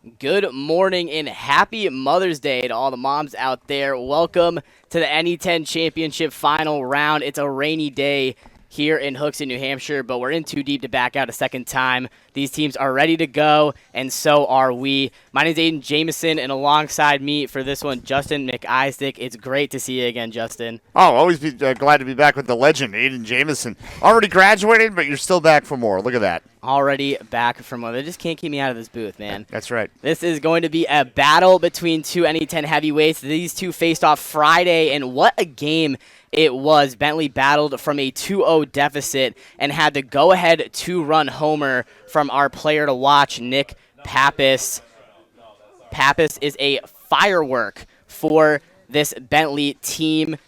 Good morning and happy Mother's Day to all the moms out there. Welcome to the NE10 Championship final round. It's a rainy day here in Hookston, New Hampshire, but we're in too deep to back out a second time. These teams are ready to go, and so are we. My name is Aiden Jameson, and alongside me for this one, Justin McIsaac. It's great to see you again, Justin. Oh, always be glad to be back with the legend, Aiden Jameson. Already graduated, but you're still back for more. Look at that. Already back from one. They just can't keep me out of this booth, man. That's right. This is going to be a battle between two NE10 heavyweights. These two faced off Friday, and what a game it was. Bentley battled from a 2-0 deficit and had the go-ahead two-run homer from our player to watch, Nick Pappas. Pappas is a firework for this Bentley team.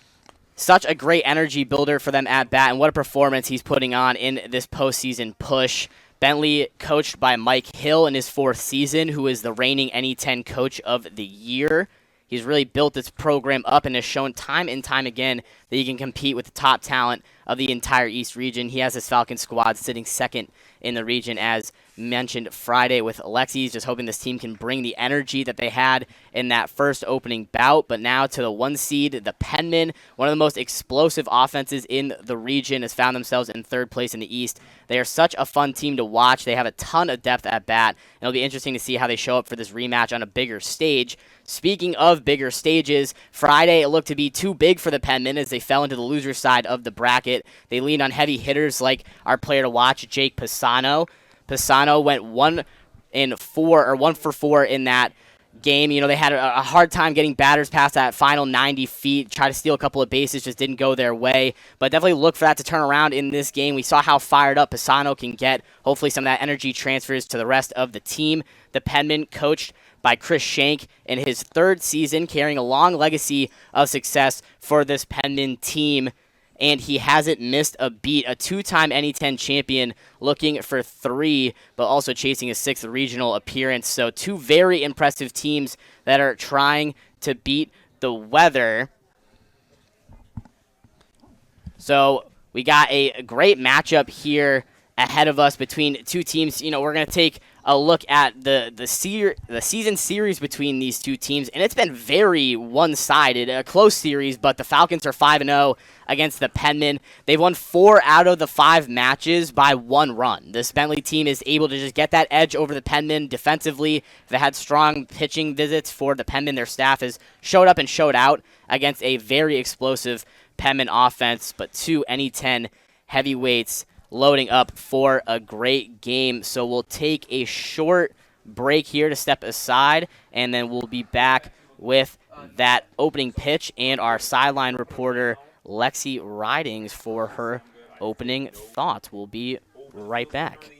Such a great energy builder for them at bat, and what a performance he's putting on in this postseason push. Bentley, coached by Mike Hill in his fourth season, who is the reigning NE10 Coach of the Year. He's really built this program up and has shown time and time again that he can compete with the top talent of the entire East region. He has his Falcon squad sitting second in the region, as mentioned Friday with Alexis, just hoping this team can bring the energy that they had in that first opening bout. But now to the one seed, the Penmen, one of the most explosive offenses in the region, has found themselves in third place in the East. They are such a fun team to watch. They have a ton of depth at bat, and it'll be interesting to see how they show up for this rematch on a bigger stage. Speaking of bigger stages, Friday it looked to be too big for the Penmen as they fell into the loser side of the bracket. They leaned on heavy hitters like our player to watch, Jake Pisano. Pisano went 1 for 4 in that game. You know, they had a hard time getting batters past that final 90 feet, tried to steal a couple of bases, just didn't go their way. But definitely look for that to turn around in this game. We saw how fired up Pisano can get. Hopefully some of that energy transfers to the rest of the team. The Penmen, coached by Chris Shank in his third season, carrying a long legacy of success for this Penmen team. And he hasn't missed a beat. A two-time NE10 champion, looking for 3, but also chasing a 6th regional appearance. So two very impressive teams that are trying to beat the weather. So we got a great matchup here ahead of us between two teams. You know, we're going to take a look at the season series between these two teams, and it's been very one-sided, a close series, but the Falcons are 5-0 against the Penmen. They've won 4 out of the 5 matches by 1 run. This Bentley team is able to just get that edge over the Penmen defensively. They had strong pitching visits for the Penmen. Their staff has showed up and showed out against a very explosive Penmen offense, but two NE10 heavyweights loading up for a great game. So we'll take a short break here to step aside, and then we'll be back with that opening pitch and our sideline reporter, Lexi Ridings, for her opening thoughts. We'll be right back.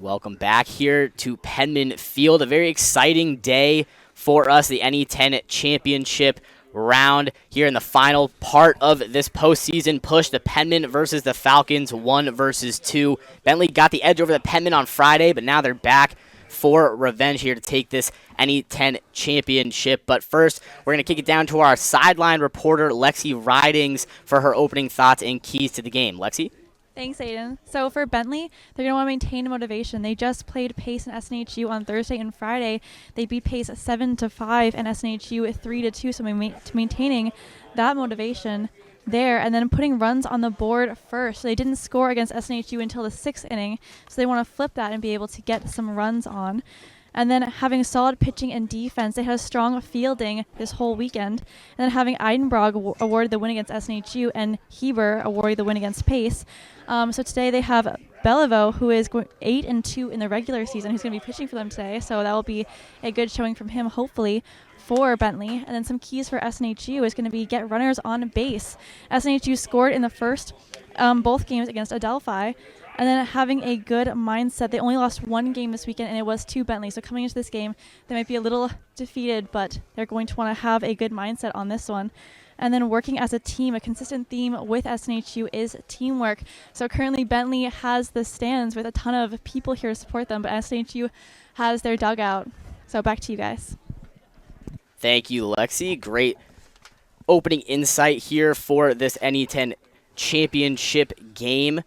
Welcome back here to Penman Field. A very exciting day for us, the NE10 Championship round here in the final part of this postseason push. The Penman versus the Falcons, 1 versus 2. Bentley got the edge over the Penman on Friday, but now they're back for revenge here to take this NE10 championship. But first, we're going to kick it down to our sideline reporter, Lexi Ridings, for her opening thoughts and keys to the game. Lexi? Thanks, Aiden. So for Bentley, they're going to want to maintain motivation. They just played Pace and SNHU on Thursday and Friday. They beat Pace 7-5 and SNHU 3-2. So maintaining that motivation, there and then putting runs on the board first. So they didn't score against SNHU until the 6th inning, so they want to flip that and be able to get some runs on. And then having solid pitching and defense, they had a strong fielding this whole weekend. And then having Eidenbrog awarded the win against SNHU and Heber awarded the win against Pace. So today they have Beliveau, who is 8-2 in the regular season, who's going to be pitching for them today. So that will be a good showing from him, hopefully, for Bentley. And then some keys for SNHU is going to be get runners on base. SNHU scored in the first both games against Adelphi. And then having a good mindset. They only lost one game this weekend, and it was to Bentley. So coming into this game, they might be a little defeated, but they're going to want to have a good mindset on this one. And then working as a team, a consistent theme with SNHU is teamwork. So currently Bentley has the stands with a ton of people here to support them, but SNHU has their dugout. So back to you guys. Thank you, Lexi. Great opening insight here for this NE10 championship game.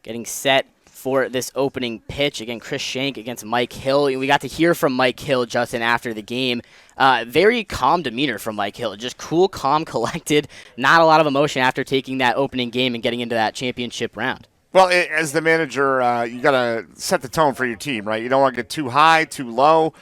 Getting set for this opening pitch. Again, Chris Shank against Mike Hill. We got to hear from Mike Hill, Justin, after the game. Very calm demeanor from Mike Hill. Just cool, calm, collected. Not a lot of emotion after taking that opening game and getting into that championship round. Well, as the manager, you got to set the tone for your team, right? You don't want to get too high, too low.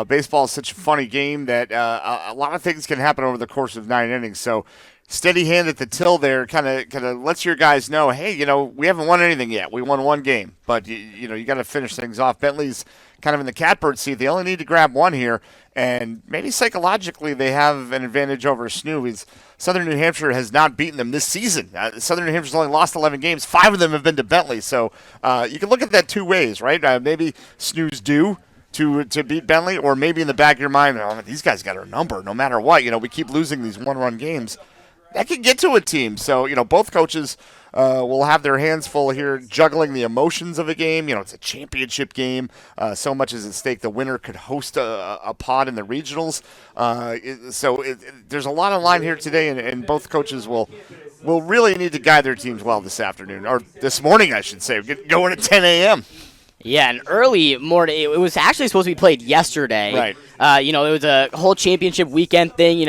Baseball is such a funny game that a lot of things can happen over the course of 9 innings. So steady hand at the till there kind of lets your guys know, hey, we haven't won anything yet. We won one game, but you got to finish things off. Bentley's kind of in the catbird seat. They only need to grab one here, and maybe psychologically they have an advantage over SNU. Southern New Hampshire has not beaten them this season. Southern New Hampshire's only lost 11 games. 5 of them have been to Bentley, so you can look at that two ways, right? Maybe SNU's due to beat Bentley, or maybe in the back of your mind, these guys got our number no matter what. We keep losing these one-run games. That can get to a team. So, both coaches will have their hands full here juggling the emotions of a game. It's a championship game. So much is at stake. The winner could host a pod in the regionals. There's a lot on line here today, and both coaches will really need to guide their teams well this afternoon, or this morning, I should say. Going at 10 a.m. Yeah, an early morning. It was actually supposed to be played yesterday. Right. It was a whole championship weekend thing,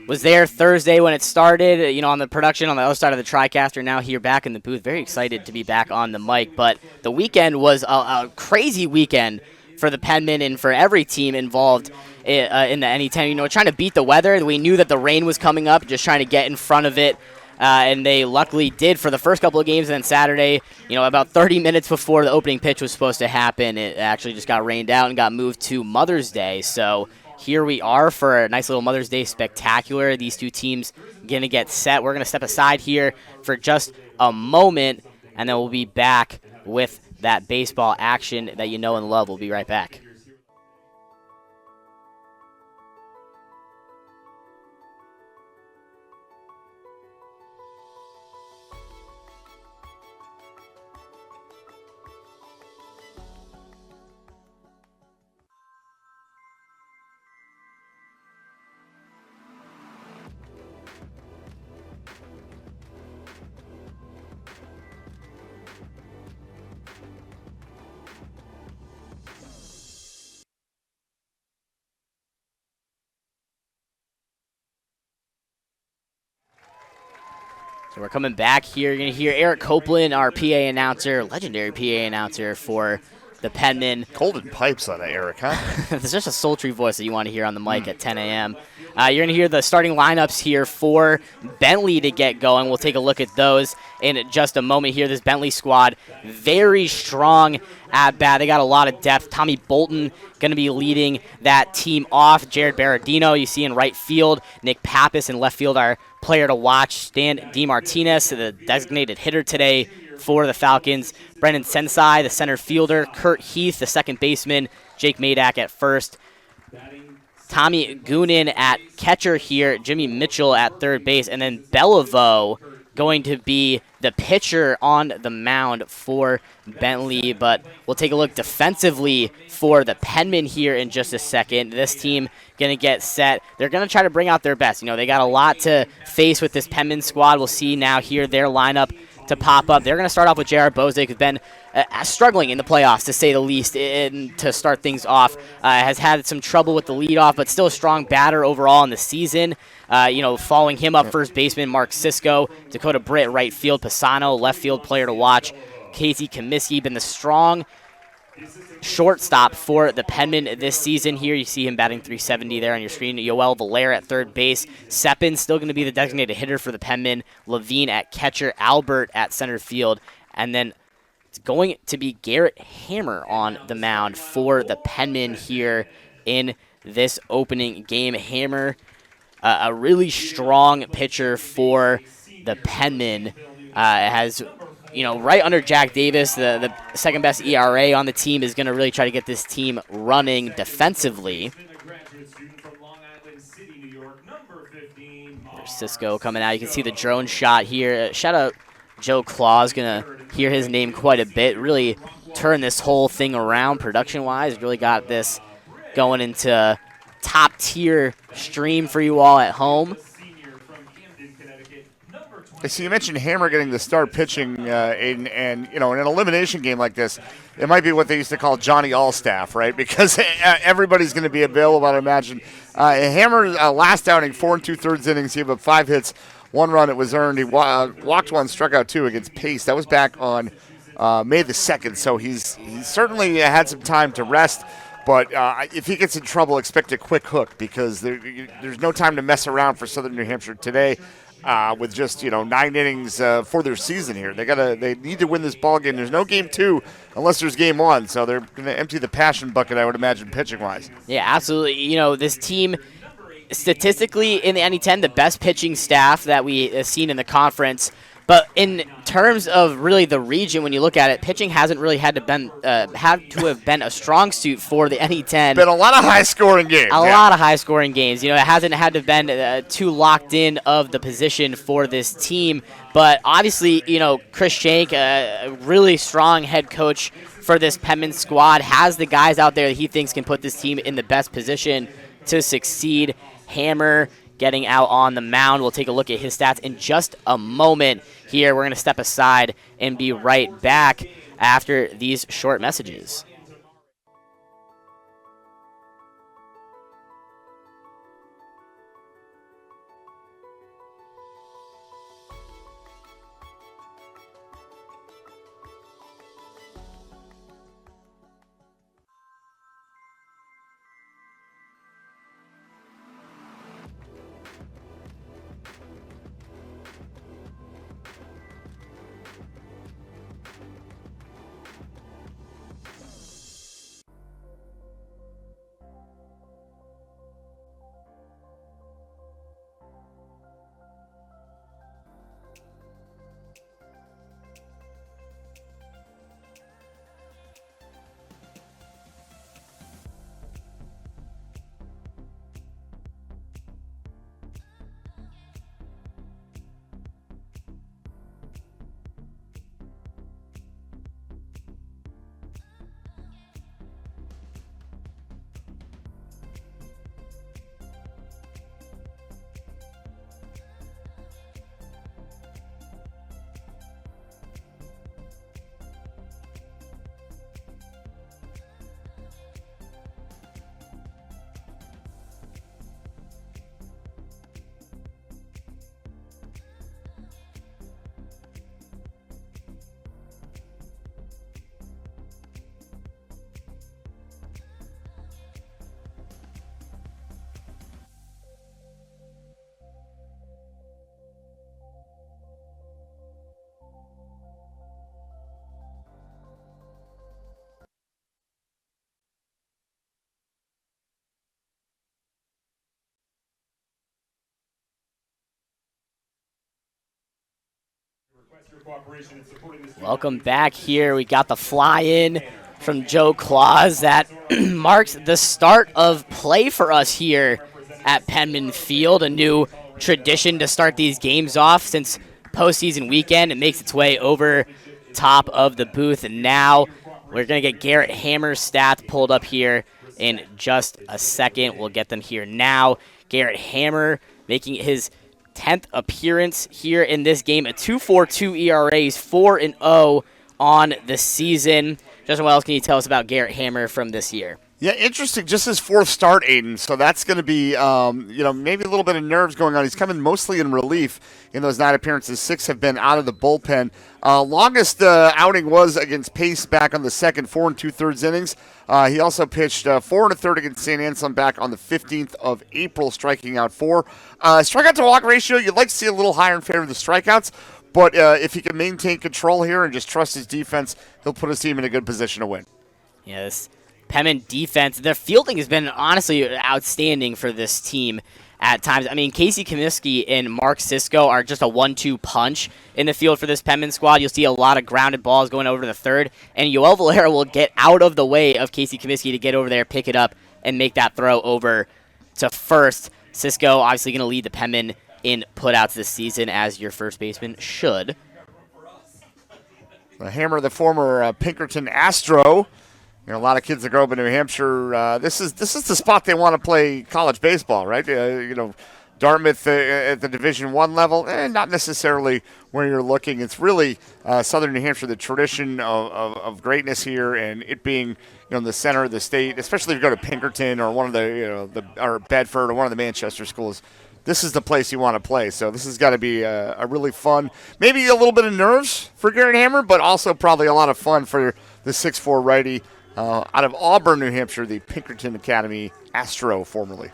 was there Thursday when it started, on the production on the other side of the TriCaster, now here back in the booth. Very excited to be back on the mic. But the weekend was a crazy weekend for the Penmen and for every team involved in the NE10. Trying to beat the weather. We knew that the rain was coming up, just trying to get in front of it. And they luckily did for the first couple of games. And then Saturday, about 30 minutes before the opening pitch was supposed to happen, it actually just got rained out and got moved to Mother's Day. So here we are for a nice little Mother's Day spectacular. These two teams going to get set. We're going to step aside here for just a moment, and then we'll be back with that baseball action that you know and love. We'll be right back. So we're coming back here. You're going to hear Eric Copeland, our PA announcer, legendary PA announcer for the Penmen. Golden pipes out of Eric, huh? It's just a sultry voice that you want to hear on the mic at 10 a.m. You're going to hear the starting lineups here for Bentley to get going. We'll take a look at those in just a moment here. This Bentley squad, very strong at bat. They got a lot of depth. Tommy Bolton going to be leading that team off. Jared Berardino, you see in right field. Nick Pappas in left field, our player to watch. Stan DeMartinez, the designated hitter today for the Falcons. Brendan Sensai, the center fielder. Kurt Heath, the second baseman. Jake Madak at first. Tommy Goonan at catcher here. Jimmy Mitchell at third base. And then Beliveau going to be the pitcher on the mound for Bentley. But we'll take a look defensively for the Penmen here in just a second. This team going to get set. They're going to try to bring out their best. They got a lot to face with this Penmen squad. We'll see now here their lineup to pop up. They're going to start off with J.R. Bozick, who's been struggling in the playoffs, to say the least, and to start things off. Has had some trouble with the leadoff, but still a strong batter overall in the season. Following him up, first baseman Mark Sisko, Dakota Britt, right field, Pisano, left field player to watch. Casey Comiskey been the strong shortstop for the Penmen this season here. You see him batting .370 there on your screen. Yoel Valera at third base. Seppin still going to be the designated hitter for the Penmen. Levine at catcher. Albert at center field. And then it's going to be Garrett Hammer on the mound for the Penmen here in this opening game. Hammer, a really strong pitcher for the Penmen. Has right under Jack Davis, the second best ERA on the team, is going to really try to get this team running defensively. There's Cisco coming out. You can see the drone shot here. Shout out Joe Claus, going to hear his name quite a bit. Really turn this whole thing around production-wise. Really got this going into top-tier stream for you all at home. So you mentioned Hammer getting the start pitching, in an elimination game like this, it might be what they used to call Johnny Allstaff, right? Because everybody's going to be available, I imagine. Hammer, last outing, 4 2/3 innings. He had 5 hits, 1 run. It was earned. He walked 1, struck out 2 against Pace. That was back on May the 2nd. So he's certainly had some time to rest. But if he gets in trouble, expect a quick hook, because there's no time to mess around for Southern New Hampshire today. With just 9 innings for their season here, they need to win this ball game. There's no game 2 unless there's game 1, so they're going to empty the passion bucket, I would imagine, pitching wise. Yeah, absolutely. This team, statistically in the NE10, the best pitching staff that we have seen in the conference. But in terms of really the region, when you look at it, pitching hasn't really had to have been a strong suit for the NE10. Been a lot of high-scoring games. A lot of high-scoring games. It hasn't had to have been too locked in of the position for this team. But obviously, Chris Shank, a really strong head coach for this Penman squad, has the guys out there that he thinks can put this team in the best position to succeed. Hammer getting out on the mound. We'll take a look at his stats in just a moment here. We're going to step aside and be right back after these short messages. Welcome back here. We got the fly-in from Joe Claus that marks the start of play for us here at Penman Field, a new tradition to start these games off since postseason weekend. It makes its way over top of the booth, and now we're going to get Garrett Hammer's stats pulled up here in just a second. We'll get them here now. Garrett Hammer making his 10th appearance here in this game. A 2.42 ERAs, 4-0 on the season. Justin, what else can you tell us about Garrett Hammer from this year? Yeah, interesting. Just his fourth start, Aiden. So that's going to be, maybe a little bit of nerves going on. He's coming mostly in relief in those 9 appearances. 6 have been out of the bullpen. Longest outing was against Pace back on the second, 4 2/3 innings. He also pitched 4 1/3 against St. Anselm back on the 15th of April, striking out 4. Strikeout to walk ratio, you'd like to see a little higher in favor of the strikeouts. But if he can maintain control here and just trust his defense, he'll put his team in a good position to win. Yes. Penman defense, their fielding has been honestly outstanding for this team at times. I mean, Casey Comiskey and Mark Sisko are just a 1-2 punch in the field for this Penman squad. You'll see a lot of grounded balls going over to the third, and Yoel Valera will get out of the way of Casey Comiskey to get over there, pick it up, and make that throw over to first. Sisko obviously going to lead the Penman in putouts this season, as your first baseman should. The Hammer, the former Pinkerton Astro. A lot of kids that grow up in New Hampshire, this is the spot they want to play college baseball, right? Dartmouth at the Division I level, not necessarily where you're looking. It's really Southern New Hampshire, the tradition of greatness here, and it being in the center of the state, especially if you go to Pinkerton or one of or Bedford or one of the Manchester schools. This is the place you want to play. So this has got to be a really fun, maybe a little bit of nerves for Garrett Hammer, but also probably a lot of fun for the 6'4" righty. Out of Auburn, New Hampshire, the Pinkerton Academy Astro, formerly.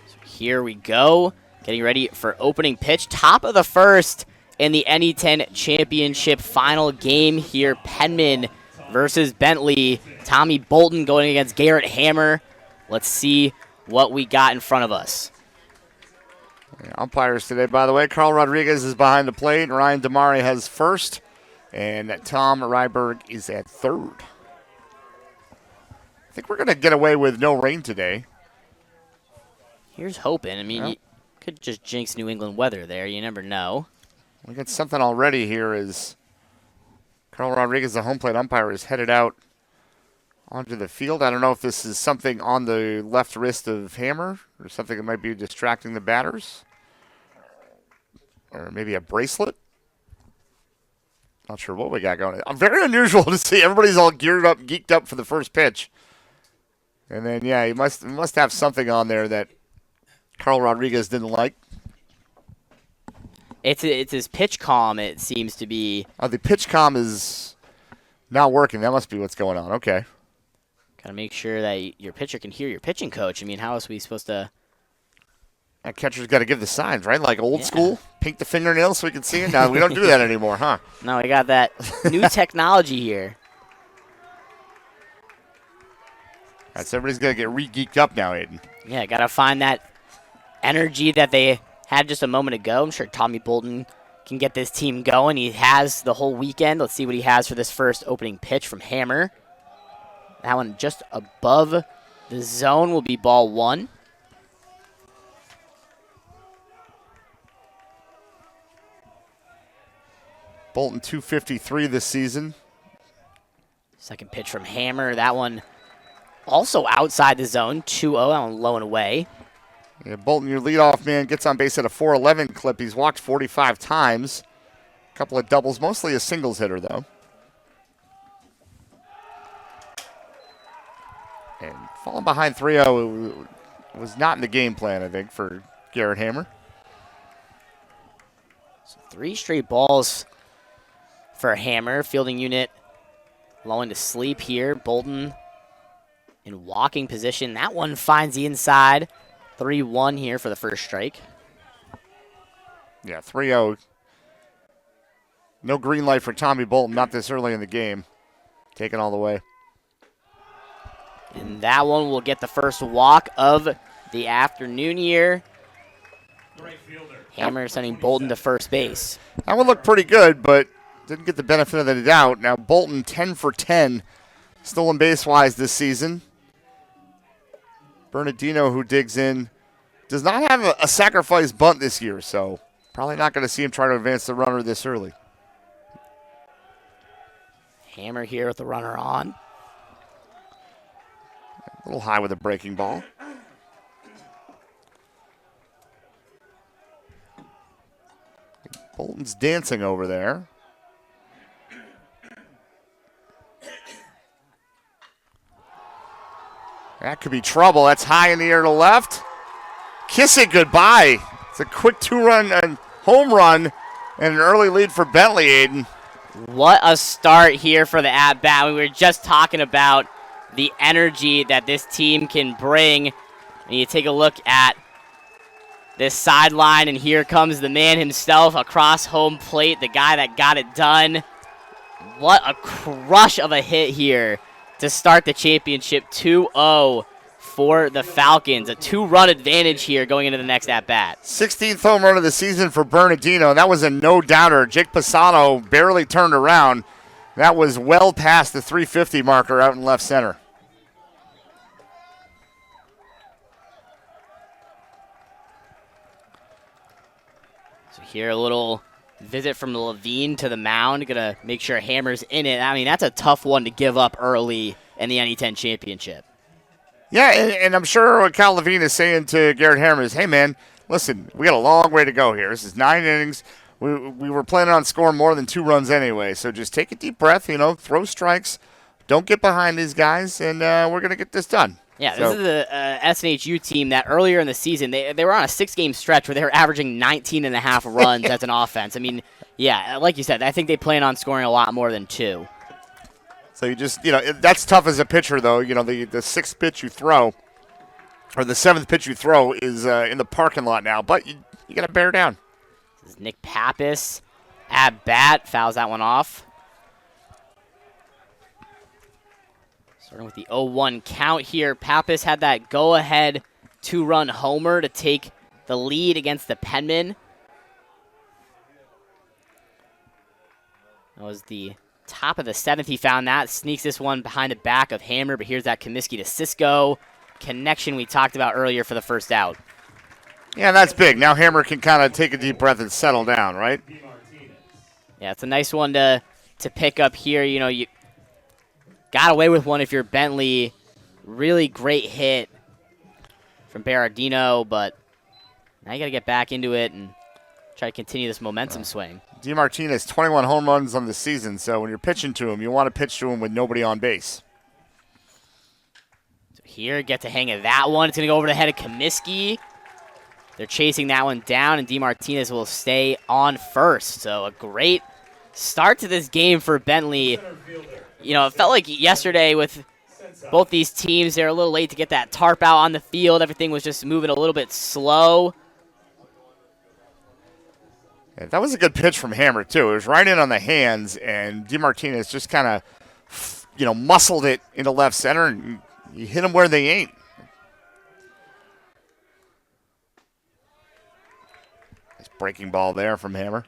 So here we go, getting ready for opening pitch. Top of the first in the NE10 championship final game here. Penman versus Bentley. Tommy Bolton going against Garrett Hammer. Let's see what we got in front of us. Umpires today, by the way. Carl Rodriguez is behind the plate. Ryan Damari has first. And Tom Ryberg is at third. I think we're going to get away with no rain today. Here's hoping. I mean, you could just jinx New England weather there. You never know. We got something already here as Carl Rodriguez, the home plate umpire, is headed out onto the field. I don't know if this is something on the left wrist of Hammer or something that might be distracting the batters. Or maybe a bracelet. Not sure what we got going. Very unusual to see. Everybody's all geared up, geeked up for the first pitch. And then, yeah, he must have something on there that Carl Rodriguez didn't like. It's his pitch comm, it seems to be. Oh, the pitch comm is not working. That must be what's going on. Okay. Got to make sure that your pitcher can hear your pitching coach. I mean, how else are we supposed to? That catcher's got to give the signs, right? Like old school, paint the fingernails so we can see it. No, we don't do that anymore, huh? No, we got that new technology here. All right, so everybody's going to get re-geeked up now, Aiden. Yeah, got to find that energy that they had just a moment ago. I'm sure Tommy Bolton can get this team going. He has the whole weekend. Let's see what he has for this first opening pitch from Hammer. That one just above the zone will be ball 1. Bolton 253 this season. Second pitch from Hammer. That one also outside the zone. 2-0. That one low and away. Yeah, Bolton, your leadoff man, gets on base at a 411 clip. He's walked 45 times. A couple of doubles, mostly a singles hitter, though. And falling behind 3-0 was not in the game plan, I think, for Garrett Hammer. So 3 straight balls for Hammer. Fielding unit lulling to sleep here. Bolton in walking position. That one finds the inside. 3-1 here for the first strike. Yeah, 3-0. No green light for Tommy Bolton, not this early in the game. Taken all the way. And that one will get the first walk of the afternoon here. Hammer sending Bolton to first base. That one looked pretty good, but didn't get the benefit of the doubt. Now Bolton 10 for 10 stolen base-wise this season. Bernardino, who digs in, does not have a sacrifice bunt this year, so probably not going to see him try to advance the runner this early. Hammer here with the runner on. A little high with a breaking ball. Colton's dancing over there. That could be trouble. That's high in the air to left. Kiss it goodbye. It's a quick 2-run home run and an early lead for Bentley, Aiden. What a start here for the at-bat. We were just talking about the energy that this team can bring. And you take a look at this sideline, and here comes the man himself across home plate, the guy that got it done. What a crush of a hit here to start the championship. 2-0 for the Falcons. A 2-run advantage here going into the next at-bat. 16th home run of the season for Bernardino. That was a no-doubter. Jake Pisano barely turned around. That was well past the 350 marker out in left center. So here a little visit from Levine to the mound. Gonna make sure Hammer's in it. I mean, that's a tough one to give up early in the NE10 championship. Yeah, and I'm sure what Cal Levine is saying to Garrett Hammer is, hey, man, listen, we got a long way to go here. This is 9 innings. We were planning on scoring more than 2 runs anyway, so just take a deep breath, throw strikes. Don't get behind these guys, and we're going to get this done. Yeah, this is the SNHU team that earlier in the season, they were on a 6-game stretch where they were averaging 19.5 runs as an offense. I mean, yeah, like you said, I think they plan on scoring a lot more than 2. So you just, that's tough as a pitcher, though. The 6th pitch you throw, or the 7th pitch you throw is in the parking lot now, but you got to bear down. This is Nick Pappas at bat, fouls that one off. Starting with the 0-1 count here. Pappas had that go-ahead 2-run homer to take the lead against the Penmen. That was the top of the 7th. He found that. Sneaks this one behind the back of Hammer, but here's that Comiskey to Cisco connection we talked about earlier for the first out. Yeah, that's big. Now Hammer can kind of take a deep breath and settle down, right? Yeah, it's a nice one to pick up here. You got away with one if you're Bentley. Really great hit from Berardino, but now you got to get back into it and try to continue this momentum swing. DeMartinez, 21 home runs on the season, so when you're pitching to him, you want to pitch to him with nobody on base. So here, get to hang of that one. It's going to go over the head of Comiskey. They're chasing that one down, and DeMartinez will stay on first. So a great start to this game for Bentley. It felt like yesterday with both these teams, they were a little late to get that tarp out on the field. Everything was just moving a little bit slow. Yeah, that was a good pitch from Hammer, too. It was right in on the hands, and DeMartinez just kind of, muscled it into left center, and you hit them where they ain't. Nice breaking ball there from Hammer.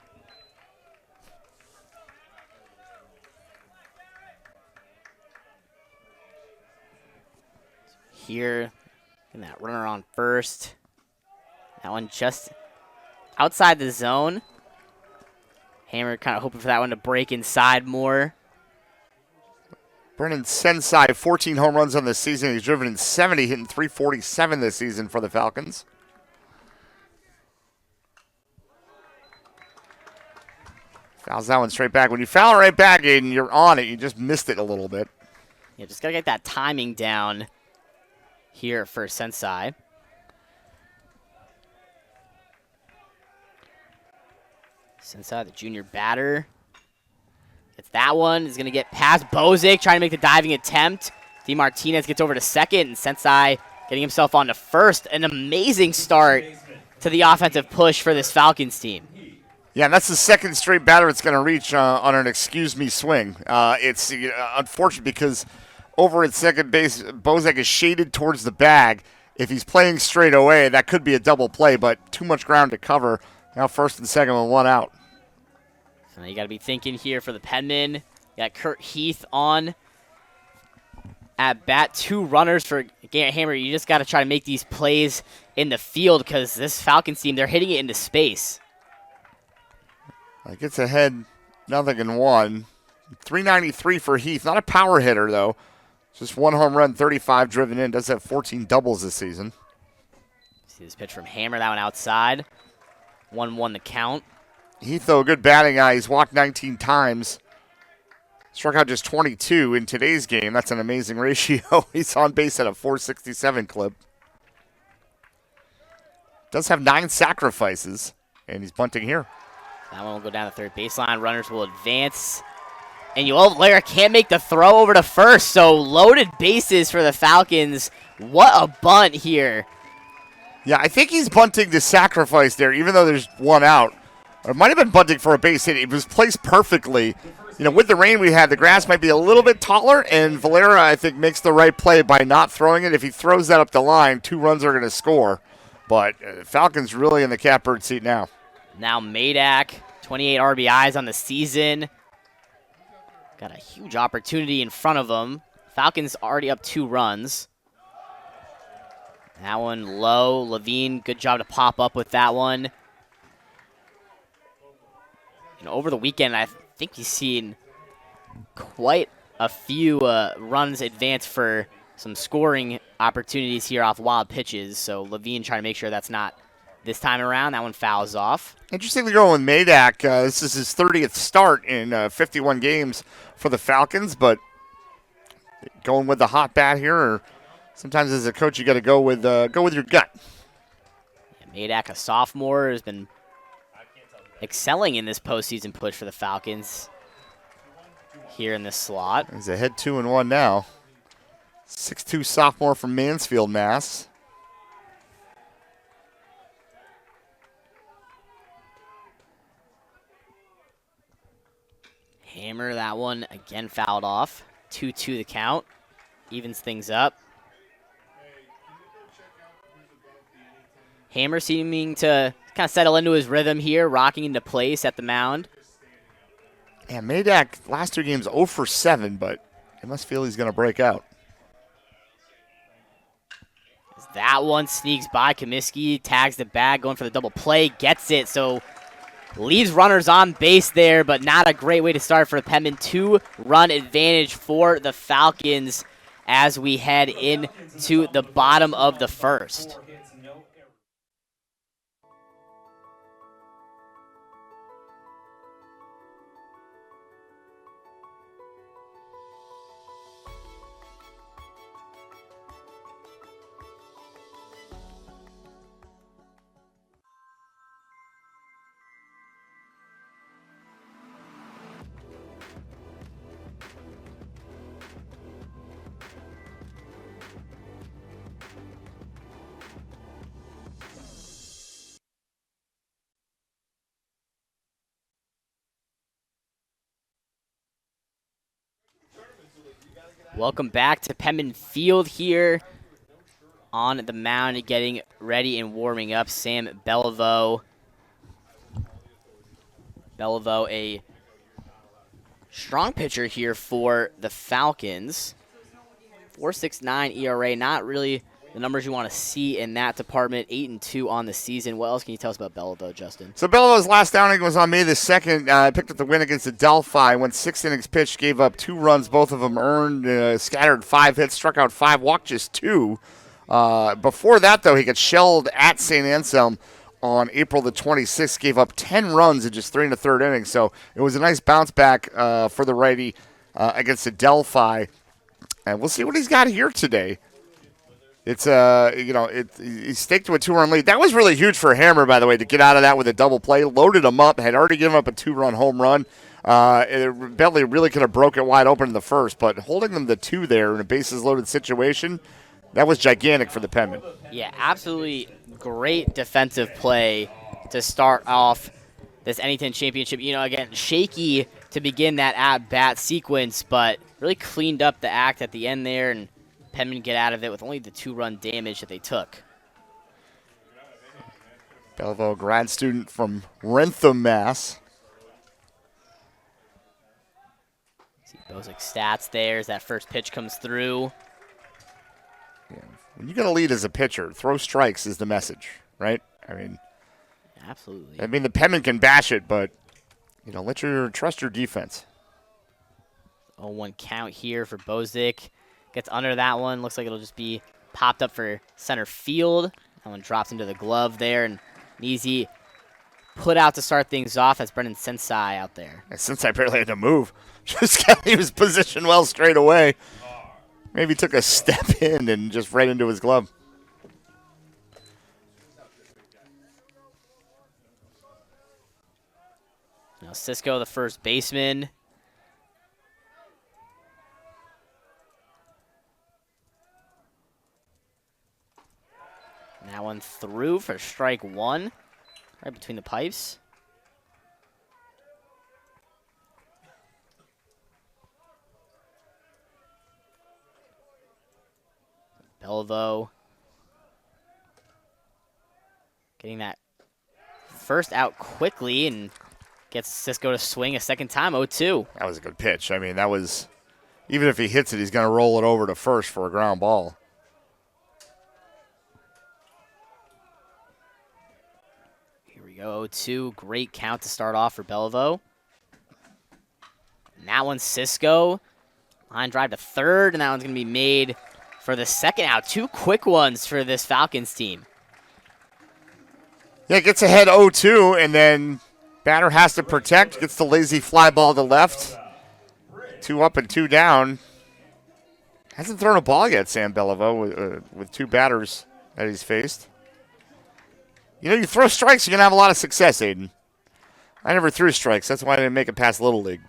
Here, getting that runner on first. That one just outside the zone. Hammer kind of hoping for that one to break inside more. Brennan Sensai, 14 home runs on the season. He's driven in 70, hitting .347 this season for the Falcons. Fouls that one straight back. When you foul it right back, Aiden, you're on it. You just missed it a little bit. Yeah, just got to get that timing down here for Sensai. Sensai, the junior batter. Gets that one. Is going to get past Bozic, trying to make the diving attempt. DeMartinez gets over to second, and Sensai getting himself onto first. An amazing start to the offensive push for this Falcons team. Yeah, and that's the second straight batter it's going to reach on an excuse me swing. It's unfortunate because over at second base, Bozak is shaded towards the bag. If he's playing straight away, that could be a double play, but too much ground to cover. Now first and second with one out. So you got to be thinking here for the Penmen. You got Kurt Heath on at bat. 2 runners for Garrett Hammer. You just got to try to make these plays in the field because this Falcons team, they're hitting it into space. Gets ahead, 0-1. 393 for Heath. Not a power hitter, though. Just 1 home run, 35 driven in. Does have 14 doubles this season. See this pitch from Hammer. That one outside. 1-1 the count. Heath, though, a good batting eye. He's walked 19 times. Struck out just 22 in today's game. That's an amazing ratio. He's on base at a 467 clip. Does have 9 sacrifices, and he's bunting here. That one will go down the third baseline. Runners will advance. And Yoel Valera can't make the throw over to first, so loaded bases for the Falcons. What a bunt here. Yeah, I think he's bunting to sacrifice there, even though there's one out. Or it might have been bunting for a base hit. It was placed perfectly. You know, with the rain we had, the grass might be a little bit taller, and Valera, I think, makes the right play by not throwing it. If he throws that up the line, 2 runs are going to score. But Falcons really in the catbird seat now. Now Madak, 28 RBIs on the season. Got a huge opportunity in front of him. Falcons already up 2 runs. That one low. Levine, good job to pop up with that one. And over the weekend, I think you've seen quite a few runs advance for some scoring opportunities here off wild pitches. So Levine trying to make sure that's not this time around. That one fouls off. Interestingly going with Madak. This is his 30th start in 51 games for the Falcons, but going with the hot bat here, or sometimes as a coach you got to go with your gut. Yeah, Madak, a sophomore, has been excelling in this postseason push for the Falcons here in this slot. He's ahead 2-1 now. 6'2" sophomore from Mansfield, Mass. Hammer, that one again fouled off. 2-2 the count. Evens things up. Hammer seeming to kind of settle into his rhythm here, rocking into place at the mound. Yeah, Madak, last 2 games 0 for 7, but I must feel he's going to break out. As that one sneaks by, Comiskey tags the bag, going for the double play, gets it, so leaves runners on base there, but not a great way to start for Penman. 2-run advantage for the Falcons as we head into the bottom of the first. Welcome back to Penman Field here on the mound, getting ready and warming up. Sam Beliveau. Beliveau, a strong pitcher here for the Falcons. 4.69 ERA, not really the numbers you want to see in that department. 8-2 on the season. What else can you tell us about Beliveau, Justin? So Belivau's last outing was on May the 2nd. Picked up the win against Adelphi. Went 6 innings pitched, gave up 2 runs, both of them earned, scattered 5 hits, struck out 5, walked just 2. Before that, though, he got shelled at St. Anselm on April the 26th, gave up 10 runs in just 3 1/3 innings. So it was a nice bounce back for the righty against Adelphi. And we'll see what he's got here today. It's he staked to a 2-run lead. That was really huge for Hammer, by the way, to get out of that with a double play. Loaded him up, had already given up a 2-run home run. Bentley really could have broke it wide open in the first, but holding them to 2 there in a bases-loaded situation, that was gigantic for the Penman. Yeah, absolutely great defensive play to start off this NE10 championship. You know, again, shaky to begin that at-bat sequence, but really cleaned up the act at the end there, and Penman get out of it with only the 2-run damage that they took. Beliveau, grad student from Rentham, Mass. See Bozic stats there as that first pitch comes through. Yeah. When you get a lead as a pitcher, throw strikes is the message, right? I mean, absolutely. I mean, the Penman can bash it, but trust your defense. 0-1 count here for Bozic. Gets under that one. Looks like it'll just be popped up for center field. That one drops into the glove there, and an easy put out to start things off. That's Brendan Sensei out there. And since I barely had to move, just got he was positioned well straight away. Maybe took a step in and just right into his glove. Now Cisco, the first baseman. And that one through for strike one, right between the pipes. Belvo getting that first out quickly and gets Cisco to swing a second time, 0-2. That was a good pitch. I mean, that was, even if he hits it, he's going to roll it over to first for a ground ball. Here we go, 0-2. Great count to start off for Belvo. And that one, Cisco. Line drive to third, and that one's going to be made for the second out. Two quick ones for this Falcons team. Yeah, gets ahead 0-2, and then batter has to protect. Gets the lazy fly ball to left. 2 up and 2 down. Hasn't thrown a ball yet, Sam Beliveau, with 2 batters that he's faced. You know, you throw strikes, you're going to have a lot of success, Aiden. I never threw strikes. That's why I didn't make it past Little League.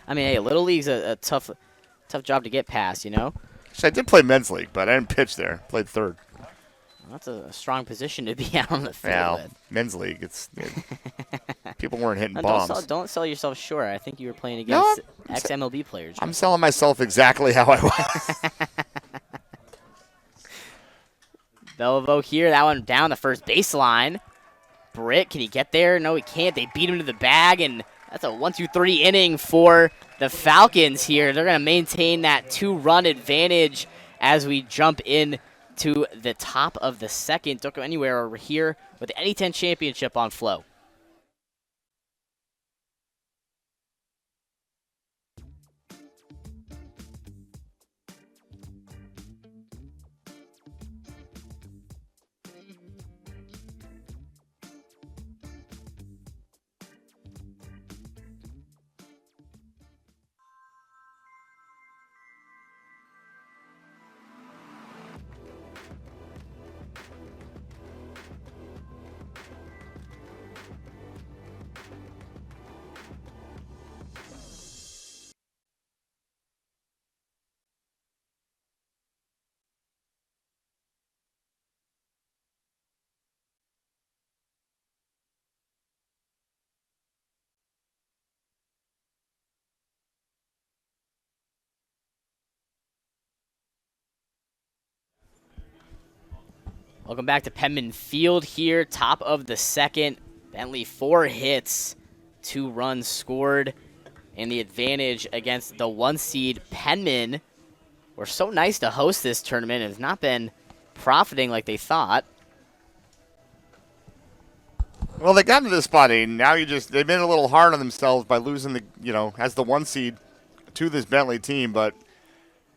I mean, hey, Little League's a tough job to get past, you know? Actually, I did play men's league, but I didn't pitch there. Played third. Well, that's a strong position to be out on the field Well, with. men's league, people weren't hitting No, bombs. don't sell yourself short. I think you were playing No, against ex-MLB players. I'm selling myself exactly how I was. Belvo here, that one down the first baseline. Britt, can he get there? No, he can't. They beat him to the bag, and that's a 1-2-3 inning for the Falcons here. They're going to maintain that 2-run advantage as we jump in to the top of the second. Don't go anywhere. We're here with the NE10 Championship on Flow. Welcome back to Penman Field here, top of the second. Bentley 4 hits, 2 runs scored, and the advantage against the 1 seed Penman. Were so nice to host this tournament and has not been profiting like they thought. Well, they got to this spot, Aiden. Now they've been a little hard on themselves by losing as the 1 seed to this Bentley team, but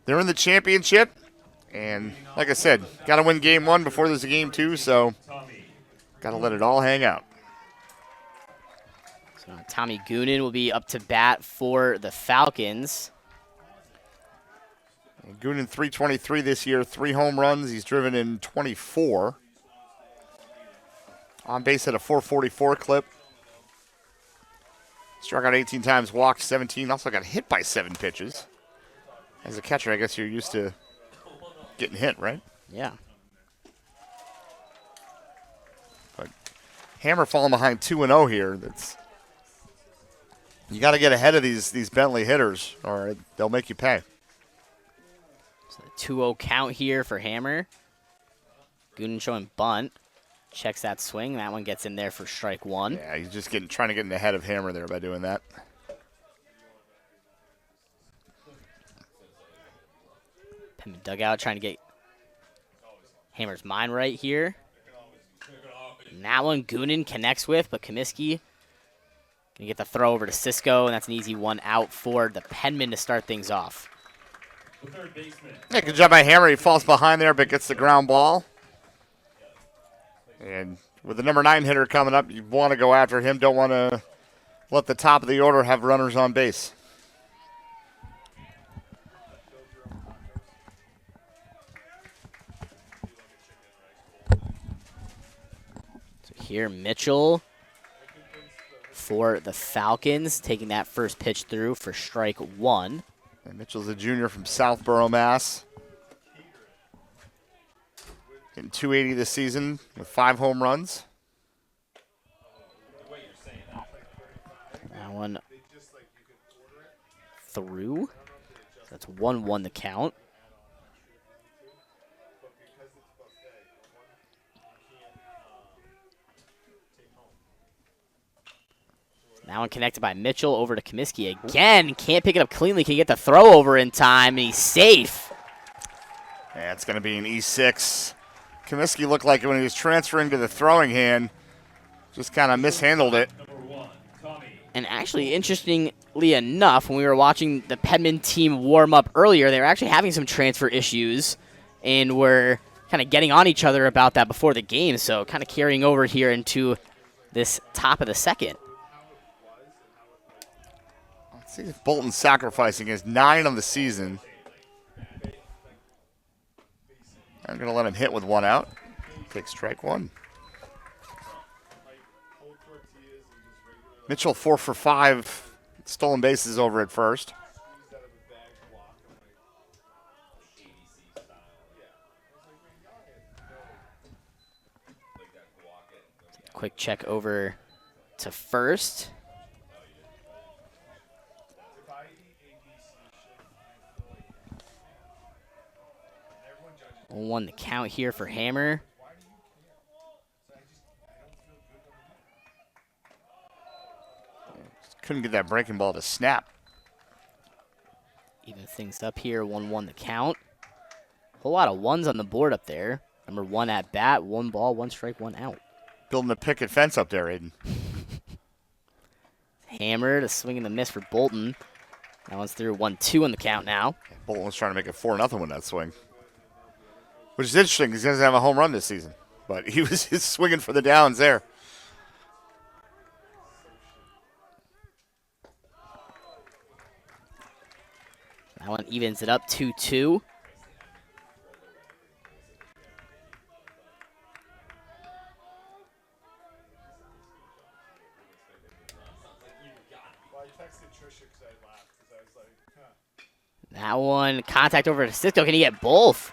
they're in the championship. And like I said, got to win game 1 before there's a game 2, so got to let it all hang out. So Tommy Goonan will be up to bat for the Falcons. And Goonan 323 this year, 3 home runs. He's driven in 24. On base at a 444 clip. Struck out 18 times, walked 17. Also got hit by 7 pitches. As a catcher, I guess you're used to getting hit, right? Yeah. But Hammer falling behind 2-0 here. You got to get ahead of these Bentley hitters, or they'll make you pay. So the 2-0 count here for Hammer. Goonan showing bunt. Checks that swing. That one gets in there for strike 1. Yeah, he's just trying to get ahead of Hammer there by doing that. Penman dugout trying to get Hammer's mind right here. And that one Goonan connects with, but Comiskey gonna get the throw over to Cisco, and that's an easy 1 out for the Penman to start things off. Yeah, good job by Hammer. He falls behind there, but gets the ground ball. And with the number 9 hitter coming up, you want to go after him. Don't want to let the top of the order have runners on base. So here, Mitchell for the Falcons, taking that first pitch through for strike 1. And Mitchell's a junior from Southborough, Mass. In 280 this season with 5 home runs. That one through. That's 1-1 the count. That one connected by Mitchell over to Comiskey again. Can't pick it up cleanly. Can get the throw over in time, and he's safe. Yeah, it's going to be an E6. Comiskey looked like when he was transferring to the throwing hand, just kind of mishandled it. And actually, interestingly enough, when we were watching the Pedman team warm up earlier, they were actually having some transfer issues, and were kind of getting on each other about that before the game. So kind of carrying over here into this top of the second. Let's see if Bolton's sacrificing his 9 on the season. I'm going to let him hit with 1 out. Take strike 1. Mitchell 4 for 5 stolen bases over at first. Quick check over to first. 1 the count here for Hammer. Couldn't get that breaking ball to snap. Even things up here, 1-1 the count. Whole lot of ones on the board up there. Number 1 at bat, 1 ball, 1 strike, 1 out. Building a picket fence up there, Aiden. Hammer to swing and the miss for Bolton. That one's through 1-2 on the count now. Bolton was trying to make it 4-0 with that swing. Which is interesting because he doesn't have a home run this season. But he was swinging for the downs there. That one evens it up 2-2. That one, contact over to Cisco. Can he get both?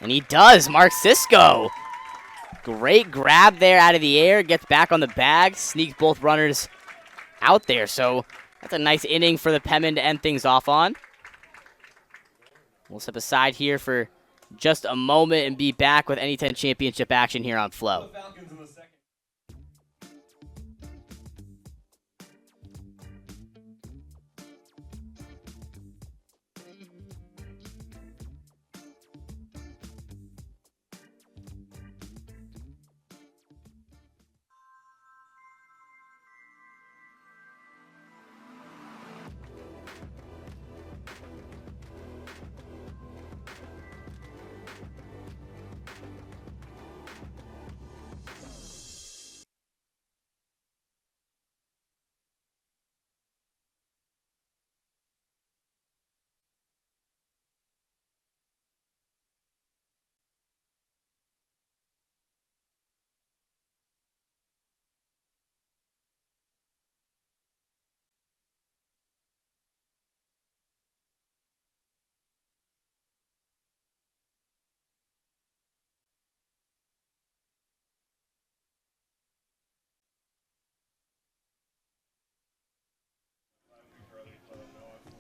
And he does. Mark Cisco. Great grab there out of the air. Gets back on the bag. Sneaks both runners out there. So that's a nice inning for the Pedman to end things off on. We'll step aside here for just a moment and be back with NE10 championship action here on Flow.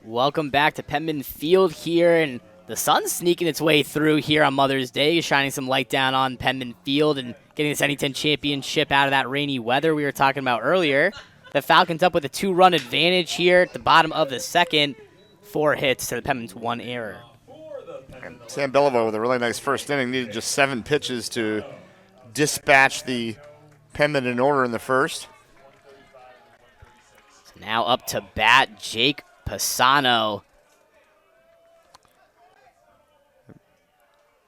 Welcome back to Pedman Field here, and the sun's sneaking its way through here on Mother's Day, shining some light down on Pedman Field and getting this NE10 championship out of that rainy weather we were talking about earlier. The Falcons up with a 2-run advantage here at the bottom of the second. 4 hits to the Pedman's 1 error. And Sam Beliveau with a really nice first inning. Needed just 7 pitches to dispatch the Pedman in order in the first. So now up to bat, Jake Pisano.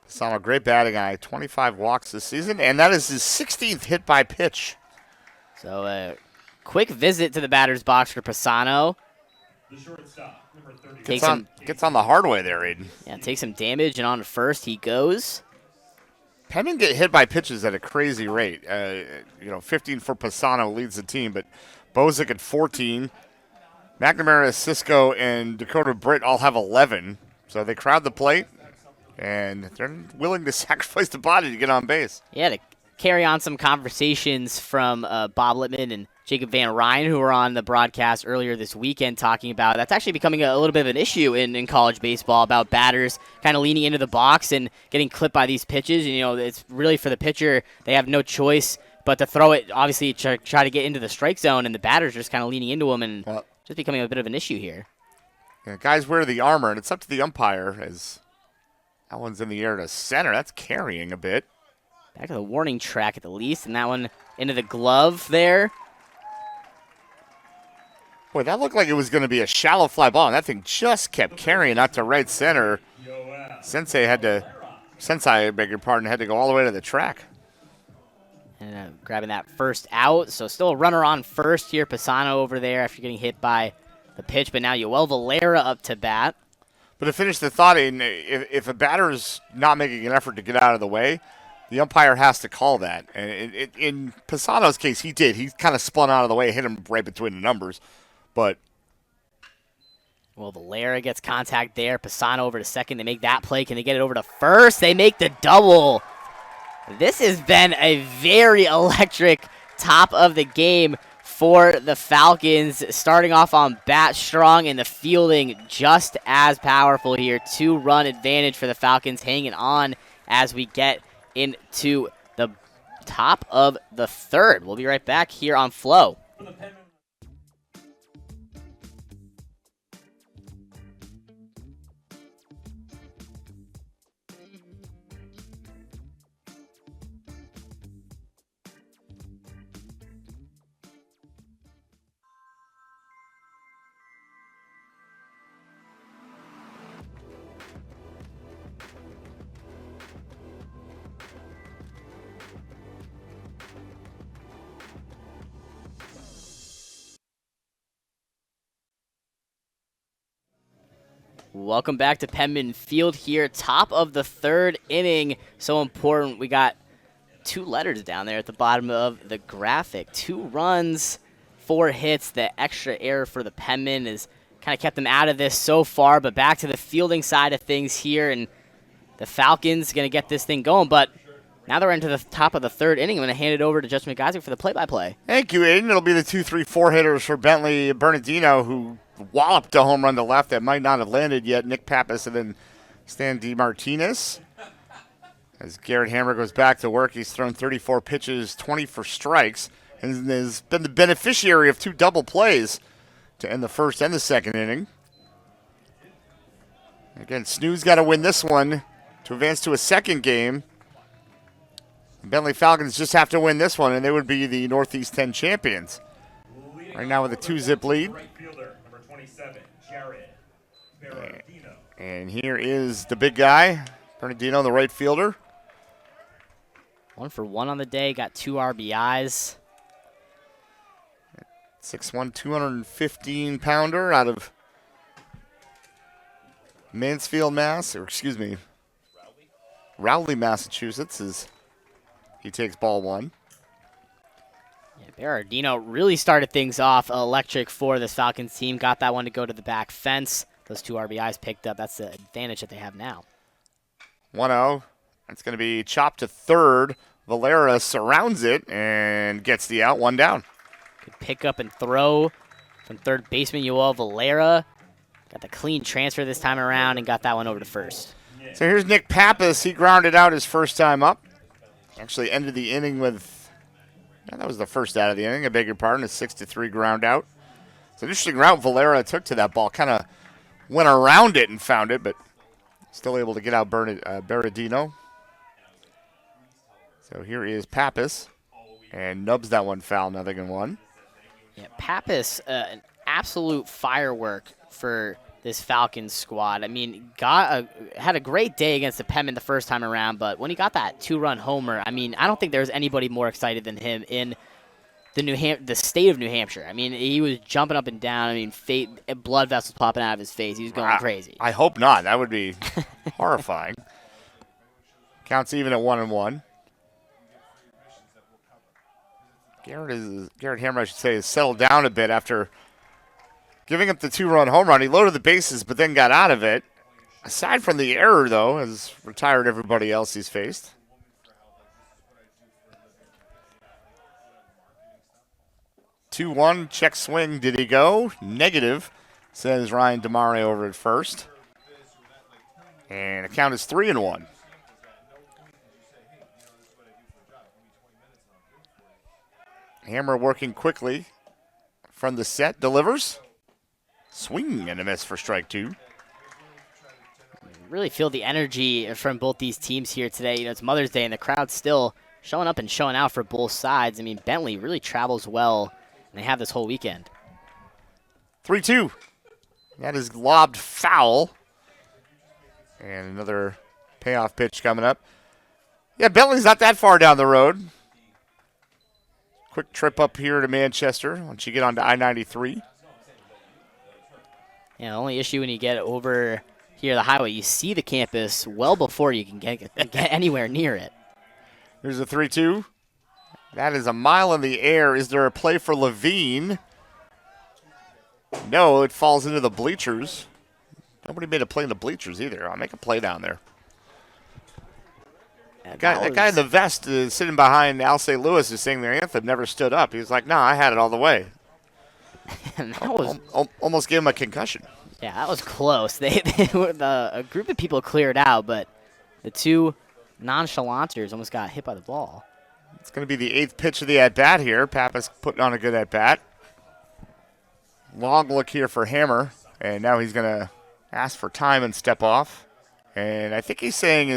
Pisano, great batting eye, 25 walks this season, and that is his 16th hit by pitch. So a quick visit to the batter's box for Pisano. Gets on the hard way there, Aiden. Yeah, takes some damage, and on to first he goes. Penman get hit by pitches at a crazy rate. 15 for Pisano leads the team, but Bozic at 14. McNamara, Cisco, and Dakota Britt all have 11. So they crowd the plate, and they're willing to sacrifice the body to get on base. Yeah, to carry on some conversations from Bob Littman and Jacob Van Ryn, who were on the broadcast earlier this weekend, talking about that's actually becoming a little bit of an issue in college baseball, about batters kind of leaning into the box and getting clipped by these pitches. And, it's really for the pitcher. They have no choice but to throw it, obviously, try to get into the strike zone, and the batters are just kind of leaning into them and just becoming a bit of an issue here. Yeah, guys wear the armor, and it's up to the umpire as that one's in the air to center. That's carrying a bit. Back to the warning track at the least, and that one into the glove there. Boy, that looked like it was going to be a shallow fly ball, and that thing just kept carrying out to right center. Sensei, had to go all the way to the track. And grabbing that first out, so still a runner on first here. Pisano over there after getting hit by the pitch, but now Yoel Valera up to bat. But to finish the thought, if a batter is not making an effort to get out of the way, the umpire has to call that. And in Pisano's case, he did. He kind of spun out of the way, hit him right between the numbers. But well, Valera gets contact there. Pisano over to second. They make that play. Can they get it over to first? They make the double. This has been a very electric top of the game for the Falcons. Starting off on bat strong, and the fielding just as powerful here. 2-run advantage for the Falcons, hanging on as we get into the top of the third. We'll be right back here on Flow. Welcome back to Penman Field here, top of the third inning. So important. We got 2 letters down there at the bottom of the graphic. 2 runs, 4 hits. The extra error for the Penman has kind of kept them out of this so far. But back to the fielding side of things here, and the Falcons going to get this thing going. But now they're into the top of the third inning. I'm going to hand it over to Justin McIsaac for the play-by-play. Thank you, Aiden. It'll be the 2-3-4 hitters for Bentley Bernardino, who walloped a home run to left that might not have landed yet. Nick Pappas and then Stan DeMartinez. As Garrett Hammer goes back to work, he's thrown 34 pitches, 20 for strikes, and has been the beneficiary of 2 double plays to end the first and the second inning. Again, Snoo's got to win this one to advance to a second game. Bentley Falcons just have to win this one, and they would be the Northeast 10 champions. Right now with a 2-zip lead. And here is the big guy, Bernardino, the right fielder. 1 for 1 on the day, got 2 RBIs. 6'1", 215-pounder out of Mansfield, Rowley, Massachusetts, as he takes ball 1. Yeah, Berardino really started things off electric for this Falcons team. Got that one to go to the back fence. Those 2 RBIs picked up. That's the advantage that they have now. 1-0. That's going to be chopped to third. Valera surrounds it and gets the out. 1 down. Good pick up and throw from third baseman Yoel Valera. Got the clean transfer this time around and got that one over to first. So here's Nick Pappas. He grounded out his first time up. Actually ended the inning with, that was the first out of the inning, I beg your pardon, a 6-3 ground out. It's an interesting route Valera took to that ball. Kind of went around it and found it, but still able to get out Berardino. So here is Pappas, and nubs that one foul, 0-1. Yeah, Pappas, an absolute firework for this Falcons squad. I mean, had a great day against the Penman the first time around, but when he got that 2-run homer, I mean, I don't think there's anybody more excited than him in the state of New Hampshire. I mean, he was jumping up and down. I mean, blood vessels popping out of his face. He was going crazy. I hope not. That would be horrifying. Counts even at 1-1. Garrett Hammer, I should say, has settled down a bit after giving up the 2-run home run. He loaded the bases, but then got out of it. Aside from the error, though, has retired everybody else he's faced. 2-1, check swing. Did he go? Negative, says Ryan DeMare over at first. And the count is 3-1. Hammer working quickly from the set, delivers. Swing and a miss for strike 2. Really feel the energy from both these teams here today. You know, it's Mother's Day, and the crowd's still showing up and showing out for both sides. I mean, Bentley really travels well, and they have this whole weekend. 3-2. That is lobbed foul. And another payoff pitch coming up. Yeah, Bentley's not that far down the road. Quick trip up here to Manchester once you get onto I-93. Yeah, the only issue when you get over here, the highway, you see the campus well before you can get anywhere near it. Here's a 3-2. That is a mile in the air. Is there a play for Levine? No, it falls into the bleachers. Nobody made a play in the bleachers either. I'll make a play down there. Yeah, That guy in the vest sitting behind Alcee Lewis is saying their anthem never stood up. He was like, no, I had it all the way. Almost gave him a concussion. Yeah, that was close. A group of people cleared out, but the two nonchalanters almost got hit by the ball. It's going to be the 8th pitch of the at-bat here. Pappas putting on a good at-bat. Long look here for Hammer, and now he's going to ask for time and step off. And I think he's saying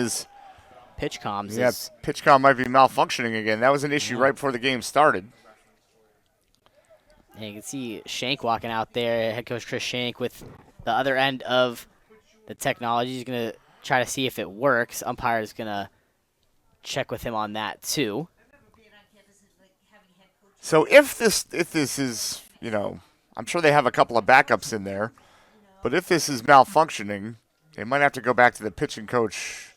pitch comms. Yeah, pitch comm might be malfunctioning again. That was an issue right before the game started. And you can see Shank walking out there, head coach Chris Shank, with the other end of the technology. He's going to try to see if it works. Umpire is going to check with him on that too. So if this is, you know, I'm sure they have a couple of backups in there, but if this is malfunctioning, they might have to go back to the pitching coach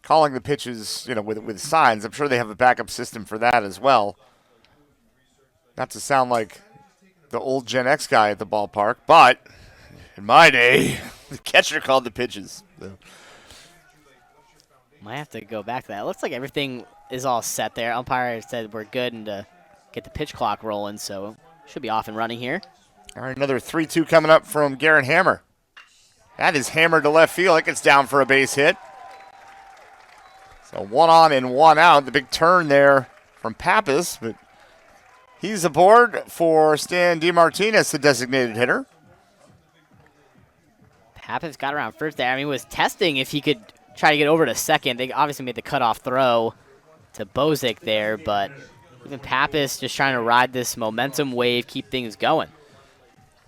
calling the pitches, you know, with signs. I'm sure they have a backup system for that as well. Not to sound like the old Gen X guy at the ballpark, but in my day, the catcher called the pitches. So. Might have to go back to that. It looks like everything is all set there. Umpire said we're good and to get the pitch clock rolling, so should be off and running here. All right, another 3-2 coming up from Garrett Hammer. That is hammered to left field. It gets down for a base hit. So 1 on and 1 out. The big turn there from Pappas, but he's aboard for Stan DeMartinez, the designated hitter. Pappas got around first there. I mean, was testing if he could try to get over to second. They obviously made the cutoff throw to Bozic there, but even Pappas just trying to ride this momentum wave, keep things going.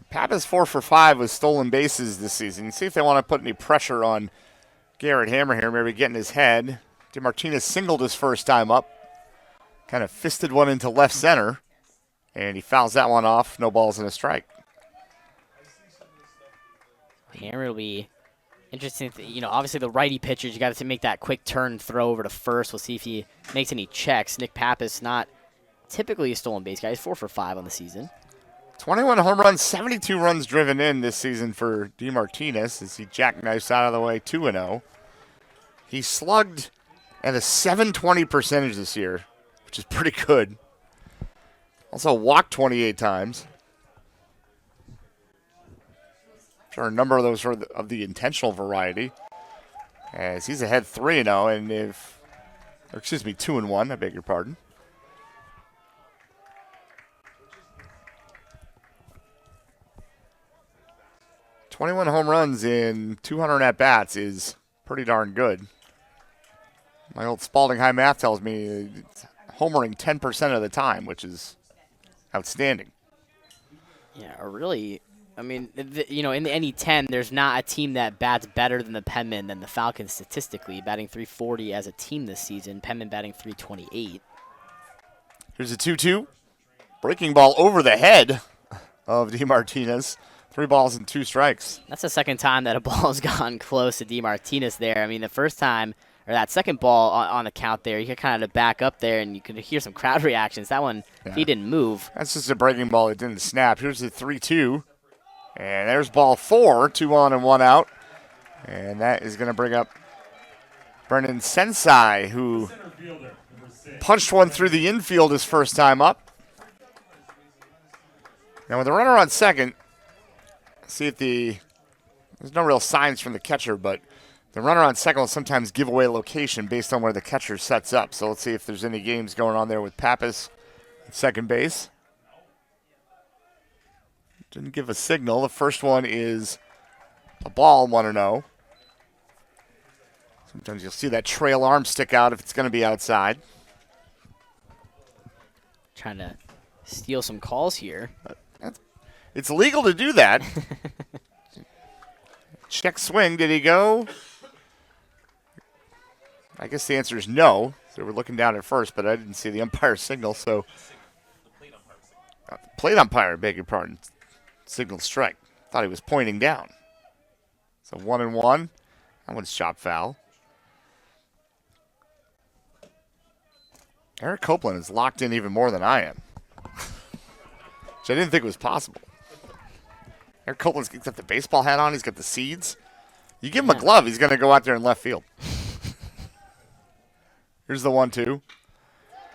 Pappas 4 for 5 with stolen bases this season. See if they want to put any pressure on Garrett Hammer here, maybe get in his head. DeMartinez singled his first time up, kind of fisted one into left center, and he fouls that one off. No balls and a strike. Hammer will be interesting. You know, obviously the righty pitchers, you got to make that quick turn throw over to first. We'll see if he makes any checks. Nick Pappas, not typically a stolen base guy. He's 4 for 5 on the season. 21 home runs, 72 runs driven in this season for DeMartinez as he jackknifes out of the way 2-0. He slugged at a .720 percentage this year, which is pretty good. Also walked 28 times. I'm sure a number of those are of the intentional variety. As he's ahead 3-0, and 2-1, I beg your pardon. .21 home runs in 200 at-bats is pretty darn good. My old Spalding High math tells me it's homering 10% of the time, which is outstanding. Yeah, a really I mean, you know, in the NE10, there's not a team that bats better than the Penmen than the Falcons statistically, batting 340 as a team this season. Penmen batting 328. Here's a 2-2. Breaking ball over the head of DeMartinez. 3 balls and 2 strikes. That's the second time that a ball's gone close to DeMartinez there. I mean, the first time, or that second ball on the count there, you could kind of back up there and you could hear some crowd reactions. That one, he didn't move. That's just a breaking ball that didn't snap. Here's the 3-2. And there's ball 4, 2 on and 1 out. And that is going to bring up Brennan Sensai, who punched one through the infield his first time up. Now with the runner on second, see if there's no real signs from the catcher, but the runner on second will sometimes give away location based on where the catcher sets up. So let's see if there's any games going on there with Pappas at second base. Didn't give a signal. The first one is a ball, 1-0. Sometimes you'll see that trail arm stick out if it's going to be outside. Trying to steal some calls here. It's legal to do that. Check swing. Did he go? I guess the answer is no. So we're looking down at first, but I didn't see the umpire signal. So plate umpire, beg your pardon. Signal strike. Thought he was pointing down. So 1-1. That one's shot foul. Eric Copeland is locked in even more than I am, which I didn't think was possible. Eric Copeland's got the baseball hat on. He's got the seeds. You give him a glove, he's going to go out there in left field. Here's the 1-2.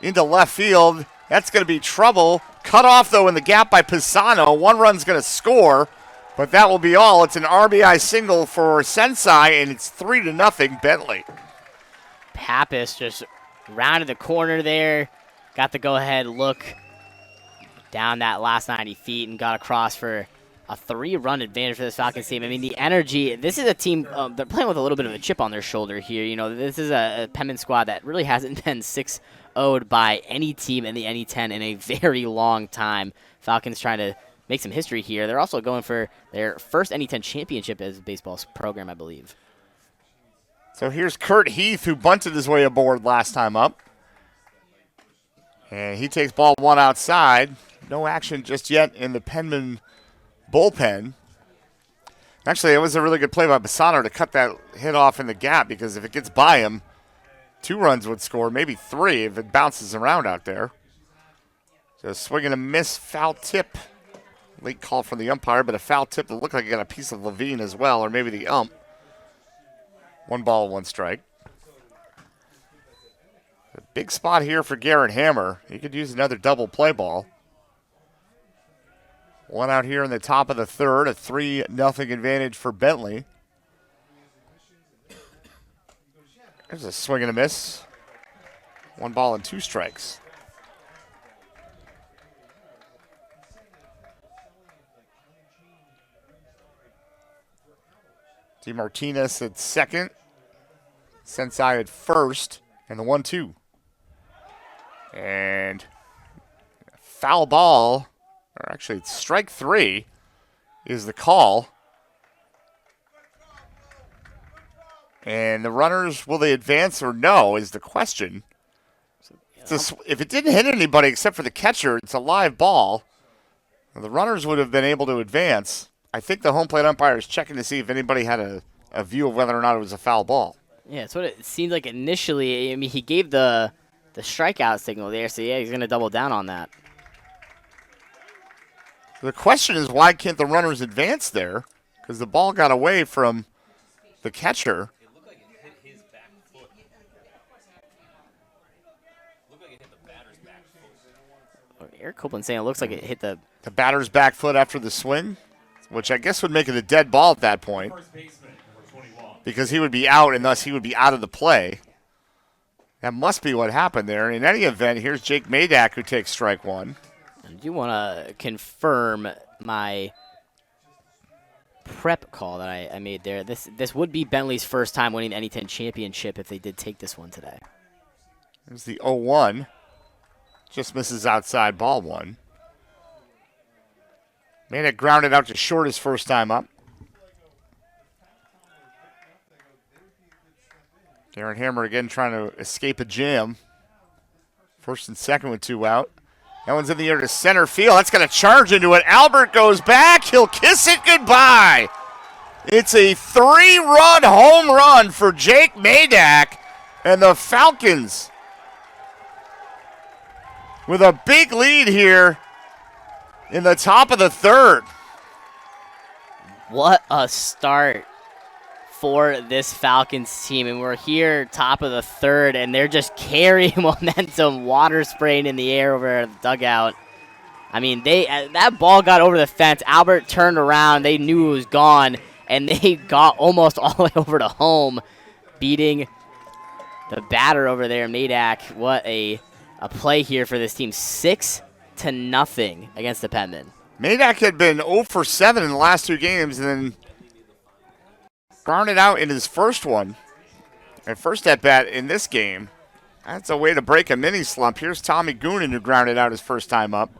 Into left field. That's going to be trouble. Cut off, though, in the gap by Pisano. 1 run's going to score, but that will be all. It's an RBI single for Sensai, and it's 3-0 Bentley. Pappas just rounded the corner there, got the go-ahead look down that last 90 feet and got across for a 3-run advantage for this Falcons team. I mean, the energy, this is a team, they're playing with a little bit of a chip on their shoulder here. You know, this is a Penman squad that really hasn't been 6-0'd by any team in the NE10 in a very long time. Falcons trying to make some history here. They're also going for their first NE10 championship as a baseball program, I believe. So here's Kurt Heath, who bunted his way aboard last time up. And he takes ball 1 outside. No action just yet in the Penman bullpen. Actually, it was a really good play by Bassano to cut that hit off in the gap, because if it gets by him, 2 runs would score, maybe 3 if it bounces around out there. So swing and a miss, foul tip. Late call from the umpire, but a foul tip that looked like it got a piece of Levine as well, or maybe the ump. 1 ball, 1 strike. A big spot here for Garrett Hammer. He could use another double play ball. 1 out here in the top of the third, a 3-0 advantage for Bentley. There's a swing and a miss. 1 ball and 2 strikes. DeMartinez at second. Sensai at first. And the 1-2. And foul ball. Or actually, it's strike 3 is the call. And the runners, will they advance or no, is the question. If it didn't hit anybody except for the catcher, it's a live ball. The runners would have been able to advance. I think the home plate umpire is checking to see if anybody had a view of whether or not it was a foul ball. Yeah, that's what it seemed like initially. I mean, he gave the strikeout signal there, so yeah, he's going to double down on that. The question is, why can't the runners advance there? Because the ball got away from the catcher. It looked like it hit his back foot. Looked like it hit the batter's back foot. Eric Copeland saying it looks like it hit the batter's back foot after the swing, which I guess would make it a dead ball at that point. First baseman, number 21. Because he would be out, and thus he would be out of the play. That must be what happened there. In any event, here's Jake Madak, who takes strike 1. I do want to confirm my prep call that I made there. This would be Bentley's first time winning the NE10 championship if they did take this one today. There's the 0-1. Just misses outside, ball 1. Madak grounded out to short his first time up. Darren Hammer again trying to escape a jam. First and second with 2 out. That one's in the air to center field. That's going to charge into it. Albert goes back. He'll kiss it goodbye. It's a 3-run home run for Jake Madak. And the Falcons with a big lead here in the top of the third. What a start for this Falcons team. And we're here, top of the third, and they're just carrying momentum, water spraying in the air over the dugout. I mean, that ball got over the fence. Albert turned around. They knew it was gone, and they got almost all the way over to home, beating the batter over there, Madak. What a play here for this team. 6-0 against the Penman. Madak had been 0 for 7 in the last 2 games, and then grounded out in his first one. And first at bat in this game. That's a way to break a mini slump. Here's Tommy Goonan, who grounded out his first time up.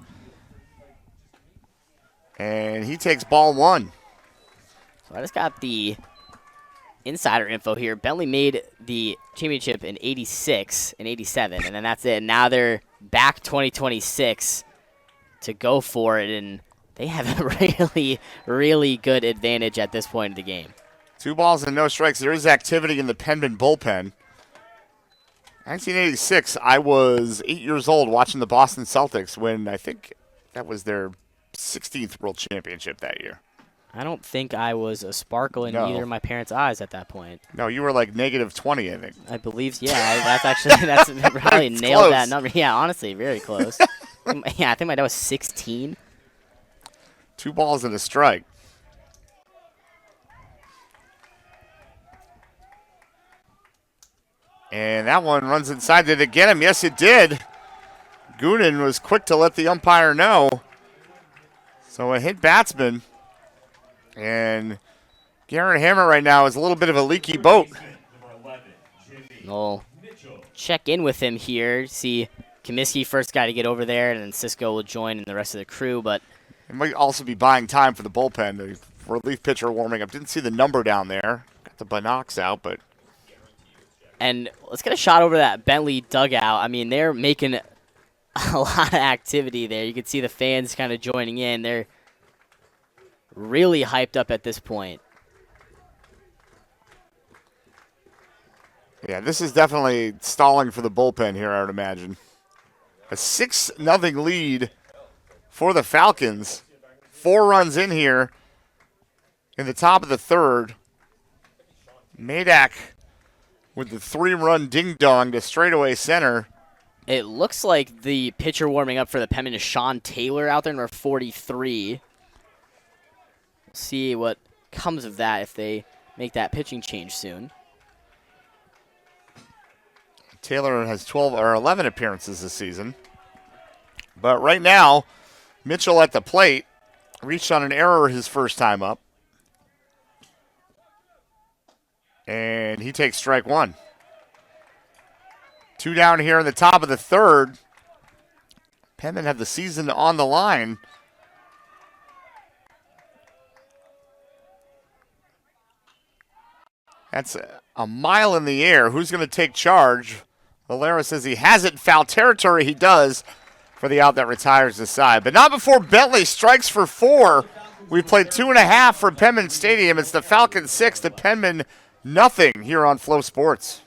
And he takes ball 1. So I just got the insider info here. Bentley made the championship in 86 and 87, and then that's it. Now they're back 2026 to go for it, and they have a really, really good advantage at this point of the game. 2 balls and no strikes. There is activity in the Penman bullpen. 1986, I was 8 years old watching the Boston Celtics when I think that was their 16th World Championship that year. I don't think I was a sparkle in either of my parents' eyes at that point. No, you were like -20, I think. I believe, yeah. That's probably It's nailed close. that number. Yeah, honestly, very close. Yeah, I think my dad was 16. 2 balls and a strike. And that one runs inside. Did it get him? Yes, it did. Goonan was quick to let the umpire know. So a hit batsman. And Garrett Hammer right now is a little bit of a leaky boat. We'll check in with him here. See, Comiskey first guy to get over there, and then Cisco will join and the rest of the crew. But it might also be buying time for the bullpen. The relief pitcher warming up. Didn't see the number down there. Got the binocs out, but. And let's get a shot over that Bentley dugout. I mean, they're making a lot of activity there. You can see the fans kind of joining in. They're really hyped up at this point. Yeah, this is definitely stalling for the bullpen here, I would imagine. A 6-0 lead for the Falcons. 4 runs in here in the top of the third. Madak with the 3-run ding-dong to straightaway center. It looks like the pitcher warming up for the Penman is Sean Taylor out there, number 43. See what comes of that if they make that pitching change soon. Taylor has 12 or 11 appearances this season. But right now, Mitchell at the plate reached on an error his first time up. And he takes strike 1. 2 down here in the top of the third. Penman have the season on the line. That's a mile in the air. Who's going to take charge? Valera says he has it in foul territory. He does for the out that retires the side. But not before Bentley strikes for 4. We've played 2.5 from Penman Stadium. It's the Falcons 6 to Penman nothing here on Flow Sports.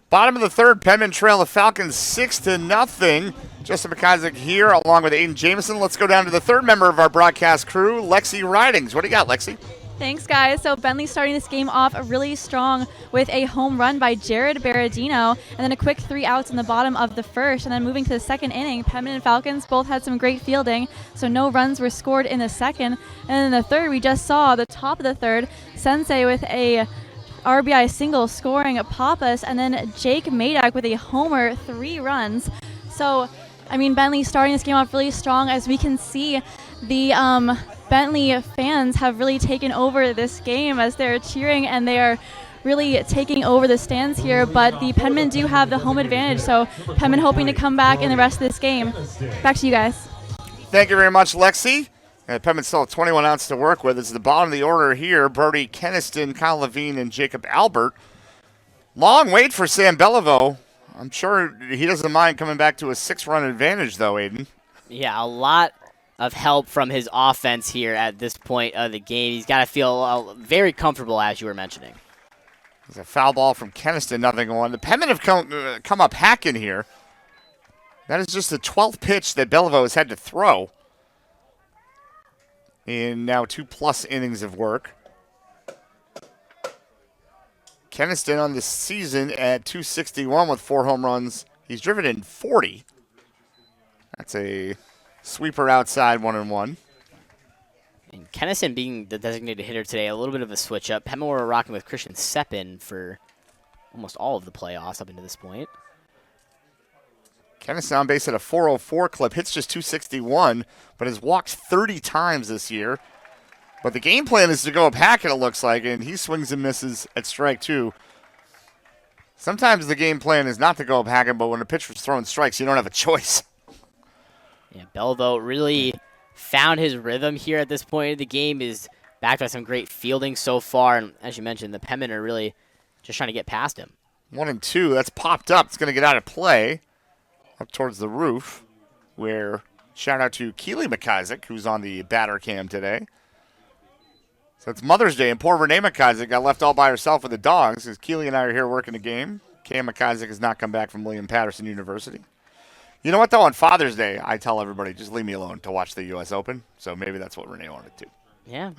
Bottom of the third, Penman trail the Falcons 6-0. Justin McIsaac here along with Aiden Jameson. Let's go down to the third member of our broadcast crew, Lexi Ridings. What do you got, Lexi? Thanks, guys. So Bentley starting this game off really strong with a home run by Jared Berardino, and then a quick 3 outs in the bottom of the first. And then moving to the second inning, Penman and Falcons both had some great fielding, so no runs were scored in the second. And then in the third, we just saw the top of the third, Sensei with a RBI single scoring Pappas, and then Jake Madak with a homer, 3 runs. So, I mean, Bentley starting this game off really strong. As we can see, the Bentley fans have really taken over this game as they're cheering, and they are really taking over the stands here. But the Penmen do have the home advantage, so Penmen hoping to come back in the rest of this game. Back to you guys. Thank you very much, Lexi. Penman still have 21 outs to work with. It's the bottom of the order here. Brody Keniston, Kyle Levine, and Jacob Albert. Long wait for Sam Beliveau. I'm sure he doesn't mind coming back to a 6-run advantage, though, Aiden. Yeah, a lot of help from his offense here at this point of the game. He's got to feel very comfortable, as you were mentioning. There's a foul ball from Keniston, 0-1. The Penmen have come up hacking here. That is just the 12th pitch that Beliveau has had to throw in now 2+ innings of work. Keniston on the season at .261 with 4 home runs. He's driven in 40. That's a sweeper outside, 1-1. And Keniston being the designated hitter today, a little bit of a switch up. Penman were rocking with Christian Seppin for almost all of the playoffs up into this point. Keniston on base at a 404 clip, hits just .261, but has walked 30 times this year. But the game plan is to go up hacking, it looks like, and he swings and misses at strike 2. Sometimes the game plan is not to go up hacking, but when a pitcher's throwing strikes, you don't have a choice. Yeah, Beliveau really found his rhythm here at this point of the game. Is backed by some great fielding so far, and as you mentioned, the Penmen are really just trying to get past him. 1-2, that's popped up. It's going to get out of play up towards the roof, where shout out to Keely McIsaac, who's on the batter cam today. So it's Mother's Day, and poor Renee McIsaac got left all by herself with the dogs, because Keely and I are here working the game. Cam McIsaac has not come back from William Patterson University. You know what, though? On Father's Day, I tell everybody, just leave me alone to watch the U.S. Open. So maybe that's what Renee wanted to. Yeah,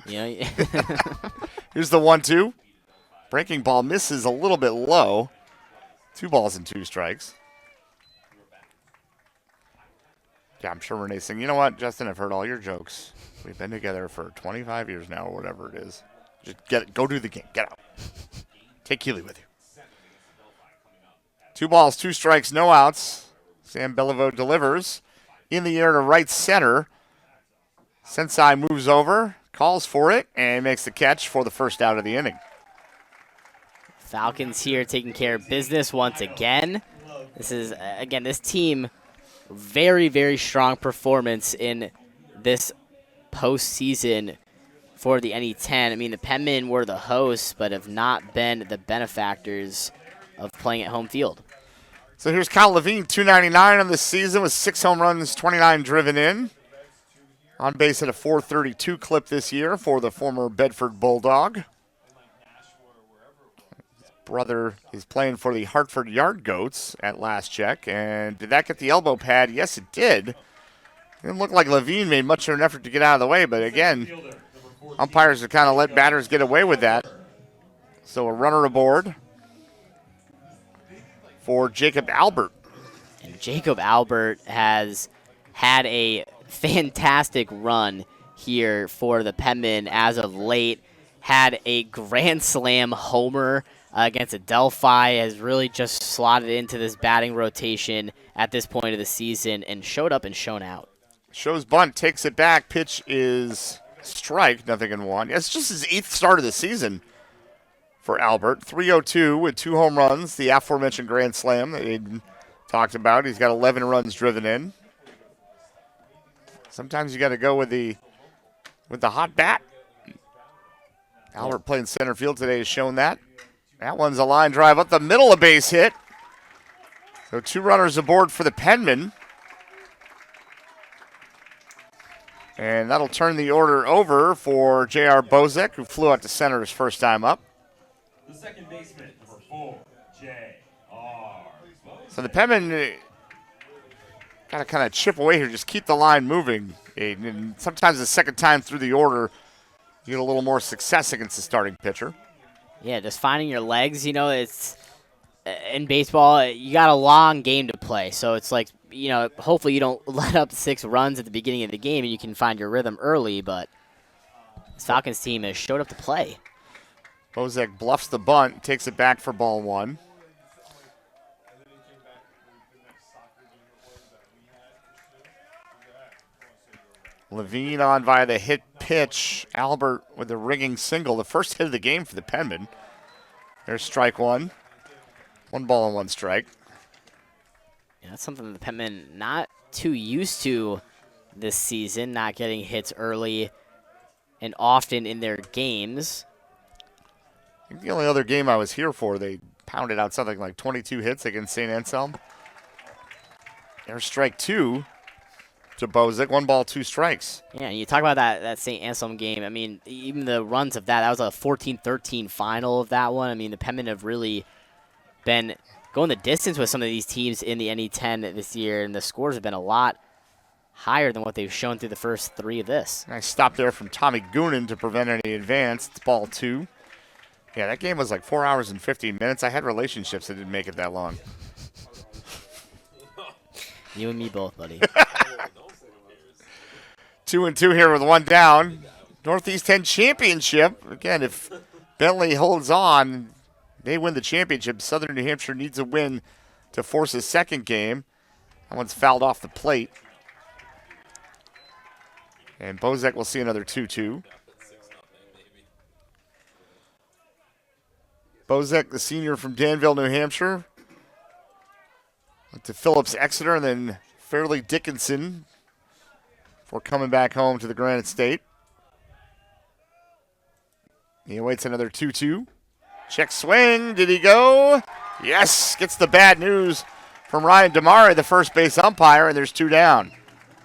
Here's the 1-2. Breaking ball misses a little bit low. 2 balls and 2 strikes. Yeah, I'm sure Renee's saying, you know what, Justin, I've heard all your jokes. We've been together for 25 years now or whatever it is. Just go do the game. Get out. Take Keely with you. 2 balls, 2 strikes, no outs. Sam Beliveau delivers in the air to right center. Sensei moves over, calls for it, and makes the catch for the first out of the inning. Falcons here taking care of business once again. This is, again, this team, very, very strong performance in this postseason for the NE10. I mean, the Penmen were the hosts, but have not been the benefactors of playing at home field. So here's Kyle Levine, 299 on the season with 6 home runs, 29 driven in. On base at a 432 clip this year for the former Bedford Bulldog. His brother is playing for the Hartford Yard Goats at last check. And did that get the elbow pad? Yes, it did. Didn't look like Levine made much of an effort to get out of the way, but again, umpires have kind of let batters get away with that. So a runner aboard for Jacob Albert. And Jacob Albert has had a fantastic run here for the Penmen as of late. Had a grand slam homer against Adelphi, has really just slotted into this batting rotation at this point of the season and showed up and shown out. Shows bunt, takes it back. Pitch is strike, 0-1. It's just his 8th start of the season for Albert. 302 with 2 home runs, the aforementioned grand slam that Aiden talked about. He's got 11 runs driven in. Sometimes you got to go with the hot bat. Albert playing center field today has shown that. That one's a line drive up the middle, a base hit. So 2 runners aboard for the Penmen. And that'll turn the order over for J.R. Bozek, who flew out to center his first time up. The second baseman, number 4, J.R. So the Penmen got to kind of chip away here, just keep the line moving. And sometimes the second time through the order, You get a little more success against the starting pitcher. Yeah, just finding your legs. It's in baseball, you got a long game to play. So it's like, hopefully you don't let up 6 runs at the beginning of the game and you can find your rhythm early. But this Falcons team has showed up to play. Bozek bluffs the bunt, takes it back for ball 1. Levine on via the hit pitch. Albert with a ringing single. The first hit of the game for the Penmen. There's strike 1. 1 ball and 1 strike. Yeah, that's something the Penmen not too used to this season, not getting hits early and often in their games. I think the only other game I was here for, they pounded out something like 22 hits against St. Anselm. There's strike 2 to Bozek. 1 ball, 2 strikes. Yeah, and you talk about that St. Anselm game. I mean, even the runs of that was a 14-13 final of that one. I mean, the Penmen have really been going the distance with some of these teams in the NE10 this year, and the scores have been a lot higher than what they've shown through the first 3 of this. Nice stop there from Tommy Goonan to prevent any advance. It's ball 2. Yeah, that game was like 4 hours and 15 minutes. I had relationships that didn't make it that long. You and me both, buddy. 2-2 here with 1 down. Northeast 10 championship. Again, if Bentley holds on, they win the championship. Southern New Hampshire needs a win to force a second game. That one's fouled off the plate. And Bozek will see another 2-2. Bozek, the senior from Danville, New Hampshire. Went to Phillips Exeter and then Fairleigh Dickinson before coming back home to the Granite State. He awaits another 2-2. Check swing. Did he go? Yes. Gets the bad news from Ryan Damari, the first base umpire, and there's 2 down.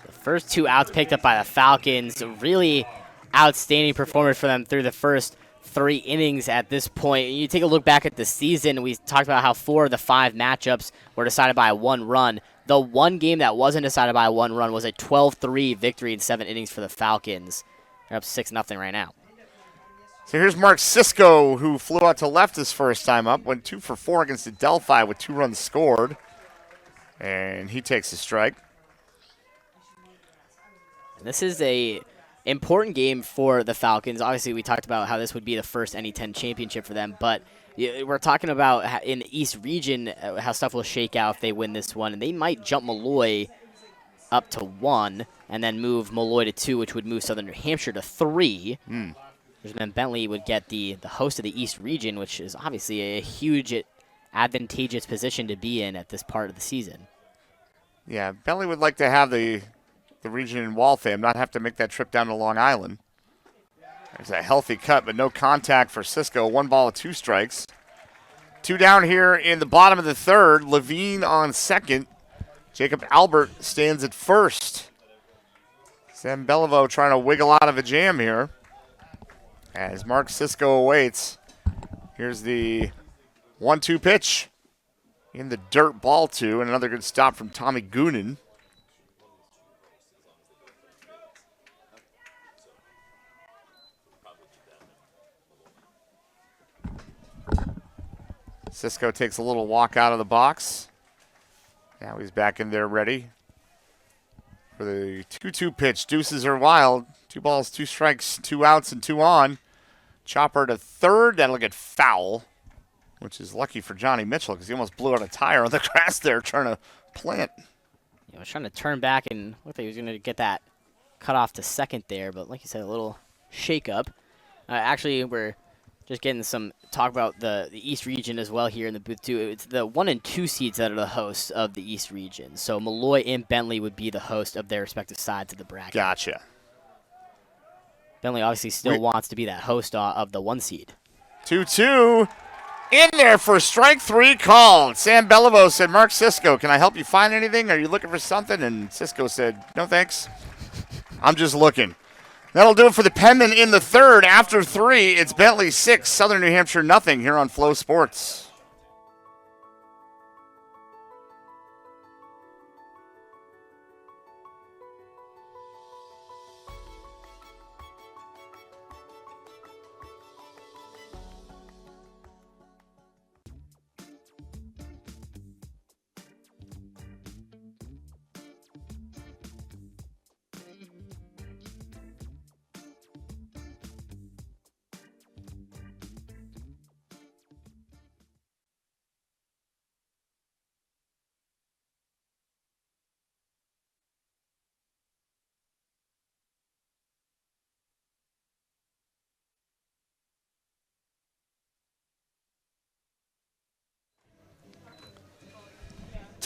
The first 2 outs picked up by the Falcons. A really outstanding performance for them through the first 3 innings at this point. You take a look back at the season, we talked about how 4 of the 5 matchups were decided by 1 run. The one game that wasn't decided by 1 run was a 12-3 victory in 7 innings for the Falcons. They're up 6-0 right now. So here's Mark Sisko, who flew out to left his first time up, went 2 for 4 against Adelphi with 2 runs scored. And he takes a strike. This is a important game for the Falcons. Obviously, we talked about how this would be the first NE10 championship for them, but we're talking about in the East region how stuff will shake out if they win this one, and they might jump Malloy up to 1 and then move Malloy to 2, which would move Southern New Hampshire to 3. Then Bentley would get the host of the East region, which is obviously a huge advantageous position to be in at this part of the season. Yeah, Bentley would like to have the region in Waltham, not have to make that trip down to Long Island. There's a healthy cut, but no contact for Sisko. 1 ball, 2 strikes. 2 down here in the bottom of the 3rd. Levine on second. Jacob Albert stands at first. Sam Beliveau trying to wiggle out of a jam here as Mark Sisko awaits. Here's the 1-2 pitch in the dirt, ball 2, and another good stop from Tommy Goonan. Sisko takes a little walk out of the box. Now he's back in there ready for the 2-2 pitch. Deuces are wild. 2 balls, 2 strikes, 2 outs, and 2 on. Chopper to 3rd. That'll get foul, which is lucky for Johnny Mitchell because he almost blew out a tire on the grass there trying to plant. I was trying to turn back and looked like he was going to get that cut off to second there, but like you said, a little shake-up. Actually, we're just getting some talk about the East region as well here in the booth, too. It's the 1 and 2 seeds that are the hosts of the East region. So Malloy and Bentley would be the host of their respective sides of the bracket. Gotcha. Bentley obviously still wants to be that host of the 1 seed. 2-2. In there for strike 3 called. Sam Beliveau said, Mark Sisko, can I help you find anything? Are you looking for something? And Sisko said, no thanks. I'm just looking. That'll do it for the Penmen in the 3rd. After 3, it's Bentley 6, Southern New Hampshire nothing here on Flow Sports.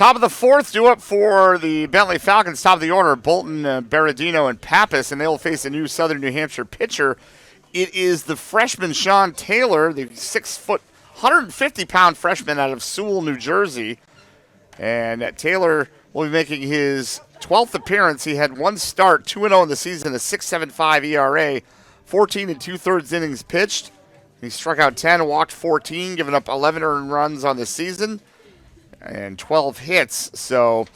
Top of the fourth, due up for the Bentley Falcons. Top of the order, Bolton, Berardino, and Pappas, and they will face a new Southern New Hampshire pitcher. It is the freshman Sean Taylor, the 6-foot, 150-pound freshman out of Sewell, New Jersey. And Taylor will be making his 12th appearance. He had one start, 2-0 in the season, a 6.75 ERA, 14 2/3 innings pitched. He struck out 10, walked 14, giving up 11 earned runs on the season, and 12 hits. So,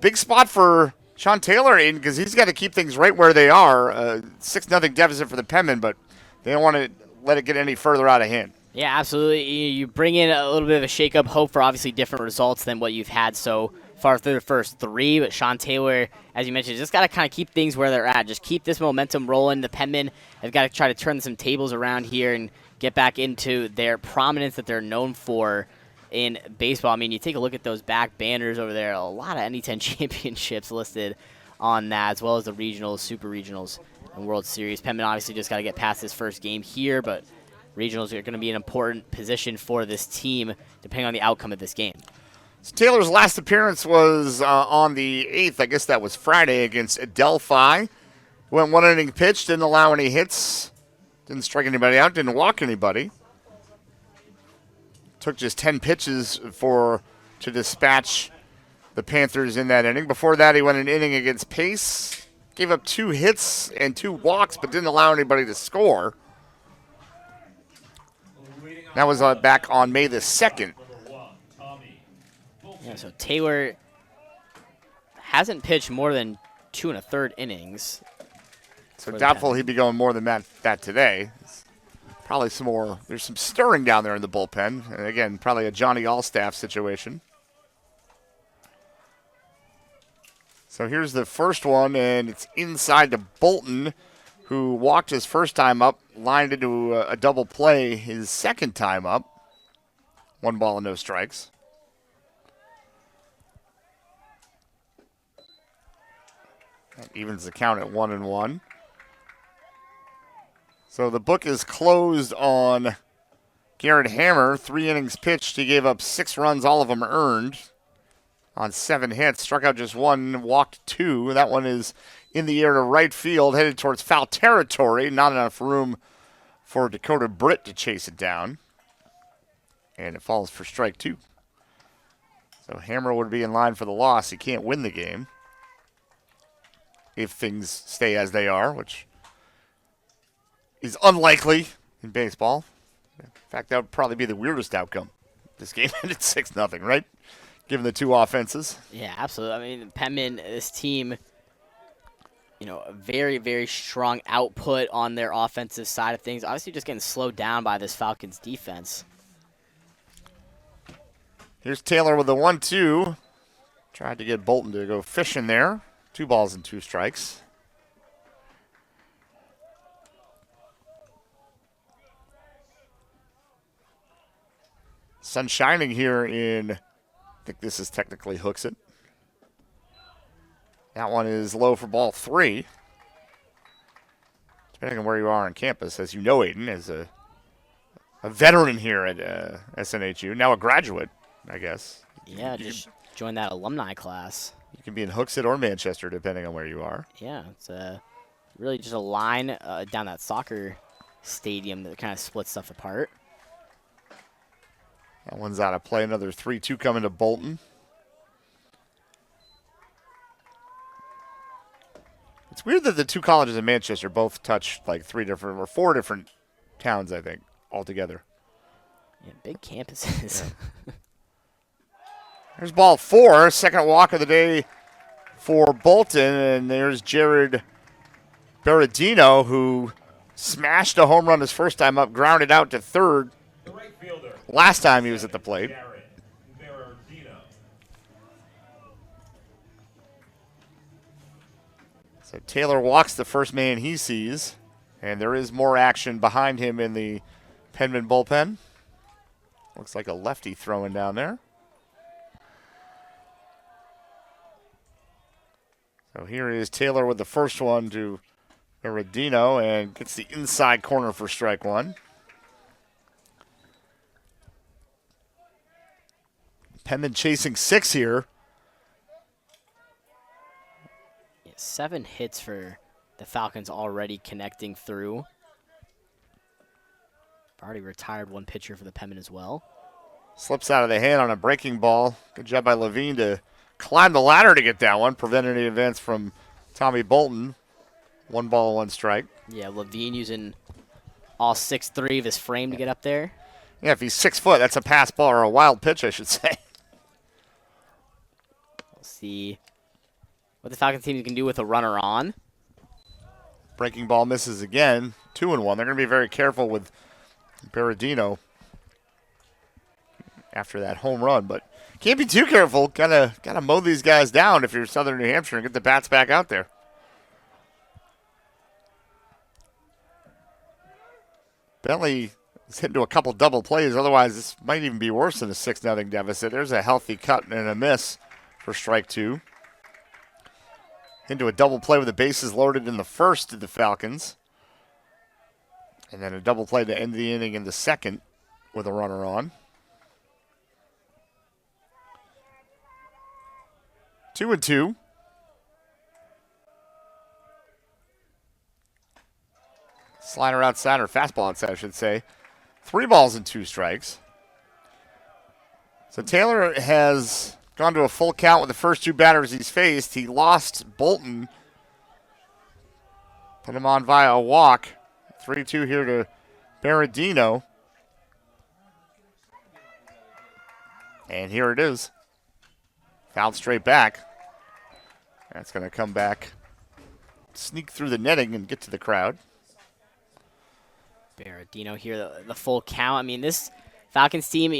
big spot for Sean Taylor because he's got to keep things right where they are. 6-0 deficit for the Penmen, but they don't want to let it get any further out of hand. Yeah, absolutely. You bring in a little bit of a shakeup, hope for obviously different results than what you've had so far through the first three. But Sean Taylor, as you mentioned, just got to kind of keep things where they're at. Just keep this momentum rolling. The Penmen have got to try to turn some tables around here and get back into their prominence that they're known for in baseball. I mean, you take a look at those back banners over there, a lot of NE10 championships listed on that, as well as the regionals, super regionals, and World Series. Penmen obviously just got to get past this first game here, but regionals are going to be an important position for this team, depending on the outcome of this game. So Taylor's last appearance was on the 8th. I guess that was Friday against Delphi. Went 1 inning pitch, didn't allow any hits, didn't strike anybody out, didn't walk anybody. Took just 10 pitches to dispatch the Panthers in that inning. Before that, he went an inning against Pace, gave up 2 hits and 2 walks, but didn't allow anybody to score. That was back on May the 2nd. Yeah, so Taylor hasn't pitched more than 2 1/3 innings. So doubtful he'd be going more than that today. Probably some more. There's some stirring down there in the bullpen. And again, probably a Johnny Allstaff situation. So here's the first one, and it's inside to Bolton, who walked his first time up, lined into a double play his second time up. 1 ball and no strikes. That evens the count at 1-1. So the book is closed on Garrett Hammer. 3 innings pitched. He gave up 6 runs, all of them earned on 7 hits. Struck out just 1, walked 2. That one is in the air to right field, headed towards foul territory. Not enough room for Dakota Britt to chase it down. And it falls for strike 2. So Hammer would be in line for the loss. He can't win the game if things stay as they are, which is unlikely in baseball. In fact, that would probably be the weirdest outcome. This game ended 6-0, right? Given the 2 offenses. Yeah, absolutely. I mean, Penman, this team, a very, very strong output on their offensive side of things. Obviously just getting slowed down by this Falcons defense. Here's Taylor with the 1-2. Tried to get Bolton to go fishing there. 2 balls and 2 strikes. Sun shining here I think this is technically hooks it. That one is low for ball 3. Depending on where you are on campus, as you know, Aiden, as a veteran here at SNHU, now a graduate, I guess. Yeah, just joined that alumni class. You can be in Hooksett or Manchester, depending on where you are. Yeah, it's really just a line down that soccer stadium that kind of splits stuff apart. That one's out of play. Another 3-2 coming to Bolton. It's weird that the 2 colleges in Manchester both touch like 4 different towns, I think, altogether. Yeah, big campuses. Yeah. There's ball 4, second walk of the day for Bolton, and there's Jared Berardino, who smashed a home run his first time up, grounded out to third. Last time he was at the plate. So Taylor walks the first man he sees, and there is more action behind him in the Penman bullpen. Looks like a lefty throwing down there. So here is Taylor with the first one to Berardino and gets the inside corner for strike 1. Penman chasing 6 here. Yeah, 7 hits for the Falcons already connecting through. Already retired 1 pitcher for the Penman as well. Slips out of the hand on a breaking ball. Good job by Levine to climb the ladder to get that one. Prevented any advance from Tommy Bolton. 1 ball, 1 strike. Yeah, Levine using all 6'3" of his frame to get up there. Yeah, if he's 6 foot, that's a pass ball or a wild pitch, I should say. We'll see what the Falcons team can do with a runner on. Breaking ball misses again. 2-1. They're going to be very careful with Berardino after that home run, but can't be too careful. Gotta mow these guys down if you're Southern New Hampshire and get the bats back out there. Bentley is hitting to a couple double plays. Otherwise, this might even be worse than a 6-0 deficit. There's a healthy cut and a miss for strike 2. Into a double play with the bases loaded in the first to the Falcons. And then a double play to end the inning in the second with a runner on. 2-2. Slider outside, or fastball outside, I should say. 3 balls and 2 strikes. So Taylor has gone to a full count with the first 2 batters he's faced. He lost Bolton. Put him on via a walk. 3-2 here to Berardino. And here it is. Fouled straight back. That's going to come back, sneak through the netting and get to the crowd. Berardino here, the full count. I mean, this Falcons team,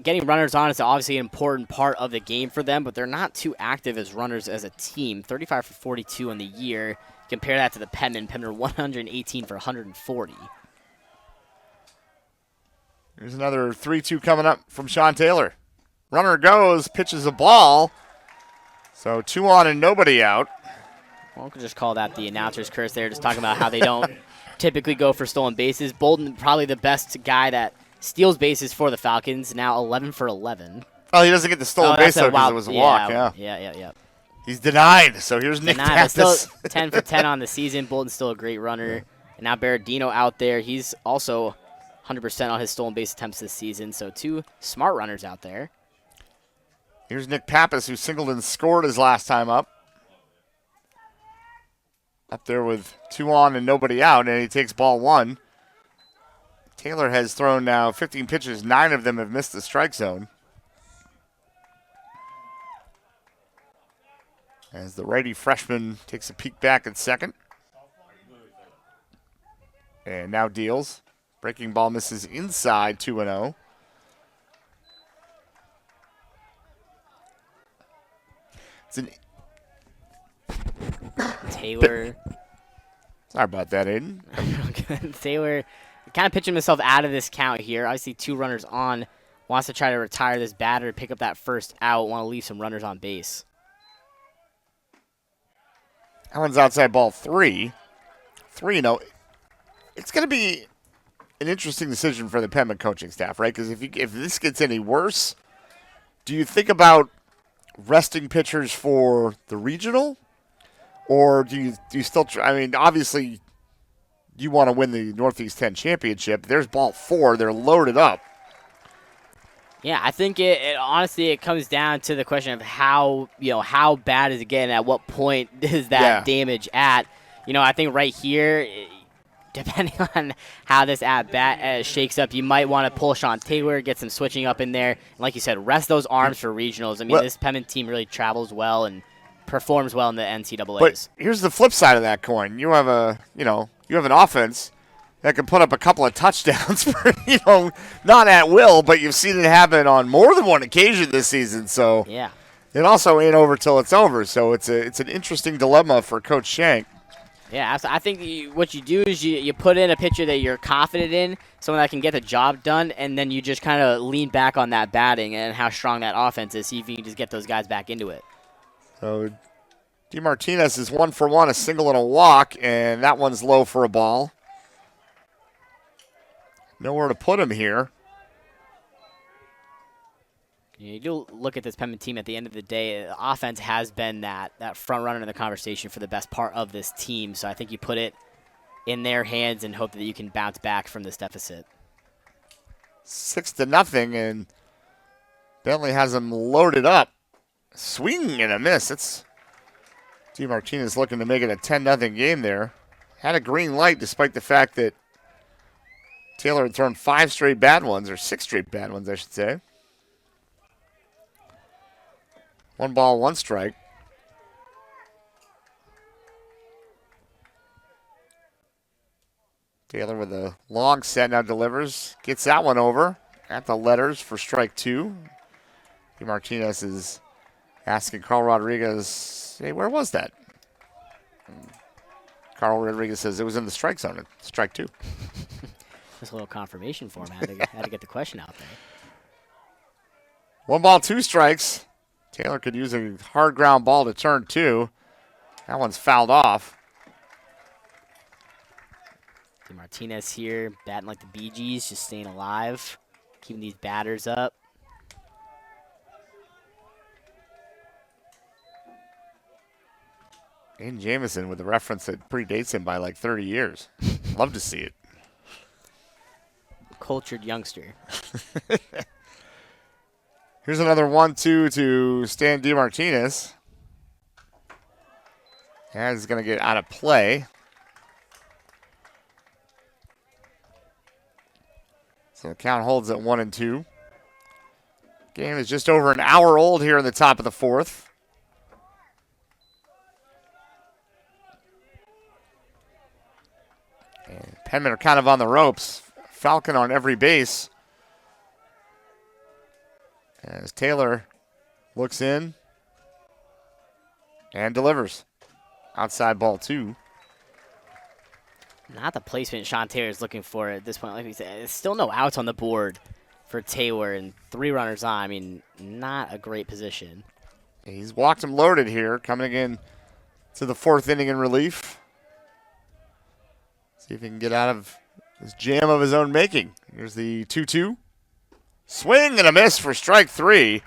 getting runners on is obviously an important part of the game for them, but they're not too active as runners as a team. 35 for 42 on the year. Compare that to the Penman. Penman 118 for 140. Here's another 3-2 coming up from Sean Taylor. Runner goes, pitches a ball. So 2 on and nobody out. Well, we could just call that the announcer's curse there, just talking about how they don't typically go for stolen bases. Bolton, probably the best guy that steals bases for the Falcons, now 11 for 11. Oh, he doesn't get the stolen base, though, because it was a walk. Yeah. He's denied, so here's Nick Denied, but Tappis. still 10 for 10 on the season. Bolton's still a great runner. And now Berardino out there. He's also 100% on his stolen base attempts this season, so 2 smart runners out there. Here's Nick Pappas, who singled and scored his last time up. Up there with 2 on and nobody out, and he takes ball 1. Taylor has thrown now 15 pitches. 9 of them have missed the strike zone. As the righty freshman takes a peek back at second. And now deals. Breaking ball misses inside, 2-0. Taylor. Sorry about that, Aiden. Taylor kind of pitching himself out of this count here. Obviously 2 runners on. Wants to try to retire this batter, pick up that first out. Want to leave some runners on base. That one's outside ball 3. 3-0. It's going to be an interesting decision for the Penman coaching staff, right? Because if this gets any worse, do you think about resting pitchers for the regional? Or do you still try? I mean, obviously, you want to win the Northeast 10 championship. There's ball 4. They're loaded up. Yeah, I think it honestly it comes down to the question of how bad is it getting? At what point is that damage at? I think right here, depending on how this at-bat shakes up, you might want to pull Sean Taylor, get some switching up in there. And like you said, rest those arms for regionals. I mean, this Penman team really travels well and performs well in the NCAAs. But here's the flip side of that coin. You have an offense that can put up a couple of touchdowns for, not at will, but you've seen it happen on more than one occasion this season. So yeah, it also ain't over till it's over. So it's an interesting dilemma for Coach Shank. Yeah, I think what you do is you put in a pitcher that you're confident in, someone that can get the job done, and then you just kind of lean back on that batting and how strong that offense is, see if you can just get those guys back into it. So DeMartinez is 1 for 1, a single and a walk, and that one's low for a ball. Nowhere to put him here. You do look at this Penman team at the end of the day, the offense has been that front runner in the conversation for the best part of this team. So I think you put it in their hands and hope that you can bounce back from this deficit. 6-0, and Bentley has them loaded up. Swing and a miss. It's D. Martinez looking to make it a 10-0 game there. Had a green light despite the fact that Taylor had thrown 5 straight bad ones, or 6 straight bad ones, I should say. 1 ball, 1 strike. Taylor with a long set now delivers. Gets that one over at the letters for strike 2. D. Martinez is asking Carl Rodriguez, hey, where was that? Carl Rodriguez says it was in the strike zone at strike 2. Just a little confirmation for him. Had to get the question out there. 1 ball, 2 strikes. Taylor could use a hard ground ball to turn 2. That one's fouled off. Martinez here, batting like the Bee Gees, just staying alive, keeping these batters up. Aiden Jamison with a reference that predates him by like 30 years. Love to see it. Cultured youngster. Here's another 1-2 to Stan D. Martinez. And he's going to get out of play. So the count holds at 1-2. Game is just over an hour old here in the top of the 4th. And Penman are kind of on the ropes. Falcon on every base. As Taylor looks in and delivers. Outside ball 2. Not the placement Sean Taylor is looking for at this point. Like we said, there's still no outs on the board for Taylor and 3 runners on. I mean, not a great position. He's walked him loaded here, coming in to the 4th inning in relief. See if he can get out of this jam of his own making. Here's the 2-2. Swing and a miss for strike 3.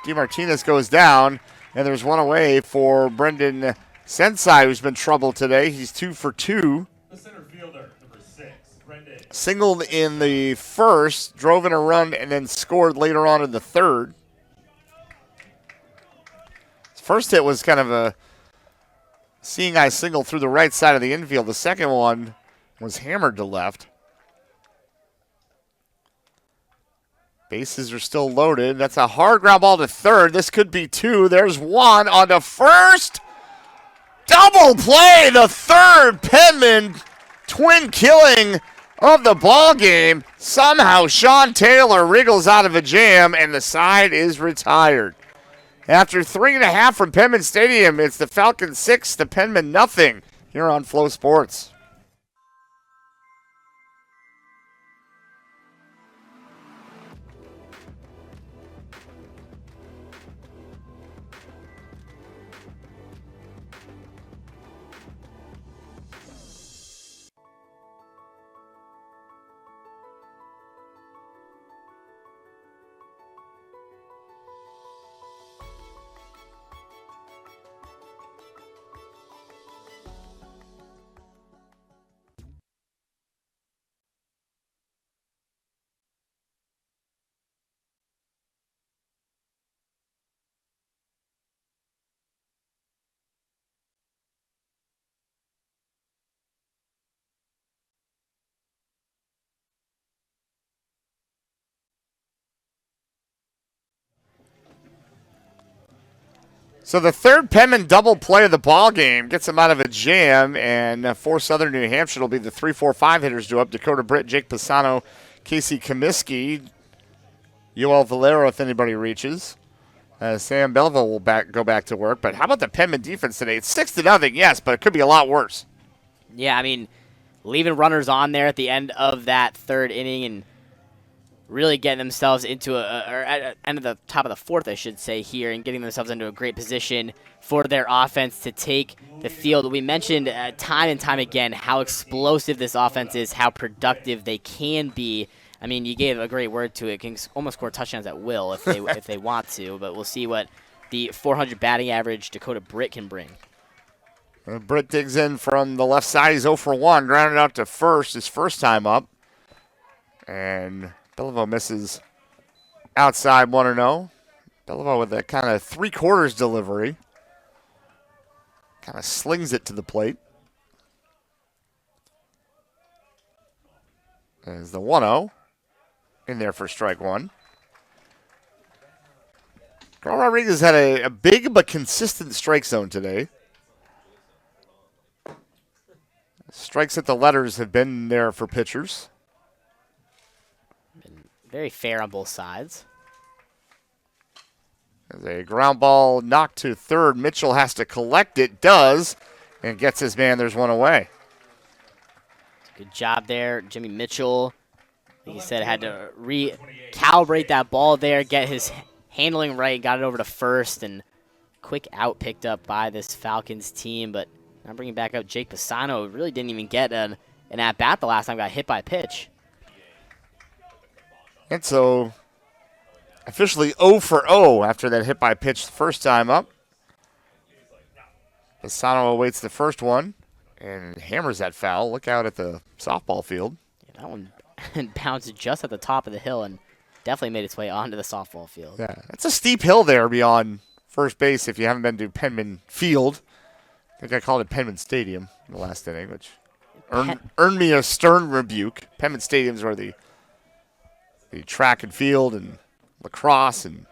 D. Martinez goes down, and there's one away for Brendan Sensai, who's been troubled today. He's 2 for 2. The center fielder, number 6, Brendan. Singled in the first, drove in a run, and then scored later on in the 3rd. His first hit was kind of a seeing eye single through the right side of the infield. The second one was hammered to left. Bases are still loaded. That's a hard ground ball to 3rd. This could be 2. There's 1 on to 1st. Double play, the 3rd Penman twin killing of the ball game. Somehow Sean Taylor wriggles out of a jam, and the side is retired. After 3.5 from Penman Stadium, it's the Falcons 6, the Penman nothing here on Flow Sports. So the 3rd Penman double play of the ball game gets them out of a jam, and for Southern New Hampshire it'll be the 3-4-5 hitters due up. Dakota Britt, Jake Pisano, Casey Comiskey, Yoel Valero if anybody reaches. Sam Belleville will go back to work. But how about the Penman defense today? It's 6-0, yes, but it could be a lot worse. Yeah, I mean, leaving runners on there at the end of that 3rd inning and really getting themselves into end of the top of the 4th, I should say, here, and getting themselves into a great position for their offense to take the field. We mentioned time and time again how explosive this offense is, how productive they can be. I mean, you gave a great word to it. Can almost score touchdowns at will if they if they want to, but we'll see what the 400 batting average Dakota Britt can bring. Britt digs in from the left side. He's 0 for 1, grounded out to first, his first time up. And Belleville misses outside 1-0. Belleville with that kind of three-quarters delivery. Kind of slings it to the plate. There's the 1-0 in there for strike one. Carl Rodriguez had a big but consistent strike zone today. Strikes at the letters have been there for pitchers. Been very fair on both sides. As a ground ball knocked to third, Mitchell has to collect it, does, and gets his man. There's one away. Good job there, Jimmy Mitchell. Like you said, had to recalibrate that ball there, get his handling right, got it over to first, and quick out picked up by this Falcons team. But now bringing back up Jake Pisano, really didn't even get an at-bat the last time, got hit by a pitch. And so officially 0 for 0 after that hit by pitch the first time up. Pisano awaits the first one and hammers that foul. Look out at the softball field. Yeah, that one bounced just at the top of the hill and definitely made its way onto the softball field. Yeah, that's a steep hill there beyond first base if you haven't been to Penman Field. I think I called it Penman Stadium in the last inning, which earned me a stern rebuke. Penman Stadium's where the track and field and lacrosse and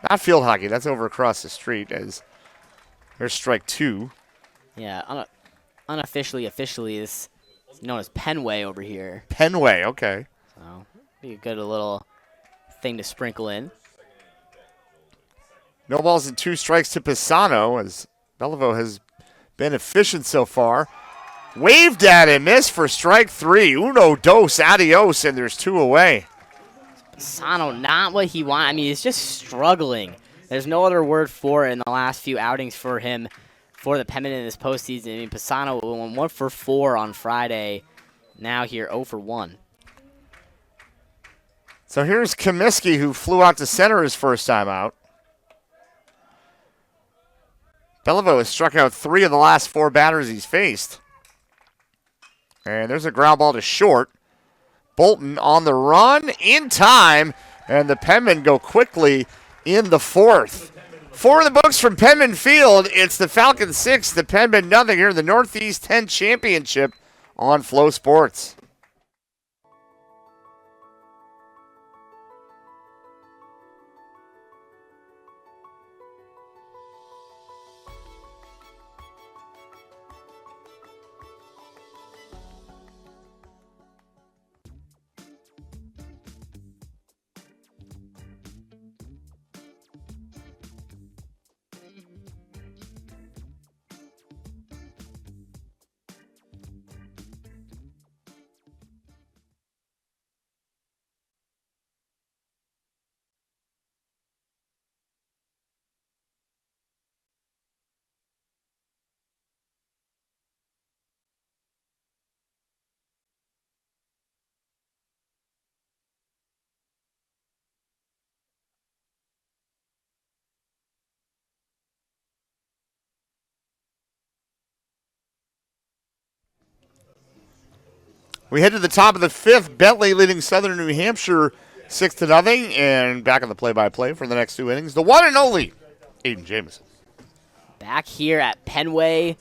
not field hockey. That's over across the street. As there's strike two. Yeah, officially, this is known as Penway over here. Penway, okay. So be a good little thing to sprinkle in. No balls and 2 strikes to Pisano as Belleville has been efficient so far. Waved at and missed for strike 3. Uno, dos, adios, and there's 2 away. Pisano, not what he wanted. I mean, he's just struggling. There's no other word for it in the last few outings for him for the Penman in this postseason. I mean, Pisano went 1 for 4 on Friday. Now here 0 for 1. So here's Comiskey, who flew out to center his first time out. Belleville has struck out 3 of the last 4 batters he's faced. And there's a ground ball to short. Bolton on the run in time, and the Penmen go quickly in the 4th. 4 in the books from Penman Field. It's the Falcons 6, the Penman nothing here in the Northeast 10 Championship on Flow Sports. We head to the top of the 5th. Bentley leading Southern New Hampshire 6-0. And back on the play-by-play for the next 2 innings, the one and only Aiden Jamison. Back here at Penway.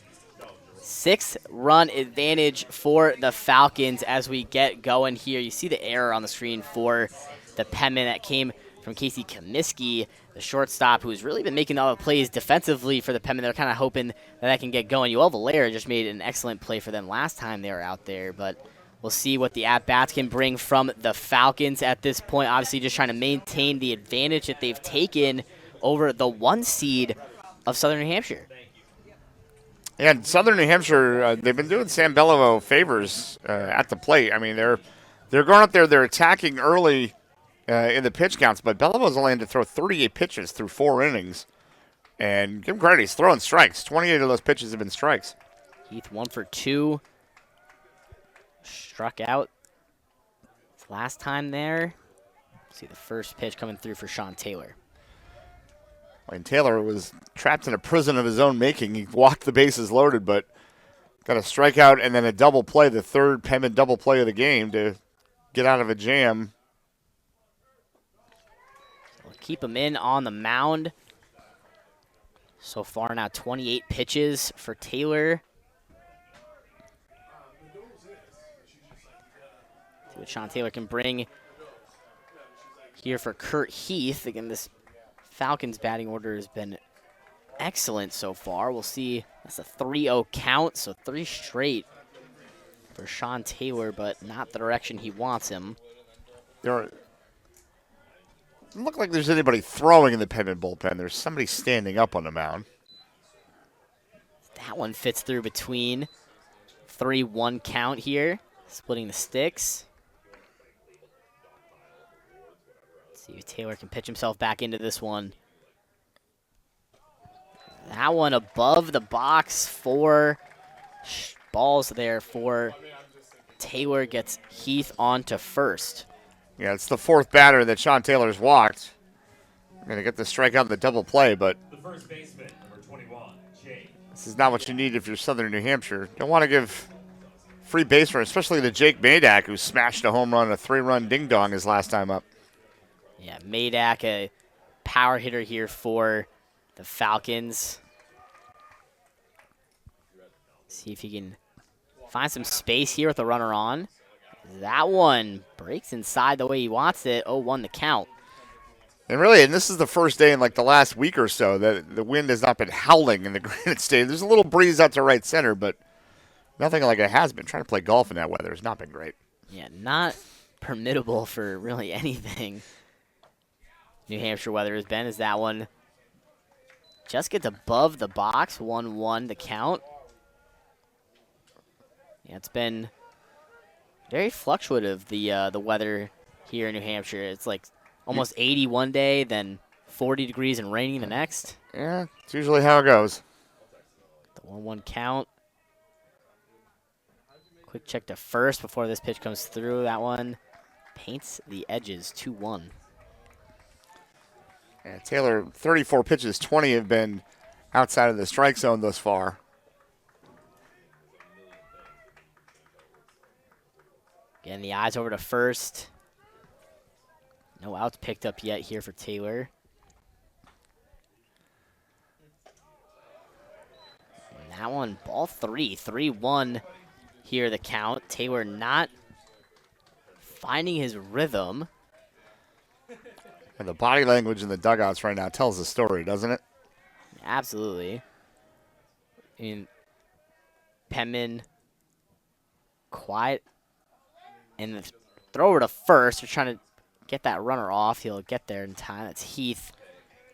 6-run advantage for the Falcons as we get going here. You see the error on the screen for the Penman that came from Casey Comiskey, the shortstop, who's really been making all the plays defensively for the Penman. They're kind of hoping that can get going. Yoel Valera just made an excellent play for them last time they were out there, but we'll see what the at-bats can bring from the Falcons at this point. Obviously just trying to maintain the advantage that they've taken over the 1 seed of Southern New Hampshire. And Southern New Hampshire, they've been doing Sam Belleville favors at the plate. I mean, they're going up there, they're attacking early in the pitch counts, but Belleville's only had to throw 38 pitches through 4 innings. And give him credit, he's throwing strikes. 28 of those pitches have been strikes. Heath 1 for 2. Struck out Last time there. See the first pitch coming through for Sean Taylor. And Taylor was trapped in a prison of his own making. He walked the bases loaded, but got a strikeout and then a double play, the third Penman double play of the game to get out of a jam. We'll keep him in on the mound. So far now 28 pitches for Taylor. See what Sean Taylor can bring here for Kurt Heath. Again, this Falcons batting order has been excellent so far. We'll see. That's a 3-0 count, so 3 straight for Sean Taylor, but not the direction he wants him. Doesn't look like there's anybody throwing in the Penman bullpen. There's somebody standing up on the mound. That one fits through between. 3-1 count here, splitting the sticks. Let's see if Taylor can pitch himself back into this one. That one above the box, 4 balls there for Taylor, gets Heath on to first. Yeah, it's the 4th batter that Sean Taylor's walked. Going to get the strikeout in the double play, but The first baseman, number 21, Jake. this is not what you need if you're Southern New Hampshire. Don't want to give free base run, especially to Jake Madak, who smashed a home run, a 3-run ding-dong his last time up. Yeah, Madak, a power hitter here for the Falcons. See if he can find some space here with the runner on. That one breaks inside the way he wants it. 0-1 the count. And really, and this is the first day in like the last week or so that the wind has not been howling in the Granite Stadium. There's a little breeze out to right center, but nothing like it has been. Trying to play golf in that weather has not been great. Yeah, not permittable for really anything. New Hampshire weather has been, as that one just gets above the box. 1-1 the count. Yeah, it's been very fluctuative, the weather here in New Hampshire. It's like almost 80 one day, then 40 degrees and raining the next. Yeah, it's usually how it goes. The 1-1 count. Quick check to first before this pitch comes through. That one paints the edges. 2-1. Yeah, Taylor, 34 pitches, 20 have been outside of the strike zone thus far. Again, the eyes over to first. No outs picked up yet here for Taylor. And that one, ball 3. 3-1 here the count. Taylor not finding his rhythm. And the body language in the dugouts right now tells the story, doesn't it? Absolutely. I mean, Penman, quiet. And the throw over to first. They're trying to get that runner off. He'll get there in time. That's Heath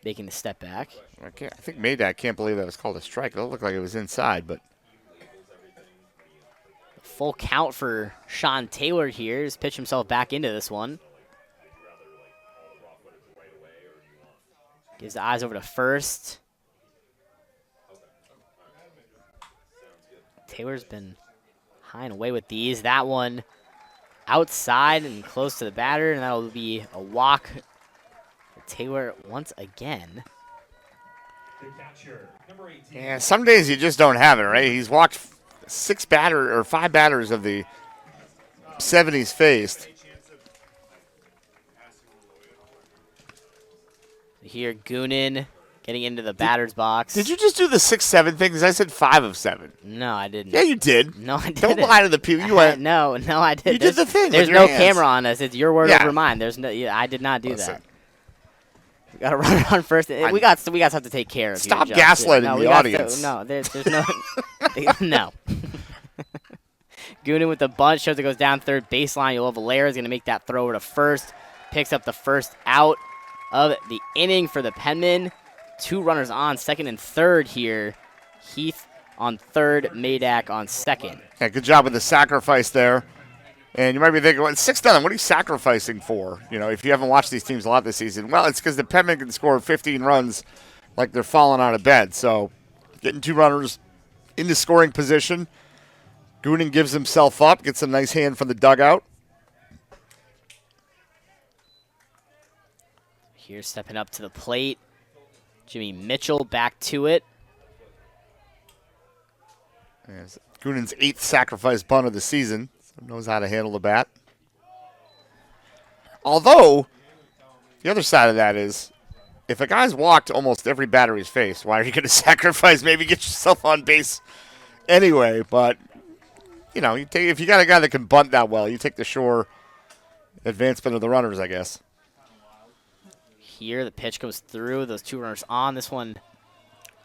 making the step back. I think Madak can't believe that was called a strike. It looked like it was inside, but Full count for Sean Taylor here. He's pitched himself back into this one. Gives the eyes over to first. Taylor's been high and away with these. That one outside and close to the batter, and that'll be a walk for Taylor once again. The catcher, number 18. yeah, some days you just don't have it, right? He's walked 5 batters of the 7 he's faced. Here, Goonan getting into the batter's box. Did you just do the 6-7 things? I said 5 of 7. No, I didn't. Yeah, you did. No, I didn't. Don't lie to the people. You went. No, I didn't. You did the thing with There's your no hands. camera on us. It's your word Yeah. over mine. There's no. Yeah, I did not do Listen. that. We got to run on first. We got stuff to take care of. Stop here, Josh. gaslighting No, the we got audience. no, there's no. No. Goonan with the bunt shows it goes down third baseline. You'll have Valera is going to make that throw over to first. Picks up the first out of the inning for the Penmen. 2 runners on, second and third here. Heath on third, Madak on second. Yeah, good job with the sacrifice there. And you might be thinking, well, it's 6-0. What are you sacrificing for? You know, if you haven't watched these teams a lot this season. Well, it's because the Penmen can score 15 runs like they're falling out of bed. So getting 2 runners into scoring position. Goonan gives himself up, gets a nice hand from the dugout. Here stepping up to the plate. Jimmy Mitchell back to it. It's Goonan's 8th sacrifice bunt of the season. So knows how to handle the bat. Although, the other side of that is, if a guy's walked almost every batter he's faced, why are you going to sacrifice? Maybe get yourself on base anyway. But, you know, if you got a guy that can bunt that well, you take the sure advancement of the runners, I guess. Here, the pitch goes through. Those 2 runners on. This one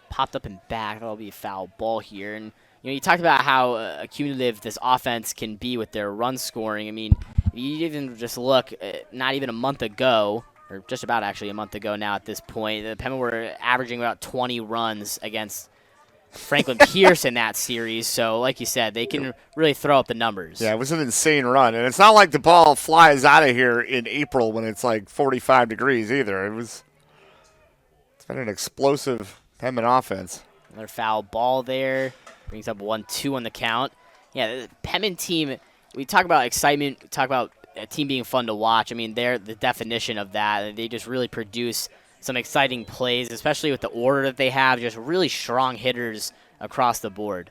popped up and back. That'll be a foul ball here. And, you know, you talked about how accumulative this offense can be with their run scoring. I mean, you even just look, not even a month ago, or just about actually a month ago now at this point, the Penmen were averaging about 20 runs against Franklin Pierce in that series. So, like you said, they can really throw up the numbers. Yeah, it was an insane run. And it's not like the ball flies out of here in April when it's like 45 degrees either. It's been an explosive Penman offense. Another foul ball there. Brings up 1-2 on the count. Yeah, the Penman team, we talk about excitement, we talk about a team being fun to watch. I mean, they're the definition of that. They just really produce some exciting plays, especially with the order that they have, just really strong hitters across the board.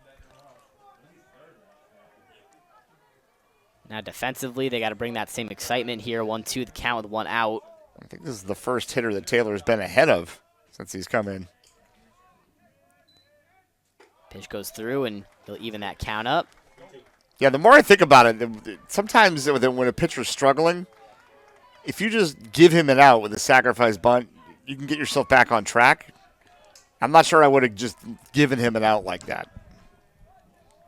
Now defensively, they got to bring that same excitement here. 1-2 the count with 1 out. I think this is the first hitter that Taylor's been ahead of since he's come in. Pitch goes through, and he'll even that count up. Yeah, the more I think about it, sometimes when a pitcher's struggling, if you just give him an out with a sacrifice bunt, you can get yourself back on track. I'm not sure I would have just given him an out like that.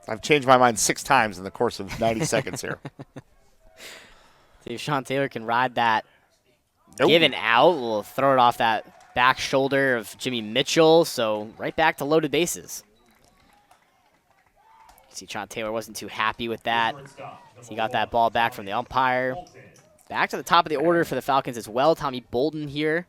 I've changed my mind 6 times in the course of 90 seconds here. See if Sean Taylor can ride that Nope. given out. We'll throw it off that back shoulder of Jimmy Mitchell, so right back to loaded bases. See, Sean Taylor wasn't too happy with that. So he got that ball back from the umpire. Back to the top of the order for the Falcons as well. Tommy Bolton here.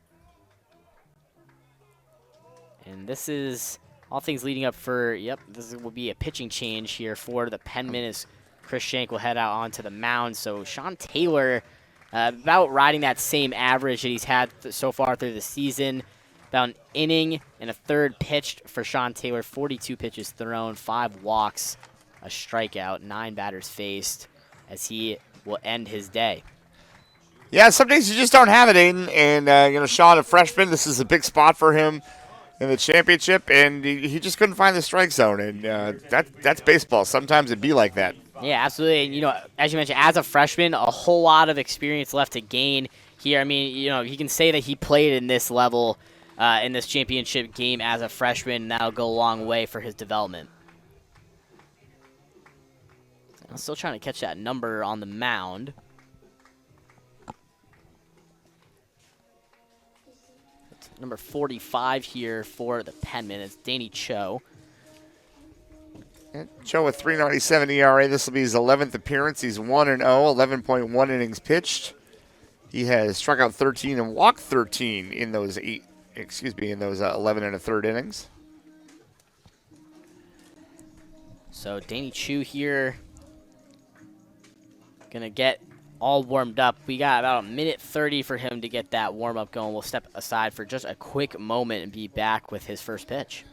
And this is all things leading up for, this will be a pitching change here for the Penmen as Chris Shank will head out onto the mound. So Sean Taylor about riding that same average that he's had so far through the season. About an inning and a third pitched for Sean Taylor. 42 pitches thrown, 5 walks, a strikeout, 9 batters faced as he will end his day. Yeah, some days you just don't have it, Aiden. And, Sean, a freshman, this is a big spot for him in the championship, and he just couldn't find the strike zone. And that's baseball. Sometimes it'd be like that. Yeah, absolutely. And, as you mentioned, as a freshman, a whole lot of experience left to gain here. I mean, he can say that he played in this level in this championship game as a freshman, and that'll go a long way for his development. I'm still trying to catch that number on the mound. It's number 45 here for the Penmen. It's Danny Cho. Cho with 3.97 ERA. This will be his 11th appearance. He's 1-0, 11.1 innings pitched. He has struck out 13 and walked 13 in those 11 and a third innings. So Danny Chu here, gonna get all warmed up. We got about a minute 30 for him to get that warm up going. We'll step aside for just a quick moment and be back with his first pitch.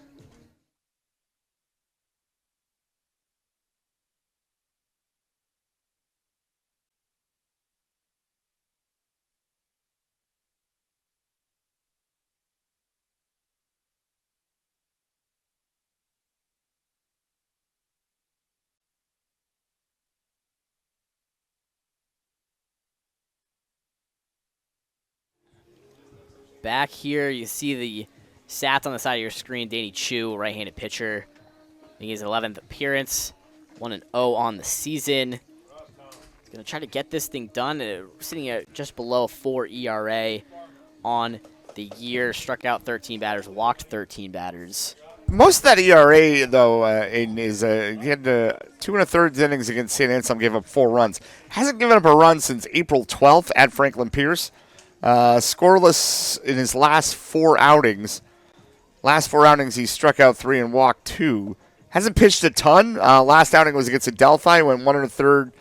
Back here, you see the stats on the side of your screen. Danny Chu, right-handed pitcher. I think his 11th appearance, 1-0 on the season. He's going to try to get this thing done. Sitting at just below 4 ERA on the year. Struck out 13 batters, walked 13 batters. Most of that ERA, though, is he had 2 1/3 innings against St. Anselm, gave up 4 runs. Hasn't given up a run since April 12th at Franklin Pierce. Scoreless in his last 4 outings. Last 4 outings, he struck out 3 and walked 2. Hasn't pitched a ton. Last outing was against Adelphi. Went 1 1/3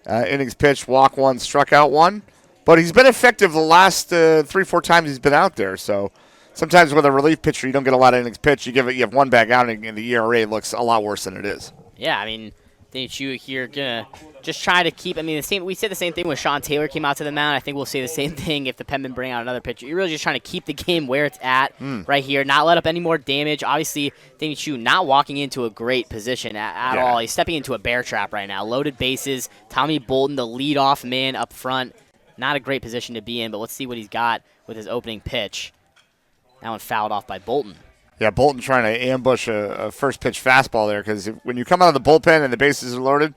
innings pitched, walk 1, struck out 1. But he's been effective the last 3-4 times he's been out there. So sometimes with a relief pitcher, you don't get a lot of innings pitched. You have one back outing, and the ERA looks a lot worse than it is. Yeah, I mean, I think you here gonna just try to keep. I mean, we said the same thing when Sean Taylor came out to the mound. I think we'll say the same thing if the Penmen bring out another pitcher. You're really just trying to keep the game where it's at right here, not let up any more damage. Obviously, think you not walking into a great position at all. He's stepping into a bear trap right now. Loaded bases. Tommy Bolton, the leadoff man up front. Not a great position to be in, but let's see what he's got with his opening pitch. That one fouled off by Bolton. Yeah, Bolton trying to ambush a first pitch fastball there because when you come out of the bullpen and the bases are loaded,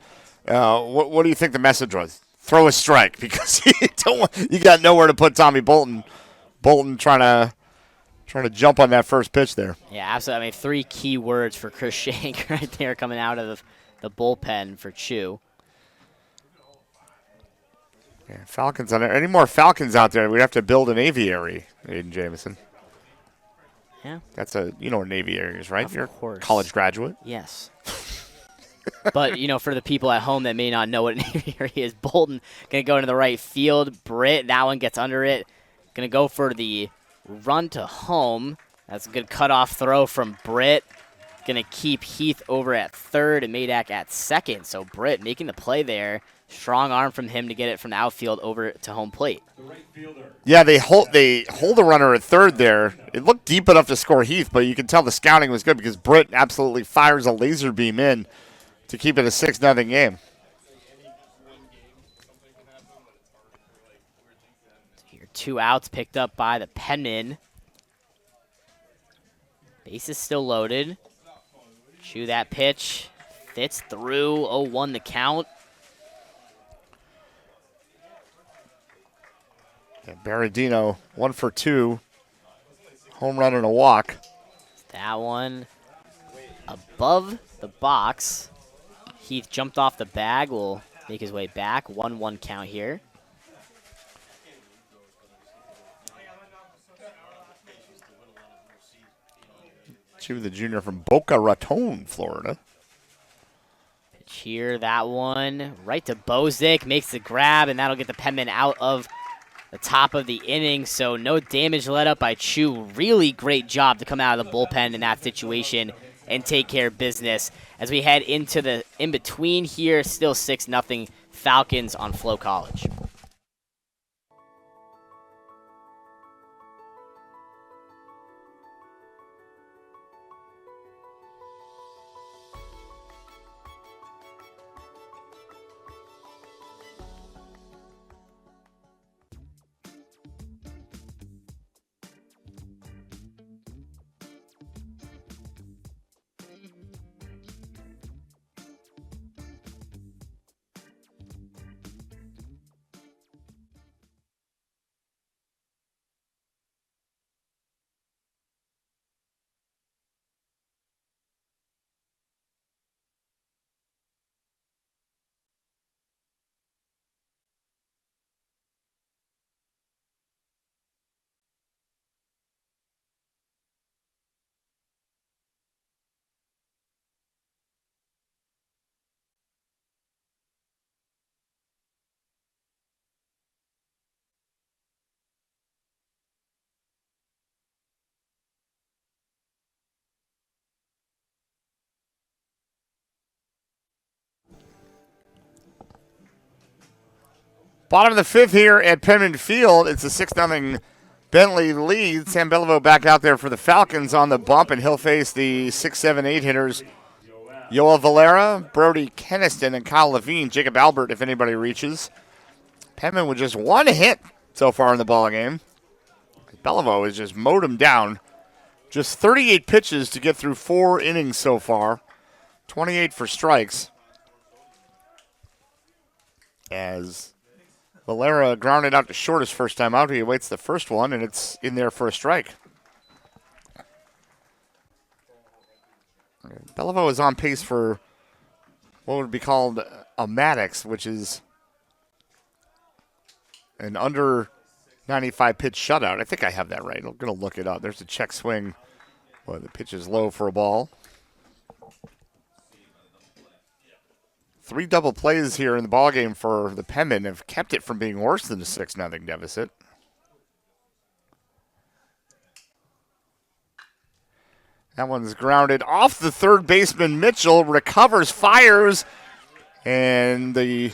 what do you think the message was? Throw a strike because you got nowhere to put Tommy Bolton. Bolton trying to jump on that first pitch there. Yeah, absolutely. I mean, 3 key words for Chris Shank right there coming out of the bullpen for Chu. Yeah, Falcons on there. Any more Falcons out there? We'd have to build an aviary, Aiden Jamison. Yeah. That's you know what an aviary is, right? Of You're course. a college graduate. Yes. But, for the people at home that may not know what an aviary is, Bolton going to go into the right field. Britt, that one gets under it. Going to go for the run to home. That's a good cutoff throw from Britt. Going to keep Heath over at third and Madak at second. So Britt making the play there. Strong arm from him to get it from the outfield over to home plate. Yeah, they hold the runner at third there. It looked deep enough to score Heath, but you can tell the scouting was good because Britt absolutely fires a laser beam in to keep it a 6-0 game. Here, 2 outs picked up by the Penmen. Base is still loaded. Chew that pitch. Fits through. 0-1 the count. Yeah, Berardino, 1 for 2. Home run and a walk. That one above the box. Heath jumped off the bag. Will make his way back. 1-1 count here. Chew, the junior from Boca Raton, Florida. Pitch here, that one right to Bozick. Makes the grab, and that'll get the Penmen out of the top of the inning. So no damage let up by Chu. Really great job to come out of the bullpen in that situation and take care of business. As we head into the in-between here, still 6-0 Falcons on Flow College. Bottom of the 5th here at Penman Field. It's a 6-0 Bentley lead. Sam Beliveau back out there for the Falcons on the bump, and he'll face the 6, 7, 8 hitters. Yoel Valera, Brody Keniston, and Kyle Levine. Jacob Albert, if anybody reaches. Penman with just 1 hit so far in the ballgame. Beliveau has just mowed him down. Just 38 pitches to get through 4 innings so far. 28 for strikes. As Valera grounded out to short his first time out. He awaits the first one, and it's in there for a strike. Beliveau is on pace for what would be called a Maddox, which is an under 95 pitch shutout. I think I have that right. I'm going to look it up. There's a check swing. Boy, the pitch is low for a ball. 3 double plays here in the ballgame for the Penmen have kept it from being worse than a 6-0 deficit. That one's grounded off the third baseman. Mitchell recovers, fires, and the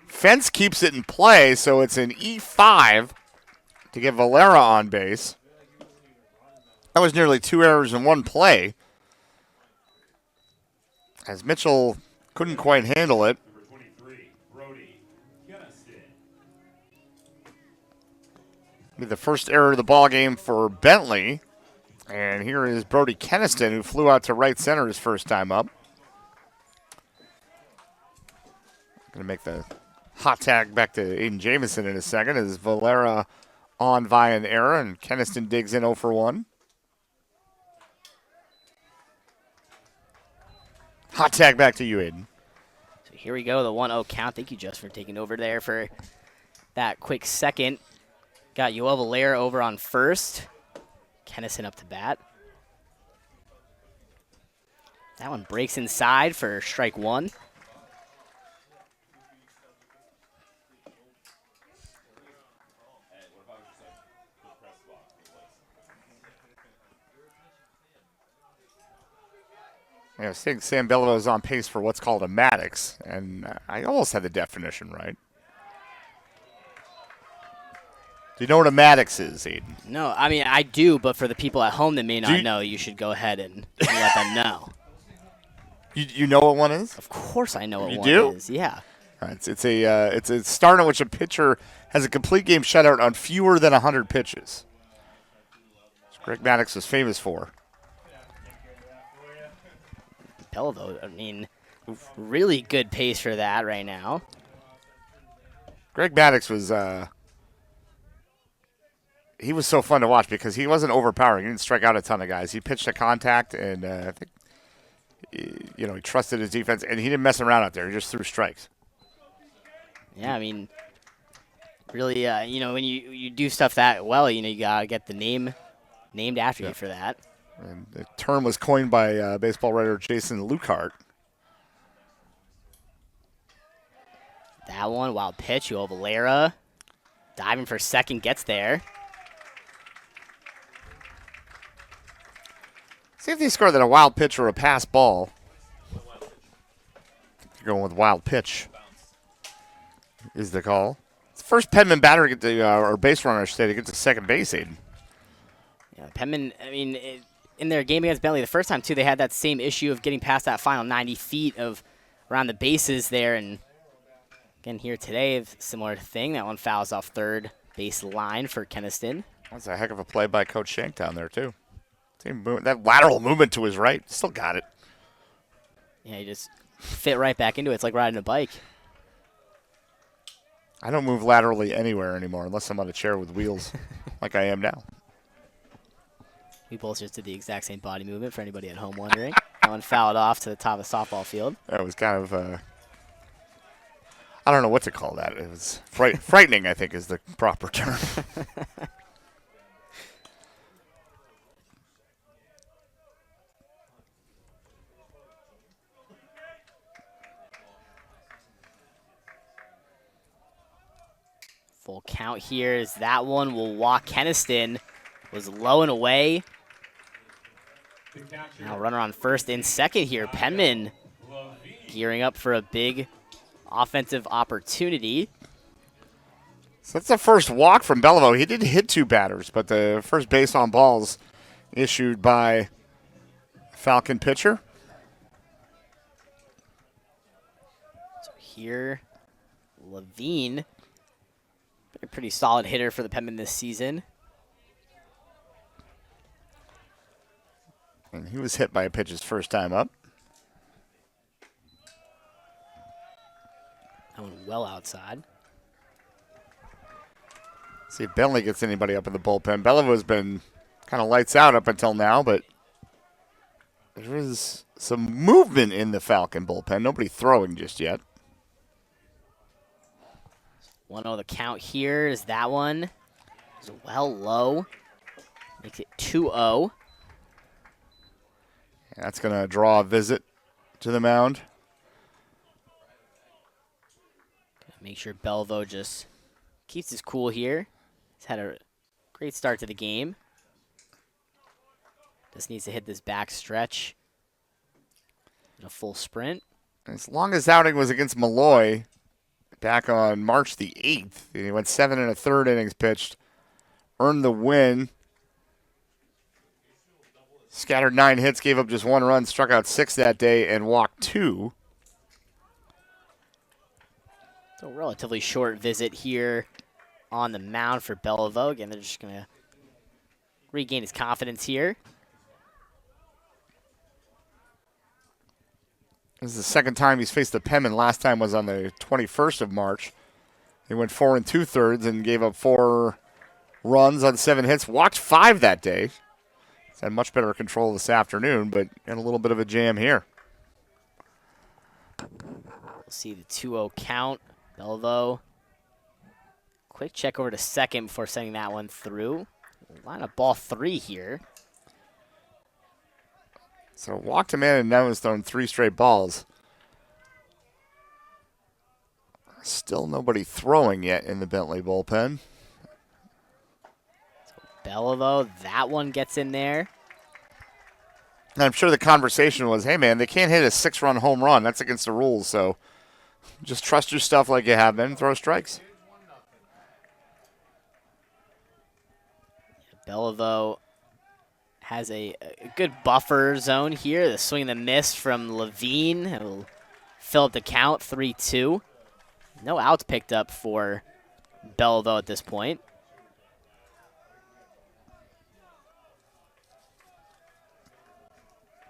fence keeps it in play, so it's an E5 to get Valera on base. That was nearly 2 errors in one play, as Mitchell couldn't quite handle it. Be the first error of the ball game for Bentley. And here is Brody Keniston, who flew out to right center his first time up. Going to make the hot tag back to Aiden Jamison in a second as Valera on via an error, and Keniston digs in 0 for 1. Hot tag back to you, Aiden. So here we go, the 1-0 count. Thank you, Just, for taking over there for that quick second. Got Yoel Valera over on first. Keniston up to bat. That one breaks inside for strike 1. Yeah, I think Sam Beliveau is on pace for what's called a Maddox, and I almost had the definition right. Do you know what a Maddox is, Aiden? No, I mean, I do, but for the people at home that may not know, you should go ahead and let them know. You know what one is? Of course I know what one do? is, yeah. All right, it's a start in which a pitcher has a complete game shutout on fewer than 100 pitches. That's what Greg Maddox was famous for. Beliveau, I mean, really good pace for that right now. Greg Maddox was he was so fun to watch because he wasn't overpowering. He didn't strike out a ton of guys. He pitched to contact, and I think he trusted his defense, and he didn't mess around out there. He just threw strikes. Yeah, I mean, really, when you do stuff that well, you gotta get the name named after you for that. And the term was coined by baseball writer Jason Lukart. That one, wild pitch. Yoel Valera diving for second, gets there. See if they score that a wild pitch or a pass ball. You're going with wild pitch is the call. It's the first Penman batter to get the, or base runner, I should say, to get to second base, Aiden. Yeah, Penman, I mean, in their game against Bentley, the first time, too, they had that same issue of getting past that final 90 feet of around the bases there. And again, here today, similar thing. That one fouls off third base line for Keniston. That's a heck of a play by Coach Shank down there, too. That lateral movement to his right, still got it. Yeah, he just fit right back into it. It's like riding a bike. I don't move laterally anywhere anymore unless I'm on a chair with wheels like I am now. We both just did the exact same body movement for anybody at home wondering. That one fouled off to the top of the softball field. That was kind of, I don't know what to call that. It was frightening, I think, is the proper term. Full count here as that one will walk. Keniston was low and away. Now runner on first and second here. Penman gearing up for a big offensive opportunity. So that's the first walk from Beliveau. He did hit 2 batters, but the first base on balls issued by Falcon pitcher. So here, Levine, a pretty solid hitter for the Penman this season. And he was hit by a pitch his first time up. That one well outside. See if Bentley gets anybody up in the bullpen. Belivo's been kind of lights out up until now, but there is some movement in the Falcon bullpen. Nobody throwing just yet. 1-0 the count here is that one. Is well low. Makes it 2-0. That's going to draw a visit to the mound. Make sure Bellevaux just keeps his cool here. He's had a great start to the game. Just needs to hit this back stretch in a full sprint. His longest outing was against Malloy back on March the 8th. He went 7 1/3 innings pitched, earned the win. Scattered 9 hits, gave up just 1 run, struck out 6 that day, and walked 2. So relatively short visit here on the mound for Bellevaux. Again, they're just going to regain his confidence here. This is the second time he's faced the Penman. Last time was on the 21st of March. He went 4 2/3 and gave up 4 runs on 7 hits, walked 5 that day. He's had much better control this afternoon, but in a little bit of a jam here. We'll see the 2-0 count. Bellevaux. Quick check over to second before sending that one through. Line up ball 3 here. So walked a man and now has thrown 3 straight balls. Still nobody throwing yet in the Bentley bullpen. Bellevaux, that one gets in there. And I'm sure the conversation was, hey, man, they can't hit a 6-run home run. That's against the rules, so just trust your stuff like you have been and throw strikes. Bellevaux has a good buffer zone here. The swing and the miss from Levine. It'll fill up the count, 3-2. No outs picked up for Bellevaux at this point.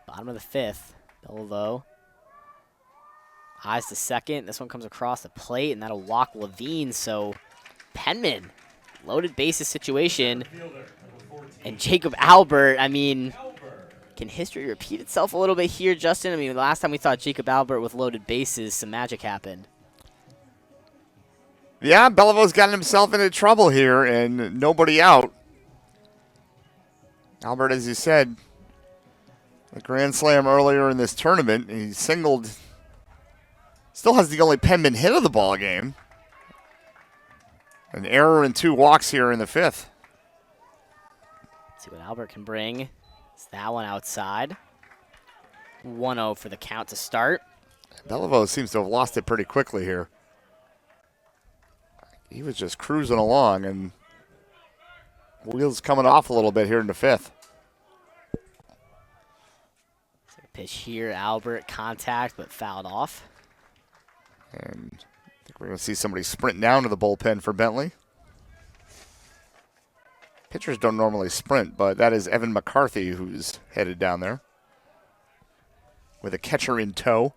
Bottom of the 5th, Bellevaux. Eyes to second. This one comes across the plate, and that'll walk Levine. So Penman, loaded bases situation. And Jacob Albert, I mean, can history repeat itself a little bit here, Justin? I mean, the last time we thought Jacob Albert with loaded bases, some magic happened. Yeah, Bellevaux's gotten himself into trouble here and nobody out. Albert, as you said, a grand slam earlier in this tournament. He singled. Still has the only Penman hit of the ball game. An error and 2 walks here in the 5th. See what Albert can bring. It's that one outside. 1-0 for the count to start. Bellevaux seems to have lost it pretty quickly here. He was just cruising along, and wheels coming off a little bit here in the 5th. Pitch here, Albert, contact, but fouled off. And I think we're going to see somebody sprint down to the bullpen for Bentley. Pitchers don't normally sprint, but that is Evan McCarthy who's headed down there with a catcher in tow.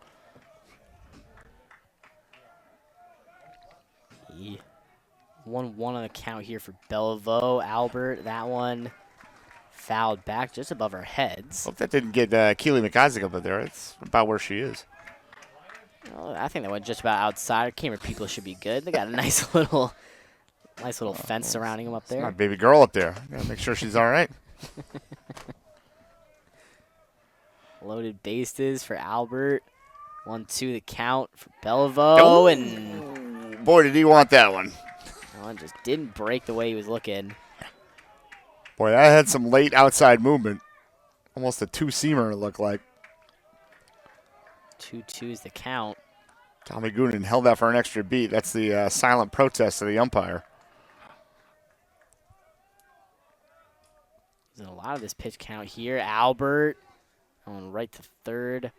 1-1 on the count here for Bellevaux. Albert, that one fouled back just above our heads. Hope that didn't get Keely McIsaac up there. It's about where she is. Well, I think that went just about outside. Camera people should be good. They got a nice little fence surrounding them up there. My baby girl up there. Gotta make sure she's all right. Loaded bases for Albert. 1-2 the count for Bellevaux. And boy, did he want that one. that one just didn't break the way he was looking. Boy, that had some late outside movement. Almost a 2-seamer, it looked like. 2-2 is the count. Tommy Goonan held that for an extra beat. That's the silent protest of the umpire. There's a lot of this pitch count here. Albert going right to third.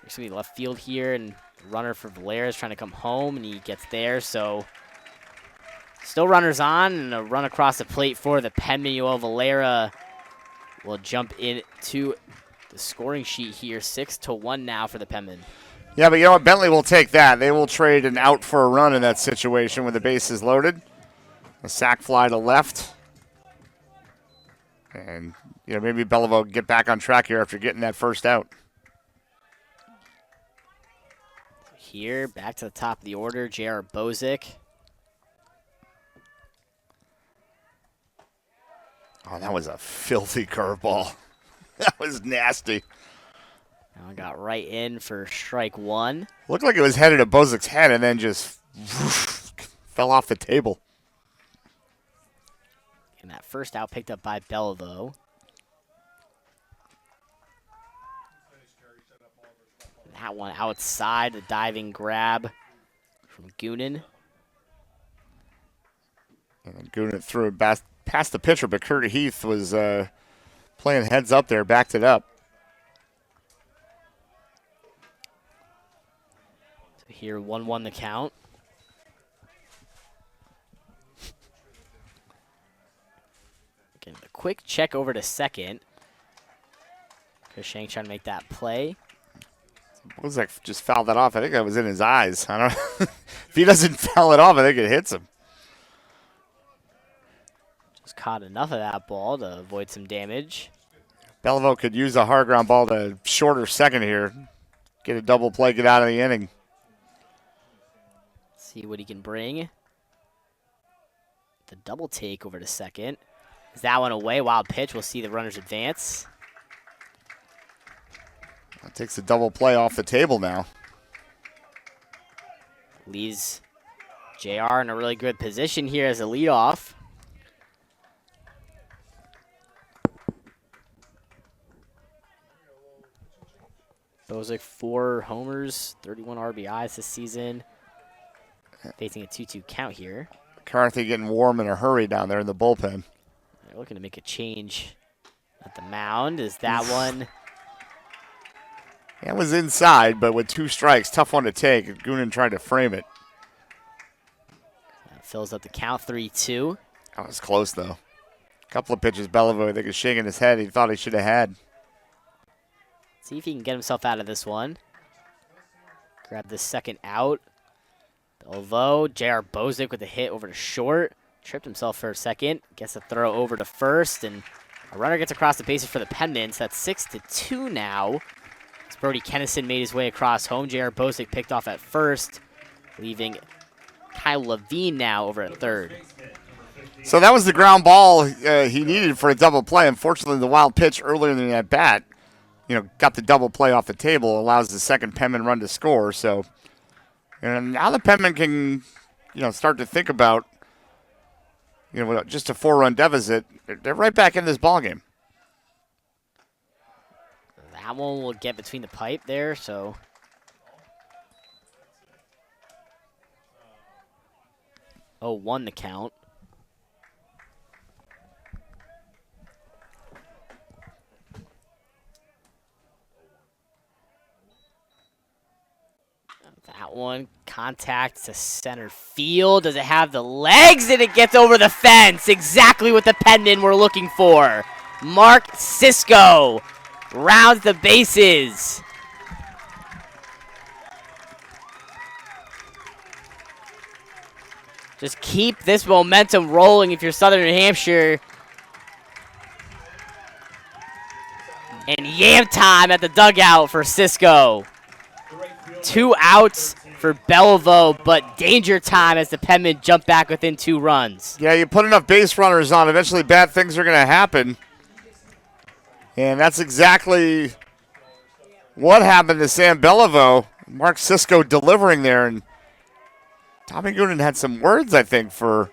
There's going to be left field here, and the runner for Valera is trying to come home, and he gets there. So still runners on, and a run across the plate for the Penman. Yoel Valera will jump into the scoring sheet here. 6-1 now for the Penman. Yeah, but you know what? Bentley will take that. They will trade an out for a run in that situation with the bases loaded. A sac fly to left. And, you know, maybe Bellevaux get back on track here after getting that first out. Here, back to the top of the order, J.R. Bozick. Oh, that was a filthy curveball. That was nasty. Now I got right in for strike 1. Looked like it was headed at Bozick's head and then just Fell off the table. And that first out picked up by Bellevaux. That one outside, the diving grab from Goonan. And Goonan threw it past the pitcher, but Kurt Heath was playing heads up there, backed it up. So here, 1-1 the count. Getting a quick check over to second. Chris Shank trying to make that play. Bozak just fouled that off. I think that was in his eyes. I don't know. If he doesn't foul it off, I think it hits him. Just caught enough of that ball to avoid some damage. Bellevaux could use a hard ground ball to shorter second here. Get a double play, get out of the inning. See what he can bring. The double take over to second. Is that one away? Wild pitch. We'll see the runners advance. That takes the double play off the table now. Leaves JR in a really good position here as a leadoff. Bozak 4 homers, 31 RBIs this season. Facing a 2-2 count here. McCarthy getting warm in a hurry down there in the bullpen. They're looking to make a change at the mound. Is that one? It was inside, but with 2 strikes, tough one to take. Goonan tried to frame it. That fills up the count, 3-2. That was close, though. A couple of pitches, Bellevaux, I think, is shaking his head. He thought he should have had. See if he can get himself out of this one. Grab this second out. Bellevaux, J.R. Bozak with a hit over to short. Tripped himself for a second. Gets a throw over to first, and a runner gets across the bases for the Pendants. That's 6-2 now. As Brody Kennison made his way across home. J.R. Bozak picked off at first, leaving Kyle Levine now over at third. So that was the ground ball he needed for a double play. Unfortunately, the wild pitch earlier in that bat, got the double play off the table, allows the second Penman run to score. So now the Penman can, start to think about, just a 4-run deficit. They're right back in this ballgame. That one will get between the pipe there, so. Oh, 1 the count. That one, contact to center field. Does it have the legs? And it gets over the fence. Exactly what the Pendant we're looking for. Mark Cisco rounds the bases. Just keep this momentum rolling if you're Southern New Hampshire. And yam time at the dugout for Cisco. 2 outs for Bellevaux, but danger time as the Penmen jump back within 2 runs. Yeah, you put enough base runners on, eventually bad things are going to happen. And that's exactly what happened to Sam Bellevaux. Mark Cisco delivering there, and Tommy Goonan had some words, I think, for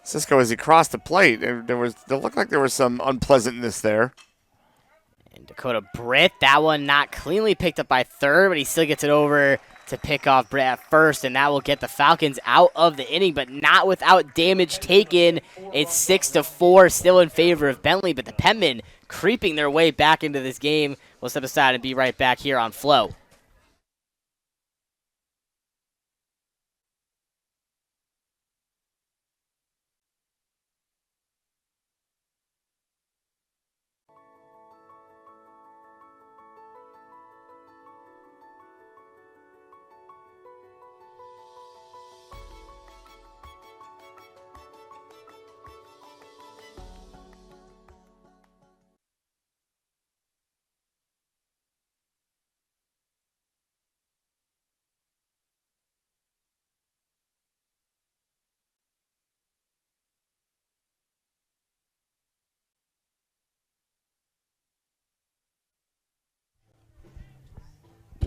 Cisco as he crossed the plate. There looked like there was some unpleasantness there. And Dakota Britt, that one not cleanly picked up by third, but he still gets it over to pick off Britt at first, and that will get the Falcons out of the inning, but not without damage taken. It's 6-4, still in favor of Bentley, but the Penmen creeping their way back into this game. We'll step aside and be right back here on Flow.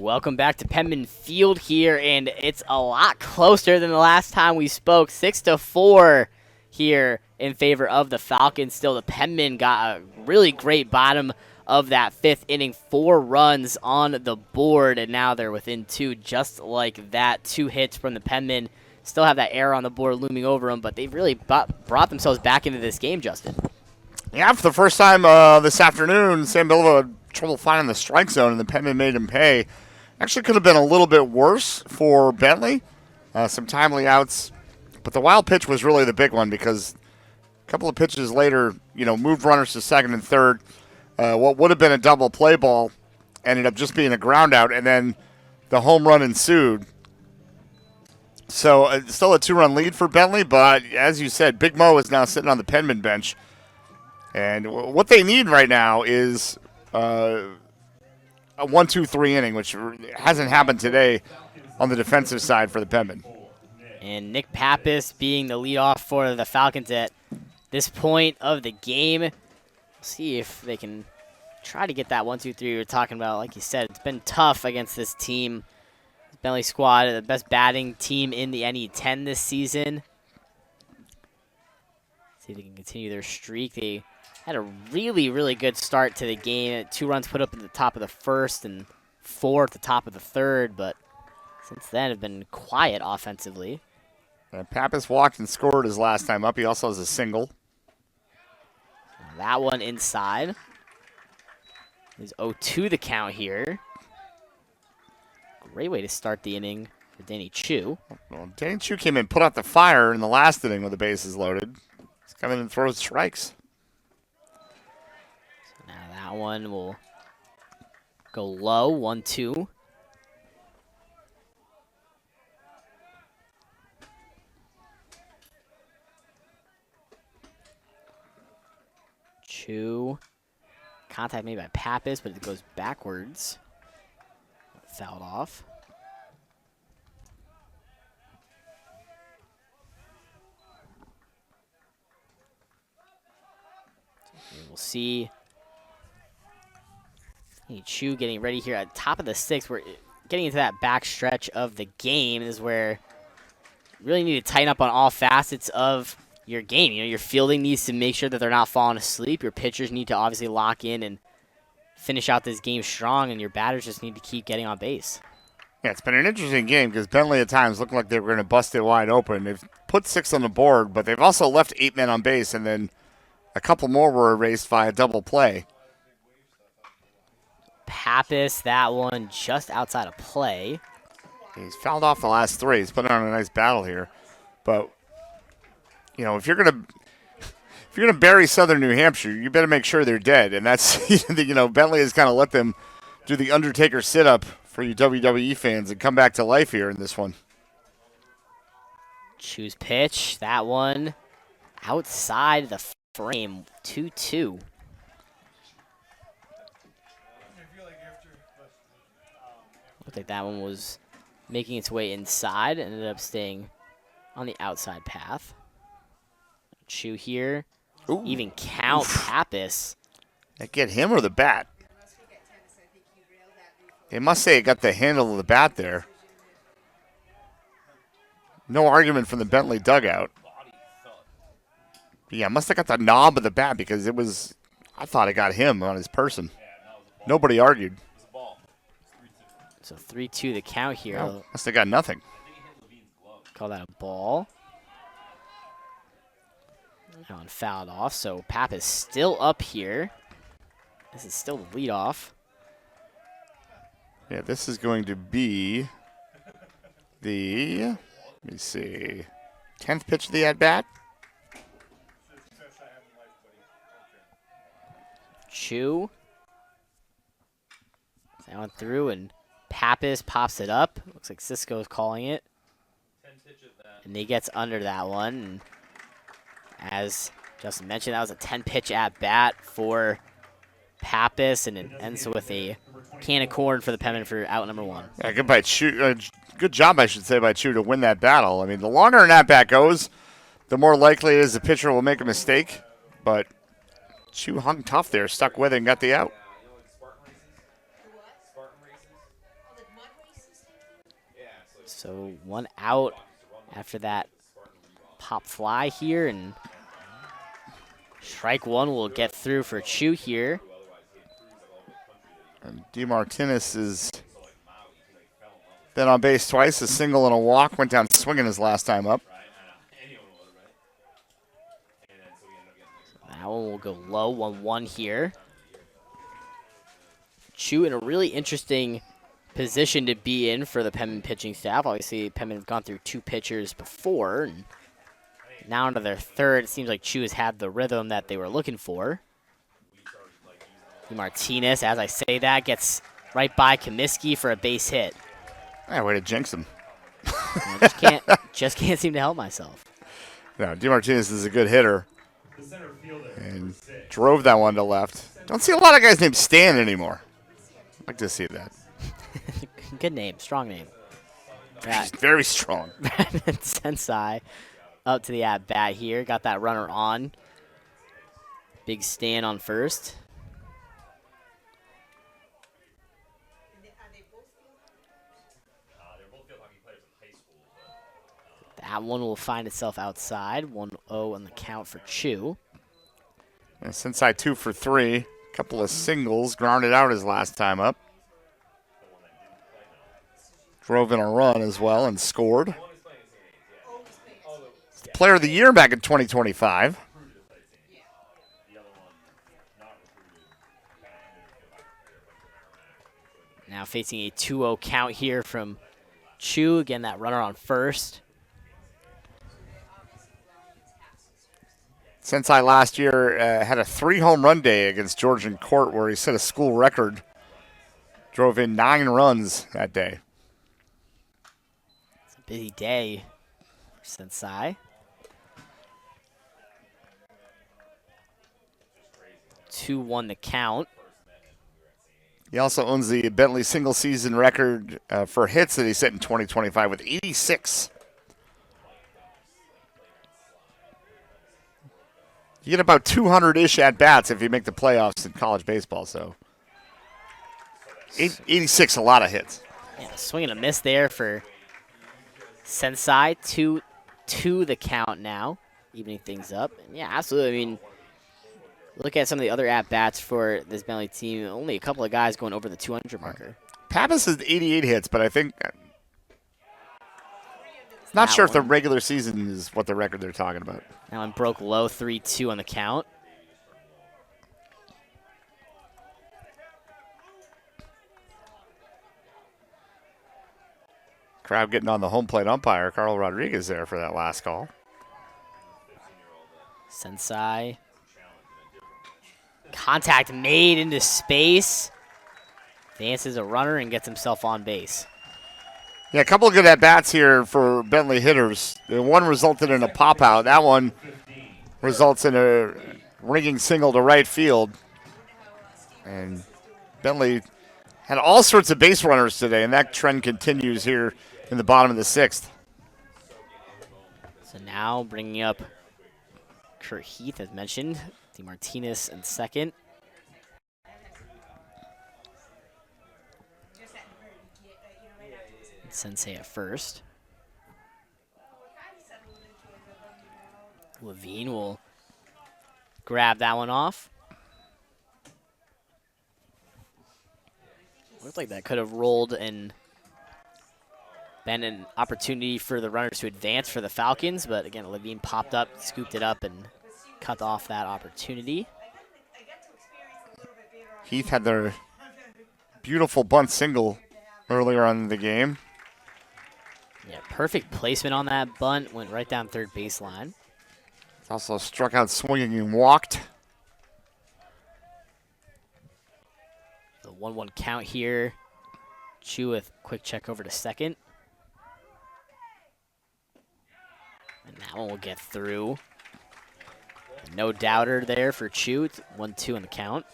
Welcome back to Penman Field here, and it's a lot closer than the last time we spoke. 6-4 here in favor of the Falcons. Still, the Penman got a really great bottom of that fifth inning. 4 runs on the board, and now they're within 2 just like that. 2 hits from the Penman. Still have that error on the board looming over them, but they've really brought themselves back into this game, Justin. Yeah, for the first time this afternoon, Sam Bilva had trouble finding the strike zone, and the Penman made him pay. Actually could have been a little bit worse for Bentley. Some timely outs. But the wild pitch was really the big one because a couple of pitches later, moved runners to second and third. What would have been a double play ball ended up just being a ground out, and then the home run ensued. So still a 2-run lead for Bentley, but as you said, Big Mo is now sitting on the Penman bench. And what they need right now is a 1-2-3 inning, which hasn't happened today on the defensive side for the Penman. And Nick Pappas being the leadoff for the Falcons at this point of the game. We'll see if they can try to get that 1-2-3 we were talking about. Like you said, it's been tough against this team. Bentley squad, the best batting team in the NE10 this season. See if they can continue their streak. They had a really, really good start to the game. 2 runs put up at the top of the first and 4 at the top of the third, but since then have been quiet offensively. Pappas walked and scored his last time up. He also has a single. That one inside. There's 0-2 the count here. Great way to start the inning for Danny Chu. Well, Danny Chu came in, put out the fire in the last inning with the bases loaded. He's coming in and throws strikes. So now that one will go low, 1-2. Chu. Contact made by Pappas, but it goes backwards. Fouled off. We'll see. Chu getting ready here at top of the 6th. We're getting into that back stretch of the game. This is where you really need to tighten up on all facets of your game. Your fielding needs to make sure that they're not falling asleep. Your pitchers need to obviously lock in and finish out this game strong, and your batters just need to keep getting on base. Yeah, it's been an interesting game because Bentley at times looked like they were going to bust it wide open. They've put 6 on the board, but they've also left 8 men on base, and then a couple more were erased via double play. Pappas, that one just outside of play. He's fouled off the last 3. He's put on a nice battle here. But, if you're going to bury Southern New Hampshire, you better make sure they're dead. And that's, Bentley has kind of let them do the Undertaker sit-up for you WWE fans and come back to life here in this one. Choose pitch. That one outside the frame. 2-2. Looked like that one was making its way inside. Ended up staying on the outside path. Chu here. Ooh. Even count Pappas. That get him or the bat? They must say it got the handle of the bat there. No argument from the Bentley dugout. But yeah, must have got the knob of the bat because it was, I thought it got him on his person. Nobody argued. So 3-2 the count here. No, must have got nothing. Call that a ball. That one fouled off, so Pappas still up here. This is still the leadoff. Yeah, this is going to be the, let me see, 10th pitch of the at-bat. Chu. That went through, and Pappas pops it up. Looks like Cisco's calling it. And he gets under that one. And as Justin mentioned, that was a 10-pitch at-bat for Pappas, and it ends with a can of corn for the Penman for out number 1. Yeah, good job, I should say, by Chu to win that battle. I mean, the longer an at-bat goes, the more likely it is the pitcher will make a mistake. But Chu hung tough there, stuck with it, and got the out. So 1 out after that pop fly here, and strike 1 will get through for Chu here. And DeMartinez has been on base twice, a single and a walk. Went down swinging his last time up. That one will go low, 1-1 here. Chu in a really interesting position to be in for the Penman pitching staff. Obviously, Penman have gone through 2 pitchers before, and now into their third. It seems like Chu has had the rhythm that they were looking for. Martinez, as I say that, gets right by Comiskey for a base hit. Yeah, way to jinx him. I just can't seem to help myself. No, DeMartinez is a good hitter. And drove that one to left. Don't see a lot of guys named Stan anymore. I'd like to see that. Good name, strong name. He's very strong. Sensei up to the at-bat here. Got that runner on. Big Stan on first. That one will find itself outside. 1-0 on the count for Chu. And Sensei 2 for 3. A couple of singles. Grounded out his last time up. Drove in a run as well and scored. Player of the Year back in 2025. Now facing a 2-0 count here from Chu. Again, that runner on first. Sensei last year had a 3-home run day against Georgian Court where he set a school record. Drove in 9 runs that day. It's a busy day for Sensei. 2-1 the count. He also owns the Bentley single-season record for hits that he set in 2025 with 86. You get about 200-ish at-bats if you make the playoffs in college baseball, so 86, a lot of hits. Yeah, swing and a miss there for Sensei. 2-2 the count now, evening things up. And yeah, absolutely. I mean, look at some of the other at-bats for this Bentley team. Only a couple of guys going over the 200 marker. Pappas has 88 hits, but I think not sure if the regular season is what the record they're talking about. That one broke low, 3-2 on the count. Crowd getting on the home plate umpire, Carl Rodriguez, there for that last call. Sensei. Contact made into space. Advances a runner and gets himself on base. Yeah, a couple of good at-bats here for Bentley hitters. The one resulted in a pop-out. That one results in a ringing single to right field. And Bentley had all sorts of base runners today, and that trend continues here in the bottom of the 6th. So now bringing up Kurt Heath, as mentioned. DeMartinez in second. Sensei at first. Levine will grab that one off. Looks like that could have rolled and been an opportunity for the runners to advance for the Falcons, but again, Levine popped up, scooped it up, and cut off that opportunity. Heath had their beautiful bunt single earlier on in the game. Yeah, perfect placement on that bunt. Went right down third baseline. Also struck out swinging and walked. The 1-1 count here. Chu with quick check over to second. And that one will get through. No doubter there for Chu. 1-2 on the count.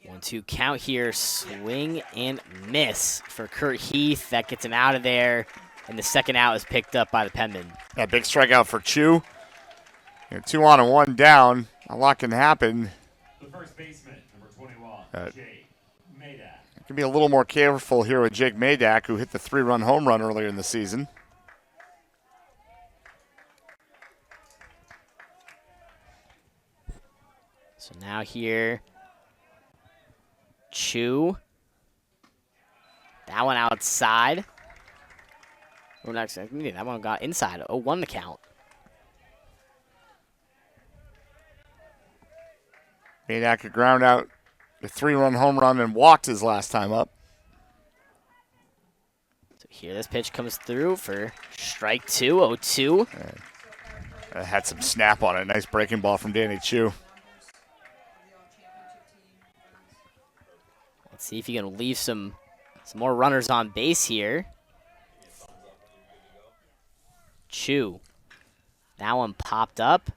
One-two count here. Swing and miss for Kurt Heath. That gets him out of there. And the second out is picked up by the Penman. Yeah, big strikeout for Chu. 2 on and 1 down. A lot can happen. The first baseman, number 21, Jake Madak. Can be a little more careful here with Jake Madak, who hit the 3-run home run earlier in the season. So now here, Chu. That one outside. Oh, next, that one got inside. 0-1 the count. Madak could ground out the 3-run home run and walked his last time up. So here this pitch comes through for strike 2, 0-2. Had some snap on it. Nice breaking ball from Danny Chu. Let's see if he can leave some more runners on base here. Chu. That one popped up.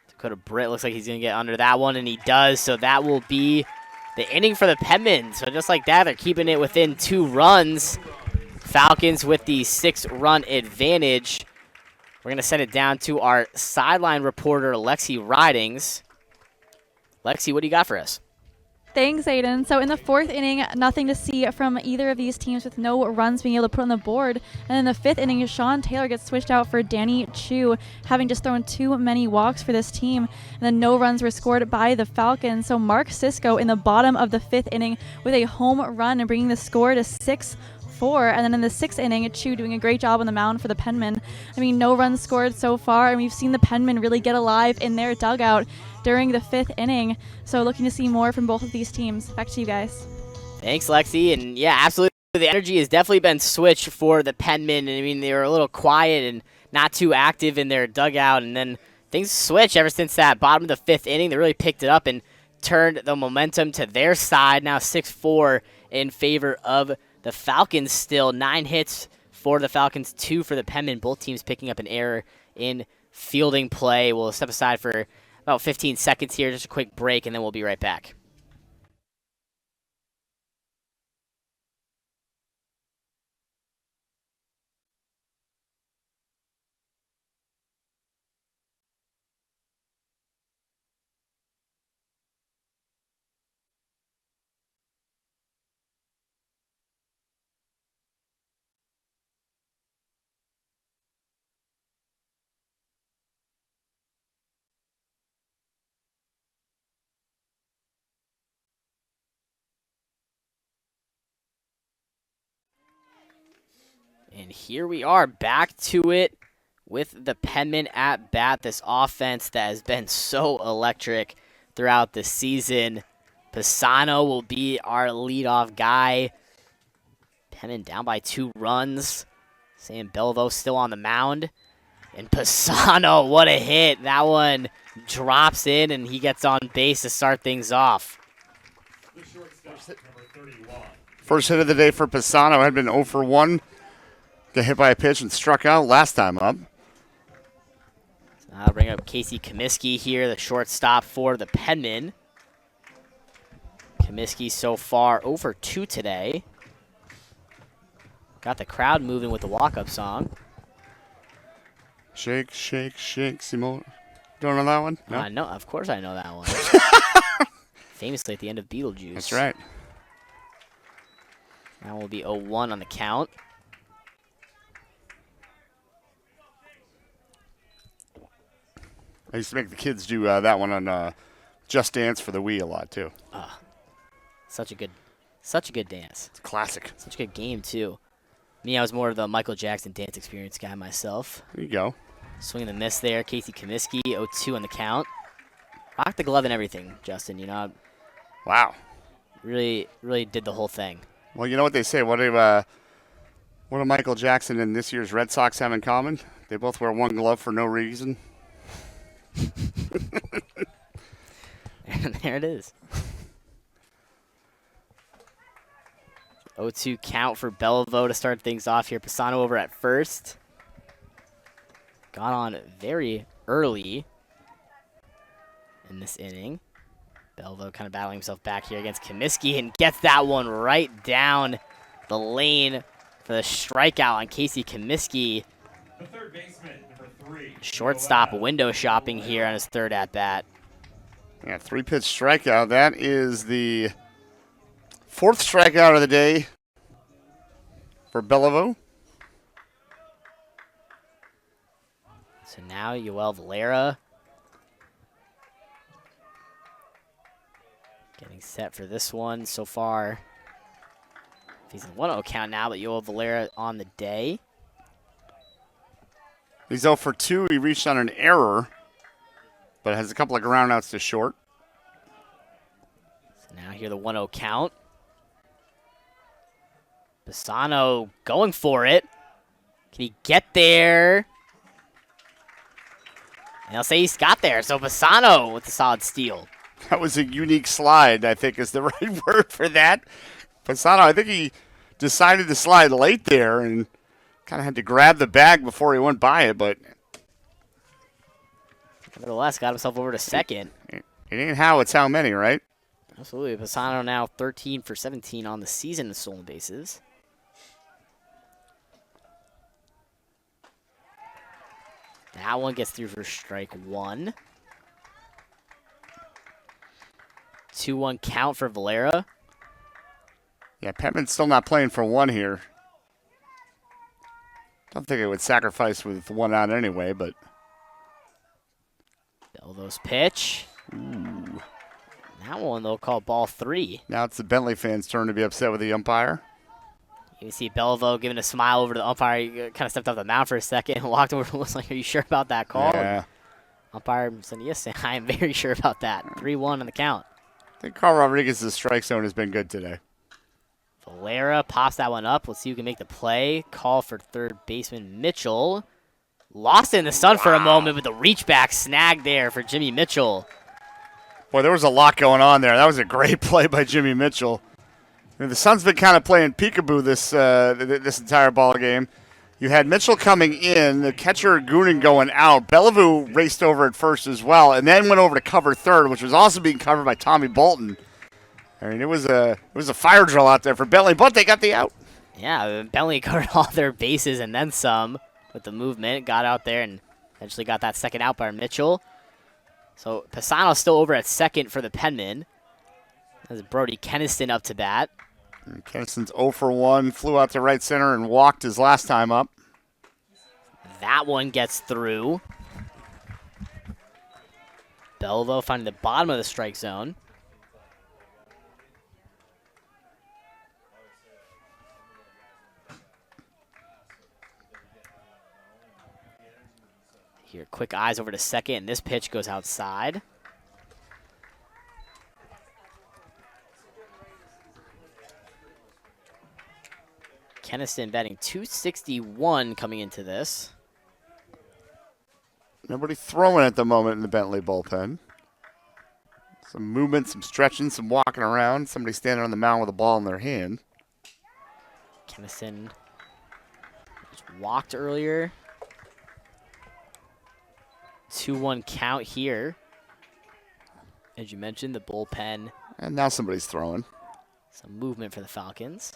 Dakota Britt looks like he's going to get under that one, and he does. So that will be the inning for the Penmen. So just like that, they're keeping it within 2 runs. Falcons with the 6-run advantage. We're going to send it down to our sideline reporter, Lexi Ridings. Lexi, what do you got for us? Thanks, Aiden. So in the 4th inning, nothing to see from either of these teams with no runs being able to put on the board. And in the 5th inning, Sean Taylor gets switched out for Danny Chu, having just thrown too many walks for this team. And then no runs were scored by the Falcons. So Mark Cisco in the bottom of the 5th inning with a home run and bringing the score to 6-4. And then in the 6th inning, Chu doing a great job on the mound for the Penmen. I mean, no runs scored so far, and we've seen the Penmen really get alive in their dugout during the 5th inning. So looking to see more from both of these teams. Back to you guys. Thanks, Lexi. And yeah, absolutely. The energy has definitely been switched for the Penmen. I mean, they were a little quiet and not too active in their dugout. And then things switched ever since that bottom of the 5th inning. They really picked it up and turned the momentum to their side. Now 6-4 in favor of the Falcons still. 9 hits for the Falcons, 2 for the Penmen. Both teams picking up an error in fielding play. We'll step aside for about 15 seconds here, just a quick break, and then we'll be right back. And here we are, back to it with the Penmen at bat. This offense that has been so electric throughout the season. Pisano will be our leadoff guy. Penmen down by 2 runs. Sam Belvo still on the mound. And Pisano, what a hit. That one drops in, and he gets on base to start things off. The shortstop, number 31. First hit of the day for Pisano. Had been 0 for 1. Got hit by a pitch and struck out last time up. So I'll bring up Casey Comiskey here, the shortstop for the Penmen. Comiskey so far 0 for 2 today. Got the crowd moving with the walk-up song. Shake, shake, shake, Simone. Don't know that one? No. No, of course I know that one. Famously at the end of Beetlejuice. That's right. That will be 0-1 on the count. I used to make the kids do that one on Just Dance for the Wii a lot too. Such a good dance. It's a classic. Such a good game too. Me, I was more of the Michael Jackson dance experience guy myself. There you go. Swing and the miss there. Casey Comiskey, 0-2 on the count. Rocked the glove and everything, Justin. You know, Wow. really did the whole thing. Well, you know what they say. What do Michael Jackson and this year's Red Sox have in common? They both wear one glove for no reason. And there it is. 0-2 count for Bellevue to start things off here. Pisano over at first. Got on very early in this inning. Bellevue kind of battling himself back here against Comiskey and gets that one right down the lane for the strikeout on Casey Comiskey. The third baseman, number 3. Shortstop window shopping here on his third at bat. Yeah, 3-pitch strikeout. That is the 4th strikeout of the day for Bellevue. So now Yoel Valera getting set for this one so far. He's in 1-0 count now, but Yoel Valera on the day. He's 0 for 2. He reached on an error, but has a couple of ground outs to short. So now here the 1-0 count. Pisano going for it. Can he get there? And I'll say he's got there. So Pisano with the solid steal. That was a unique slide, I think is the right word for that. Pisano, I think he decided to slide late there and kind of had to grab the bag before he went by it, but nevertheless got himself over to second. It ain't how, it's how many, right? Absolutely. Pisano now 13 for 17 on the season in stolen bases. That one gets through for strike 1. 2-1 count for Valera. Yeah, Petman's still not playing for 1 here. Don't think it would sacrifice with 1 out anyway, but. Belvo's pitch. Ooh. That one they'll call ball 3. Now it's the Bentley fans' turn to be upset with the umpire. You see Belvo giving a smile over to the umpire. He kind of stepped off the mound for a second and walked over and was like, "Are you sure about that call?" Yeah. Umpire said, "Yes, I am very sure about that." 3-1 on the count. I think Carl Rodriguez's strike zone has been good today. Valera pops that one up. Let's see who can make the play. Call for third baseman Mitchell. Lost it in the sun for a moment, but the reach back snag there for Jimmy Mitchell. Boy, there was a lot going on there. That was a great play by Jimmy Mitchell. You know, the Suns been kind of playing peekaboo this entire ball game. You had Mitchell coming in, the catcher Goonan going out. Bellevue raced over at first as well, and then went over to cover third, which was also being covered by Tommy Bolton. I mean, it was a fire drill out there for Bentley, but they got the out. Yeah, Bentley covered all their bases and then some with the movement. Got out there and eventually got that second out by Mitchell. So Pisano's still over at second for the Penmen. As Brody Keniston up to bat. And Keniston's 0 for 1, flew out to right center and walked his last time up. That one gets through. Belvo finding the bottom of the strike zone. Here, quick eyes over to second, and this pitch goes outside. Keniston batting .261 coming into this. Nobody throwing at the moment in the Bentley bullpen. Some movement, some stretching, some walking around. Somebody standing on the mound with a ball in their hand. Keniston just walked earlier. 2-1 count here. As you mentioned, the bullpen. And now somebody's throwing. Some movement for the Falcons.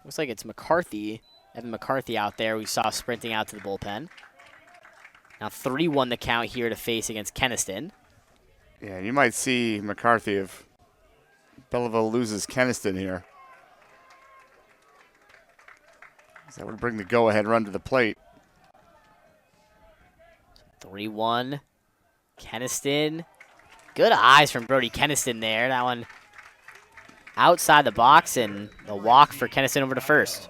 Looks like it's McCarthy, Evan McCarthy out there we saw sprinting out to the bullpen. Now 3-1 the count here to face against Keniston. Yeah, you might see McCarthy if Belleville loses Keniston here. That would bring the go-ahead run to the plate. 3-1. Keniston. Good eyes from Brody Keniston there. That one outside the box, and the walk for Keniston over to first.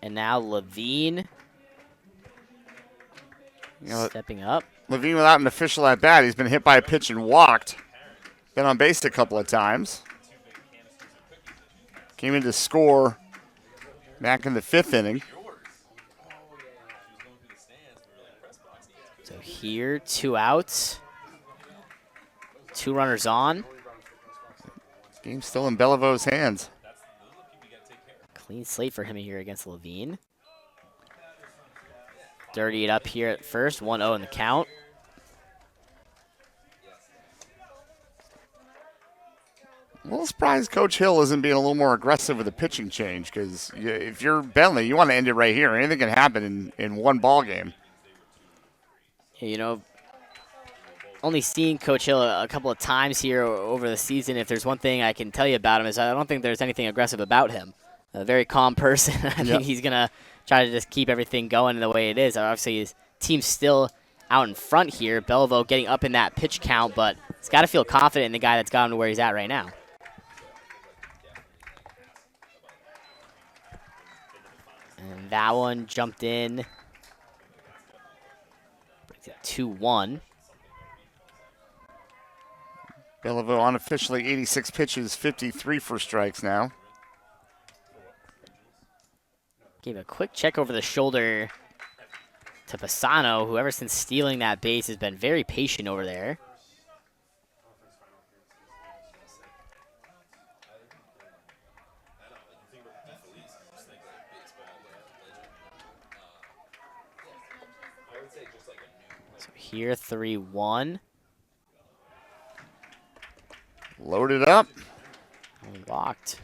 And now Levine stepping up. Levine without an official at bat. He's been hit by a pitch and walked. Been on base a couple of times. Came in to score back in the 5th inning. So here, 2 outs. 2 runners on. Game's still in Bellevue's hands. Clean slate for him here against Levine. Dirty it up here at first. 1-0 in the count. A little surprised Coach Hill isn't being a little more aggressive with the pitching change because if you're Bentley, you want to end it right here. Anything can happen in one ball game. You know, only seeing Coach Hill a couple of times here over the season, if there's one thing I can tell you about him is I don't think there's anything aggressive about him. A very calm person. I think he's going to try to just keep everything going the way it is. Obviously, his team's still out in front here. Belleville getting up in that pitch count, but he's got to feel confident in the guy that's got him to where he's at right now. And that one jumped in. Brings it 2-1. Belleville unofficially 86 pitches, 53 for strikes now. Gave a quick check over the shoulder to Pisano, who ever since stealing that base has been very patient over there. So here, 3-1. Loaded up. Walked.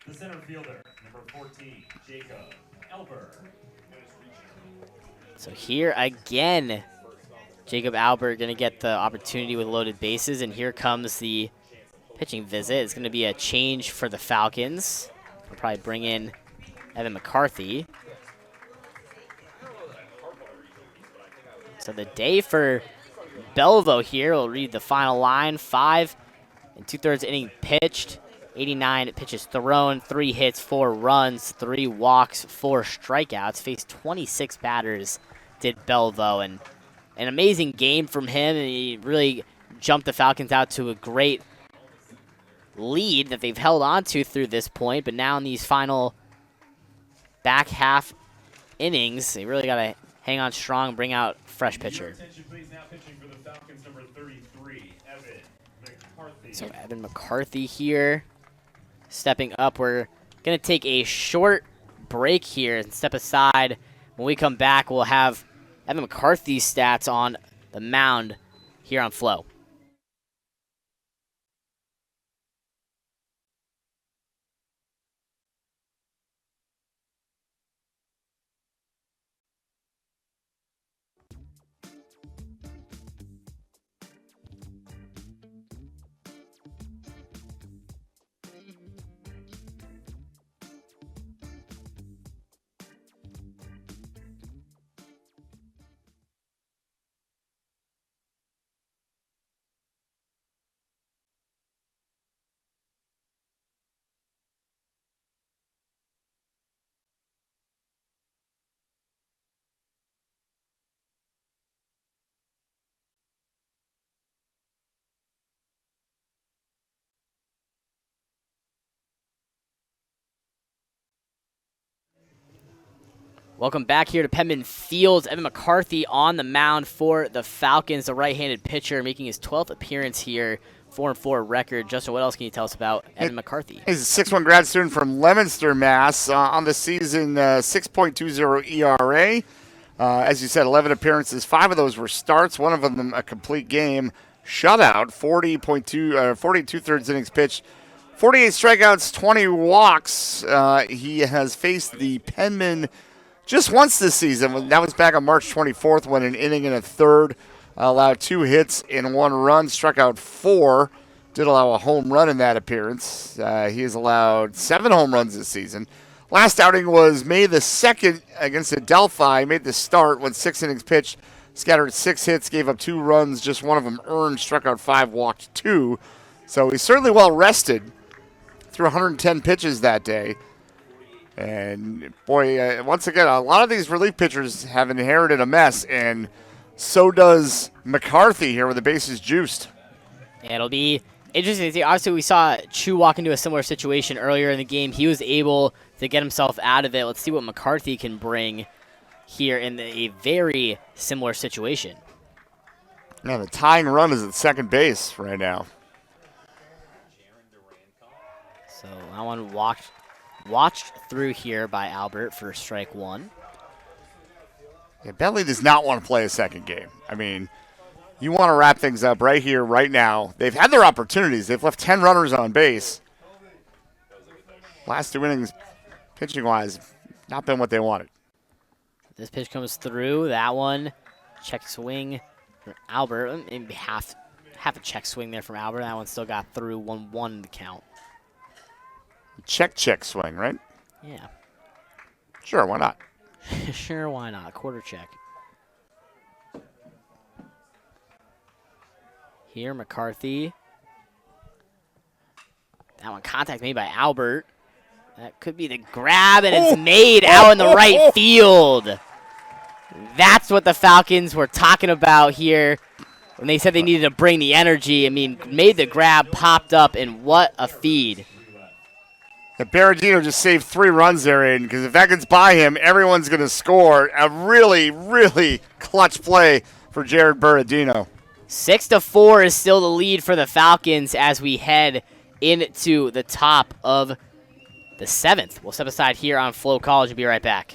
The center fielder, number 14, Jacob Albert. So here again, Jacob Albert going to get the opportunity with loaded bases, and here comes the pitching visit. It's going to be a change for the Falcons. They'll probably bring in Evan McCarthy. So the day for Belleville here, we'll read the final line. 5 2/3 inning pitched, 89 pitches thrown, 3 hits, 4 runs, 3 walks, 4 strikeouts. Faced 26 batters, did Belleville, and an amazing game from him. And he really jumped the Falcons out to a great lead that they've held on to through this point. But now in these final back half innings, they really got to hang on strong, bring out fresh pitcher. Attention, please. Now pitching for the Falcons, number 33, Evan McCarthy. So Evan McCarthy here, stepping up. We're going to take a short break here and step aside. When we come back, we'll have Evan McCarthy's stats on the mound here on Flow. Welcome back here to Penman Fields. Evan McCarthy on the mound for the Falcons, the right-handed pitcher, making his 12th appearance here, 4-4 record. Justin, what else can you tell us about Evan McCarthy? He's a 6'1 grad student from Leominster, Mass. On the season, 6.20 ERA. As you said, 11 appearances. 5 of those were starts. One of them a complete game shutout. 42 thirds innings pitched. 48 strikeouts, 20 walks. He has faced the Penman just once this season. That was back on March 24th when an inning and a third allowed 2 hits and 1 run, struck out 4. Did allow a home run in that appearance. He has allowed 7 home runs this season. Last outing was May the 2nd against Adelphi. Made the start, went 6 innings pitched, scattered 6 hits, gave up 2 runs, just one of them earned, struck out 5, walked 2. So he's certainly well rested. Threw 110 pitches that day. And, boy, once again, a lot of these relief pitchers have inherited a mess, and so does McCarthy here with the bases juiced. It'll be interesting to see. Obviously, we saw Chu walk into a similar situation earlier in the game. He was able to get himself out of it. Let's see what McCarthy can bring here in a very similar situation. Yeah, the tying run is at second base right now. So that one watched through here by Albert for strike 1. Yeah, Bentley does not want to play a second game. I mean, You want to wrap things up right here, right now. They've had their opportunities. They've left 10 runners on base. Last 2 innings, pitching-wise, not been what they wanted. This pitch comes through. That one, check swing from Albert. Maybe half a check swing there from Albert. That one still got through 1-1 in the count. Check swing, right? Yeah. Sure, why not? Sure, why not? Quarter check. Here, McCarthy. That one contact made by Albert. That could be the grab, and it's made out in the right field. That's what the Falcons were talking about here when they said they needed to bring the energy. I mean, made the grab, popped up, and what a feed. And Berardino just saved 3 runs there, Aiden, because if that gets by him, everyone's going to score. A really, really clutch play for Jared Berardino. 6-4 is still the lead for the Falcons as we head into the top of the 7th. We'll step aside here on Flow College and be right back.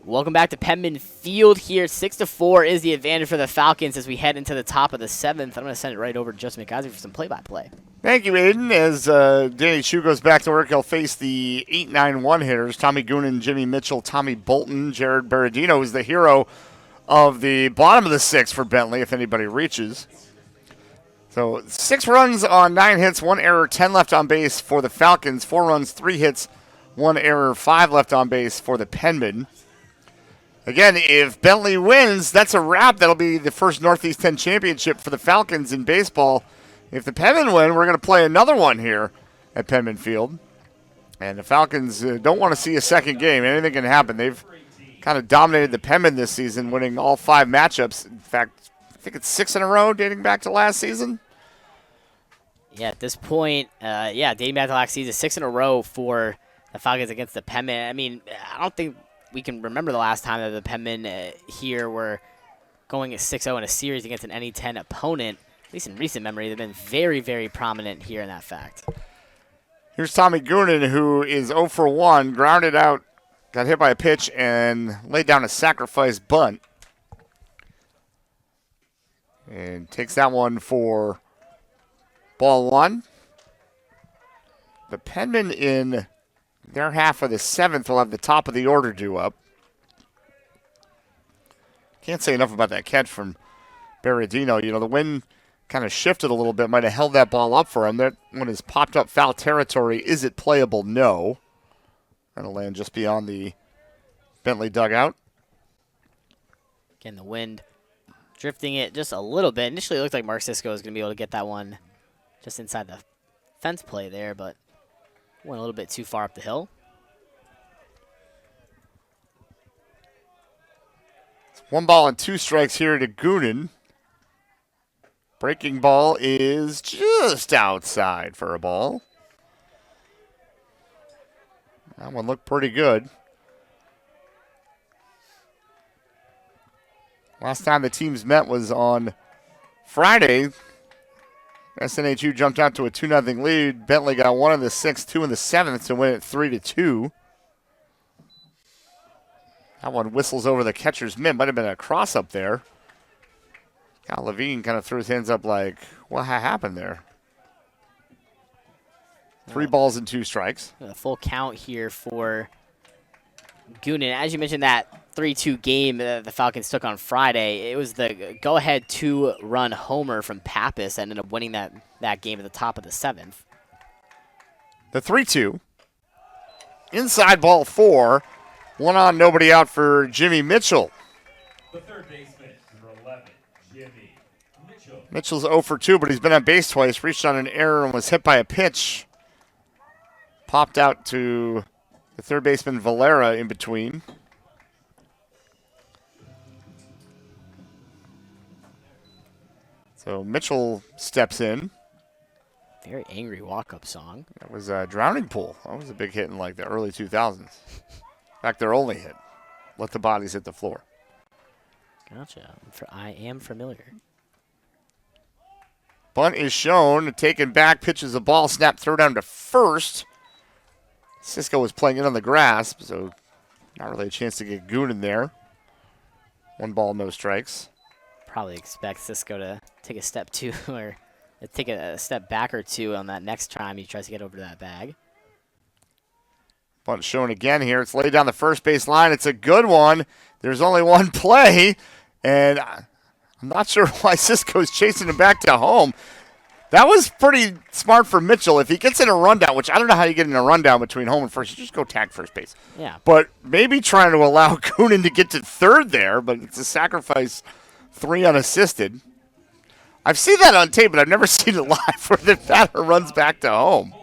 Welcome back to Penman Field here. 6-4 is the advantage for the Falcons as we head into the top of the 7th. I'm going to send it right over to Justin McCausey for some play-by-play. Thank you, Aiden. As Danny Chu goes back to work, he'll face the 8-9-1 hitters, Tommy Goonan, Jimmy Mitchell, Tommy Bolton. Jared Berardino is the hero of the bottom of the 6th for Bentley, if anybody reaches. So 6 runs on 9 hits, 1 error, 10 left on base for the Falcons. 4 runs, 3 hits, 1 error, 5 left on base for the Penmen. Again, if Bentley wins, that's a wrap. That'll be the first Northeast 10 championship for the Falcons in baseball. If the Penmen win, we're going to play another one here at Penman Field. And the Falcons don't want to see a second game. Anything can happen. They've kind of dominated the Penman this season, winning all 5 matchups. In fact, I think it's 6 in a row dating back to last season. Yeah, at this point, dating back to last season, 6 in a row for the Falcons against the Penman. I mean, I don't think we can remember the last time that the Penmen here were going at 6-0 in a series against an NE10 opponent. At least in recent memory, they've been very, very prominent here in that fact. Here's Tommy Goonan, who is 0 for 1, grounded out, got hit by a pitch, and laid down a sacrifice bunt. And takes that one for ball 1. The Penmen in their half of the 7th will have the top of the order due up. Can't say enough about that catch from Berardino. You know, the wind kind of shifted a little bit, might have held that ball up for him. That one has popped up foul territory. Is it playable? No. That'll land just beyond the Bentley dugout. Again, the wind drifting it just a little bit. Initially, it looked like Mark Sisko was going to be able to get that one just inside the fence play there, but went a little bit too far up the hill. It's 1 ball and 2 strikes here to Goonan. Breaking ball is just outside for a ball. That one looked pretty good. Last time the teams met was on Friday. SNHU jumped out to a 2-0 lead. Bentley got 1 in the 6th, 2 in the 7th to win it 3-2. That one whistles over the catcher's mitt. Might have been a cross up there. Kyle Levine kind of threw his hands up like, what happened there? 3 balls and 2 strikes. A full count here for Goonan. As you mentioned, that 3-2 game that the Falcons took on Friday, it was the go-ahead 2-run homer from Pappas that ended up winning that game at the top of the 7th. The 3-2 Inside ball 4. 1 on, nobody out for Jimmy Mitchell. The third baseman, number 11, Jimmy Mitchell. Mitchell's 0 for 2, but he's been on base twice, reached on an error and was hit by a pitch. Popped out to the third baseman Valera in between. So Mitchell steps in. Very angry walk-up song. That was a Drowning Pool. That was a big hit in like the early 2000s. In fact, their only hit. Let the bodies hit the floor. Gotcha. I am familiar. Bunt is shown. Taken back. Pitches the ball. Snap. Throw down to first. Cisco was playing it on the grass, so not really a chance to get Goon in there. 1 ball, no strikes. Probably expect Cisco to take a step 2 or take a step back or 2 on that next time he tries to get over to that bag. Bunt shown again here. It's laid down the first base line. It's a good one. There's only one play, and I'm not sure why Cisco's chasing him back to home. That was pretty smart for Mitchell. If he gets in a rundown, which I don't know how you get in a rundown between home and first, you just go tag first base. Yeah. But maybe trying to allow Coonan to get to third there, but it's a sacrifice, 3 unassisted. I've seen that on tape, but I've never seen it live where the batter runs back to home.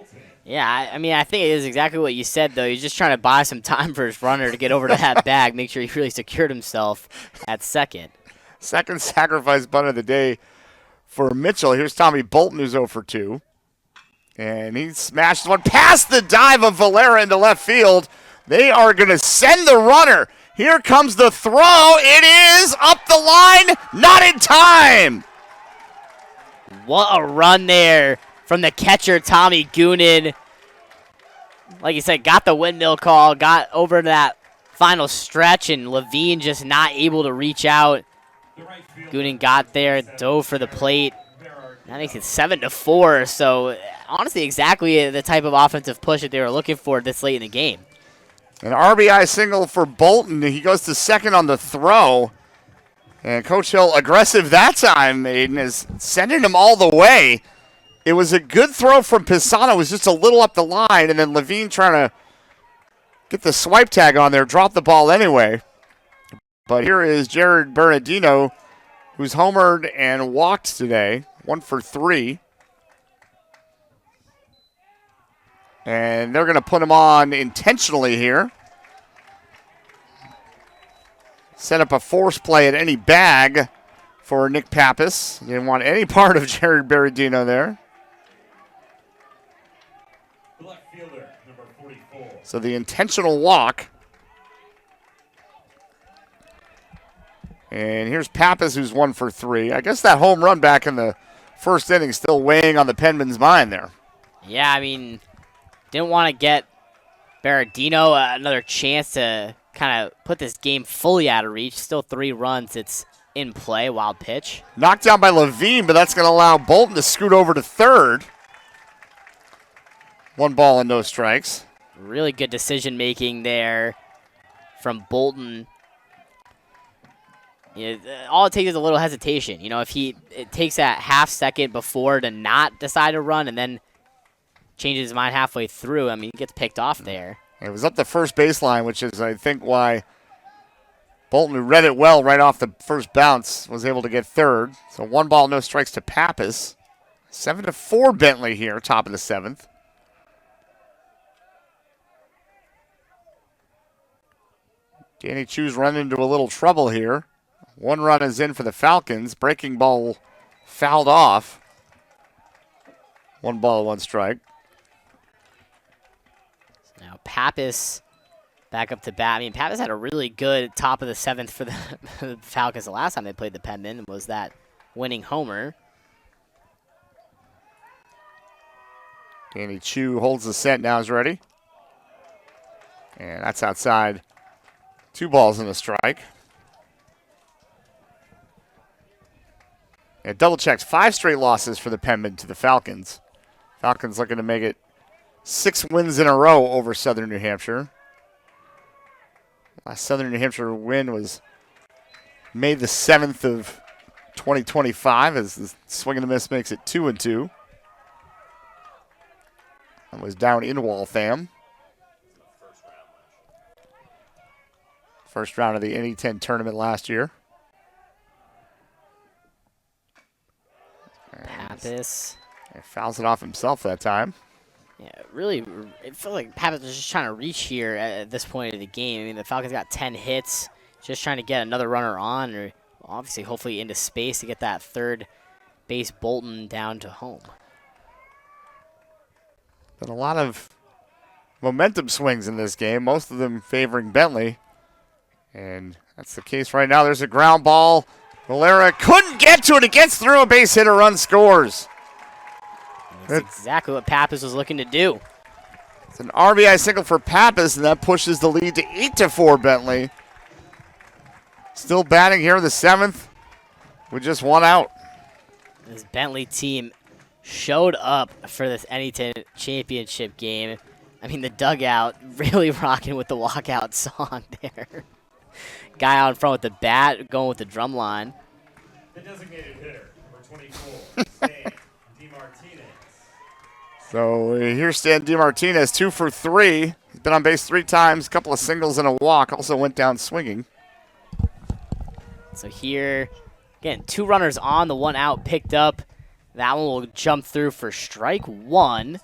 Yeah, I mean, I think it is exactly what you said, though. He's just trying to buy some time for his runner to get over to that bag, make sure he really secured himself at second. Second sacrifice bunt of the day for Mitchell. Here's Tommy Bolton, who's 0 for 2. And he smashes one past the dive of Valera into left field. They are going to send the runner. Here comes the throw. It is up the line, not in time. What a run there from the catcher, Tommy Goonan. Like you said, got the windmill call, got over that final stretch, and Levine just not able to reach out. Goonan got there, dove for the plate. That makes it 7-4. So, honestly, exactly the type of offensive push that they were looking for this late in the game. An RBI single for Bolton. He goes to second on the throw. And Coach Hill, aggressive that time, Aiden, is sending him all the way. It was a good throw from Pisano. It was just a little up the line, and then Levine trying to get the swipe tag on there, drop the ball anyway. But here is Jared Bernardino, who's homered and walked today, 1 for 3. And they're going to put him on intentionally here. Set up a force play at any bag for Nick Pappas. Didn't want any part of Jared Bernardino there. Left fielder, number 44. So the intentional walk. And here's Pappas, who's 1 for 3. I guess that home run back in the first inning still weighing on the Penman's mind there. Yeah, I mean, didn't want to get Berardino another chance to kind of put this game fully out of reach. Still 3 runs. It's in play. Wild pitch. Knocked down by Levine, but that's going to allow Bolton to scoot over to third. 1 ball and no strikes. Really good decision making there from Bolton. You know, all it takes is a little hesitation. You know, if it takes that half second before to not decide to run and then changes his mind halfway through, I mean, he gets picked off there. It was up the first baseline, which is, I think, why Bolton, who read it well right off the first bounce, was able to get third. So 1 ball, no strikes to Pappas. 7-4 Bentley here, top of the 7th. Danny Chu's run into a little trouble here. 1 run is in for the Falcons. Breaking ball fouled off. 1 ball, 1 strike. Now Pappas back up to bat. I mean, Pappas had a really good top of the 7th for the Falcons the last time they played the Penman. Was that winning homer. Danny Chu holds the set, now is ready. And that's outside. 2 balls and a strike. It double checks 5 straight losses for the Penman to the Falcons. Falcons looking to make it 6 wins in a row over Southern New Hampshire. Last Southern New Hampshire win was May the 7th of 2025 as the swing and a miss makes it 2-2. That was down in Waltham. First round of the NE10 tournament last year. Pappas. And fouls it off himself that time. Yeah, really, it felt like Pappas was just trying to reach here at this point of the game. I mean, the Falcons got 10 hits, just trying to get another runner on, or obviously, hopefully, into space to get that third base Bolton down to home. Been a lot of momentum swings in this game, most of them favoring Bentley. And that's the case right now. There's a ground ball. Valera couldn't get to it. It gets through a base hit, a run scores. That's exactly what Pappas was looking to do. It's an RBI single for Pappas, and that pushes the lead to 8-4 Bentley. Still batting here in the 7th with just one out. This Bentley team showed up for this NE10 championship game. I mean, the dugout really rocking with the walkout song there. Guy out in front with the bat, going with the drum line. The designated hitter, number 24, Stan DeMartinez. So here's Stan DeMartinez, 2 for 3. He's been on base 3 times, a couple of singles and a walk. Also went down swinging. So here, again, 2 runners on, the 1 out picked up. That one will jump through for strike 1.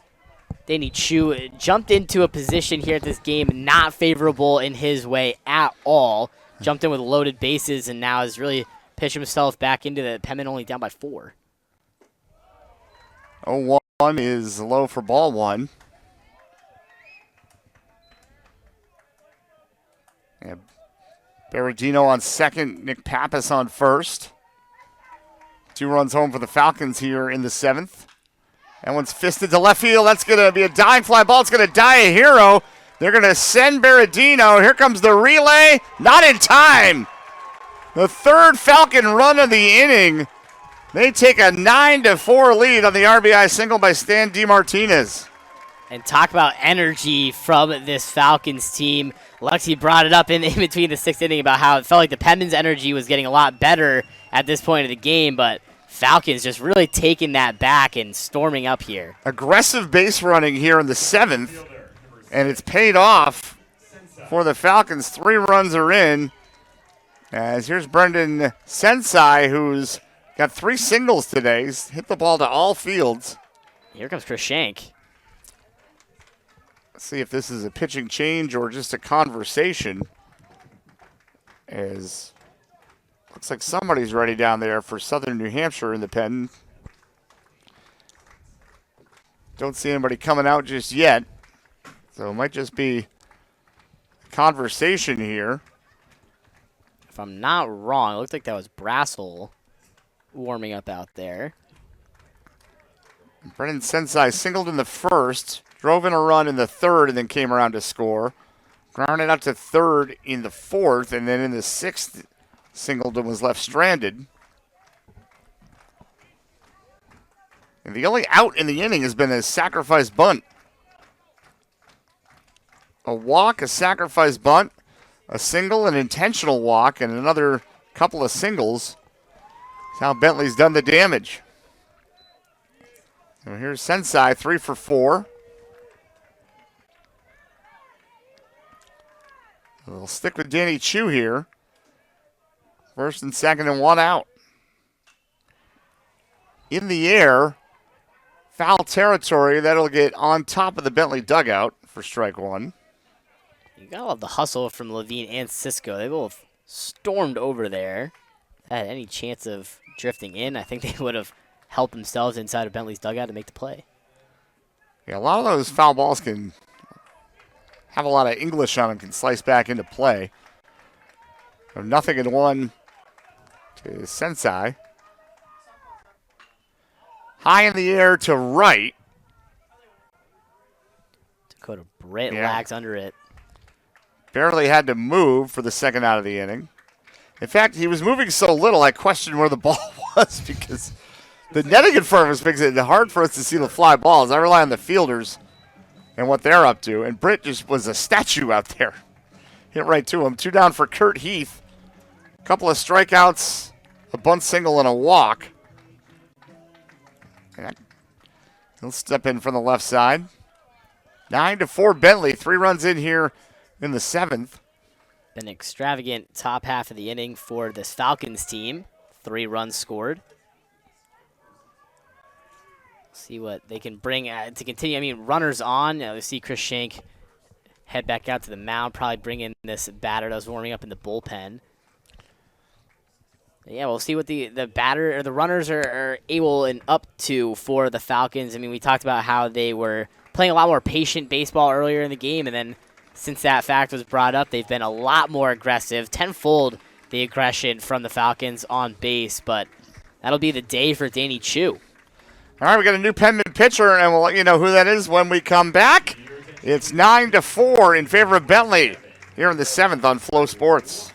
Danny Chu jumped into a position here at this game not favorable in his way at all. Jumped in with loaded bases and now has really pitched himself back into the Penman only down by 4. 0-1 is low for ball 1. Yeah. Berardino on second, Nick Pappas on first. 2 runs home for the Falcons here in the 7th. That one's fisted to left field. That's going to be a diving fly ball. It's going to die a hero. They're going to send Berardino. Here comes the relay. Not in time. The 3rd Falcon run of the inning. They take a 9-4 lead on the RBI single by Stan DeMartinez. And talk about energy from this Falcons team. Lexi brought it up in between the 6th inning about how it felt like the Penman's energy was getting a lot better at this point of the game, but Falcons just really taking that back and storming up here. Aggressive base running here in the 7th, and it's paid off for the Falcons. 3 runs are in. As here's Brendan Sensai, who's got 3 singles today. He's hit the ball to all fields. Here comes Chris Shank. Let's see if this is a pitching change or just a conversation. As looks like somebody's ready down there for Southern New Hampshire in the pen. Don't see anybody coming out just yet. So it might just be a conversation here. If I'm not wrong, it looks like that was Brassel warming up out there. Brendan Sensai singled in the 1st, drove in a run in the 3rd, and then came around to score. Grounded out to 3rd in the 4th, and then in the 6th, Singleton was left stranded. And the only out in the inning has been a sacrifice bunt. A walk, a sacrifice bunt, a single, an intentional walk, and another couple of singles. That's how Bentley's done the damage. So here's Sensai, 3 for 4. We'll stick with Danny Chu here. 1st and 2nd and 1 out. In the air, foul territory. That'll get on top of the Bentley dugout for strike 1. You gotta love the hustle from Levine and Cisco. They both stormed over there. If they had any chance of drifting in, I think they would have helped themselves inside of Bentley's dugout to make the play. Yeah, a lot of those foul balls can have a lot of English on them, can slice back into play. So 0-1 to Sensei. High in the air to right. Dakota Britt lags under it. Barely had to move for the 2nd out of the inning. In fact, he was moving so little, I questioned where the ball was because the netting in front of us makes it hard for us to see the fly balls. I rely on the fielders and what they're up to. And Britt just was a statue out there. Hit right to him. 2 down for Kurt Heath. A couple of strikeouts, a bunt single, and a walk. And he'll step in from the left side. 9-4 Bentley. 3 runs in here in the 7th. Been an extravagant top half of the inning for this Falcons team. 3 runs scored. See what they can bring to continue. I mean, runners on. We see Chris Shank head back out to the mound, probably bring in this batter that was warming up in the bullpen. Yeah, we'll see what the batter or the runners are able and up to for the Falcons. I mean, we talked about how they were playing a lot more patient baseball earlier in the game, and then since that fact was brought up, they've been a lot more aggressive, tenfold the aggression from the Falcons on base, but that'll be the day for Danny Chu. All right, we got a new Penman pitcher, and we'll let you know who that is when we come back. It's 9-4 in favor of Bentley here in the 7th on Flow Sports.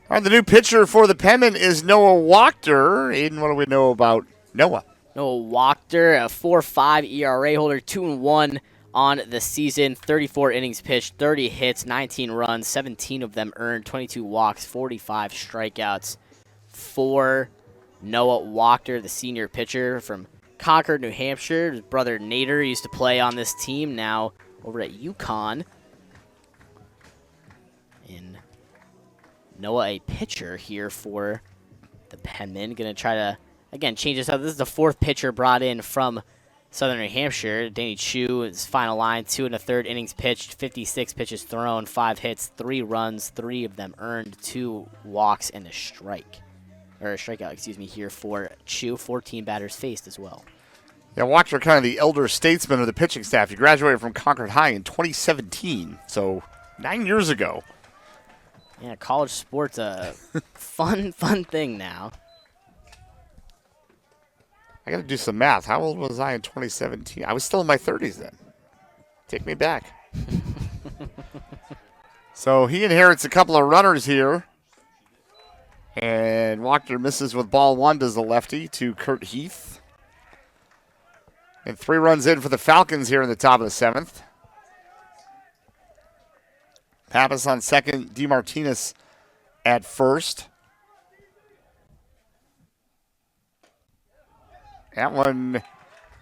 All right, the new pitcher for the Penman is Noah Wachter. Aiden, what do we know about Noah? Noah Wachter, a 4.5 ERA holder, 2-1 on the season, 34 innings pitched, 30 hits, 19 runs, 17 of them earned, 22 walks, 45 strikeouts for Noah Wachter, the senior pitcher from Concord, New Hampshire. His brother Nader used to play on this team, now over at UConn. And Noah, a pitcher here for the Penmen, going to try to, again, change this up. This is the 4th pitcher brought in from Southern New Hampshire. Danny Chu, his final line, 2 1/3 innings pitched, 56 pitches thrown, 5 hits, 3 runs, 3 of them earned, 2 walks, and a strikeout, excuse me, here for Chu. 14 batters faced as well. Yeah, Wachter, kind of the elder statesman of the pitching staff. He graduated from Concord High in 2017, so 9 years ago. Yeah, college sports a fun thing now. I got to do some math. How old was I in 2017? I was still in my 30s then. Take me back. So he inherits a couple of runners here. And Wachter misses with ball 1, does the lefty to Kurt Heath. And 3 runs in for the Falcons here in the top of the 7th. Pappas on second, DeMartinez at first. That one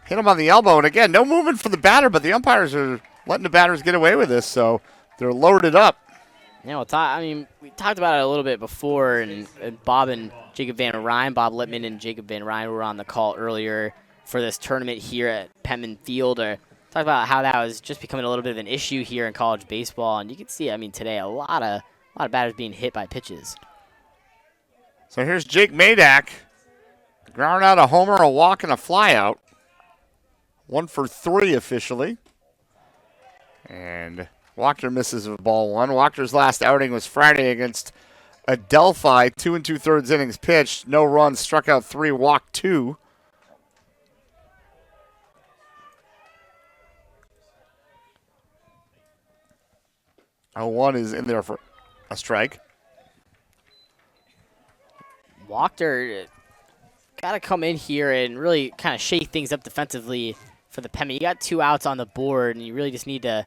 hit him on the elbow. And again, no movement for the batter, but the umpires are letting the batters get away with this, so they're loaded up. Yeah, well, we talked about it a little bit before, and Bob and Jacob Van Ryn, Bob Lippman and Jacob Van Ryn were on the call earlier for this tournament here at Penman Field. Talk about how that was just becoming a little bit of an issue here in college baseball, and you can see, today a lot of batters being hit by pitches. So here's Jake Madak, ground out a homer, a walk, and a flyout. 1 for 3 officially, and Wachter misses with ball 1. Wachter's last outing was Friday against Adelphi. 2 2/3 innings pitched, no runs, struck out 3, walked 2. One is in there for a strike. Wachter got to come in here and really kind of shake things up defensively for the Penman. You got 2 outs on the board, and you really just need to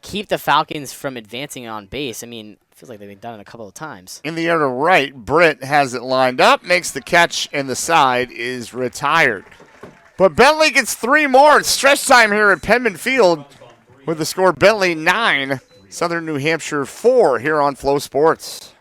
keep the Falcons from advancing on base. It feels like they've been done it a couple of times. In the air to right, Britt has it lined up, makes the catch, and the side is retired. But Bentley gets 3 more. It's stretch time here at Penman Field with the score Bentley 9, Southern New Hampshire 4 here on Flow Sports.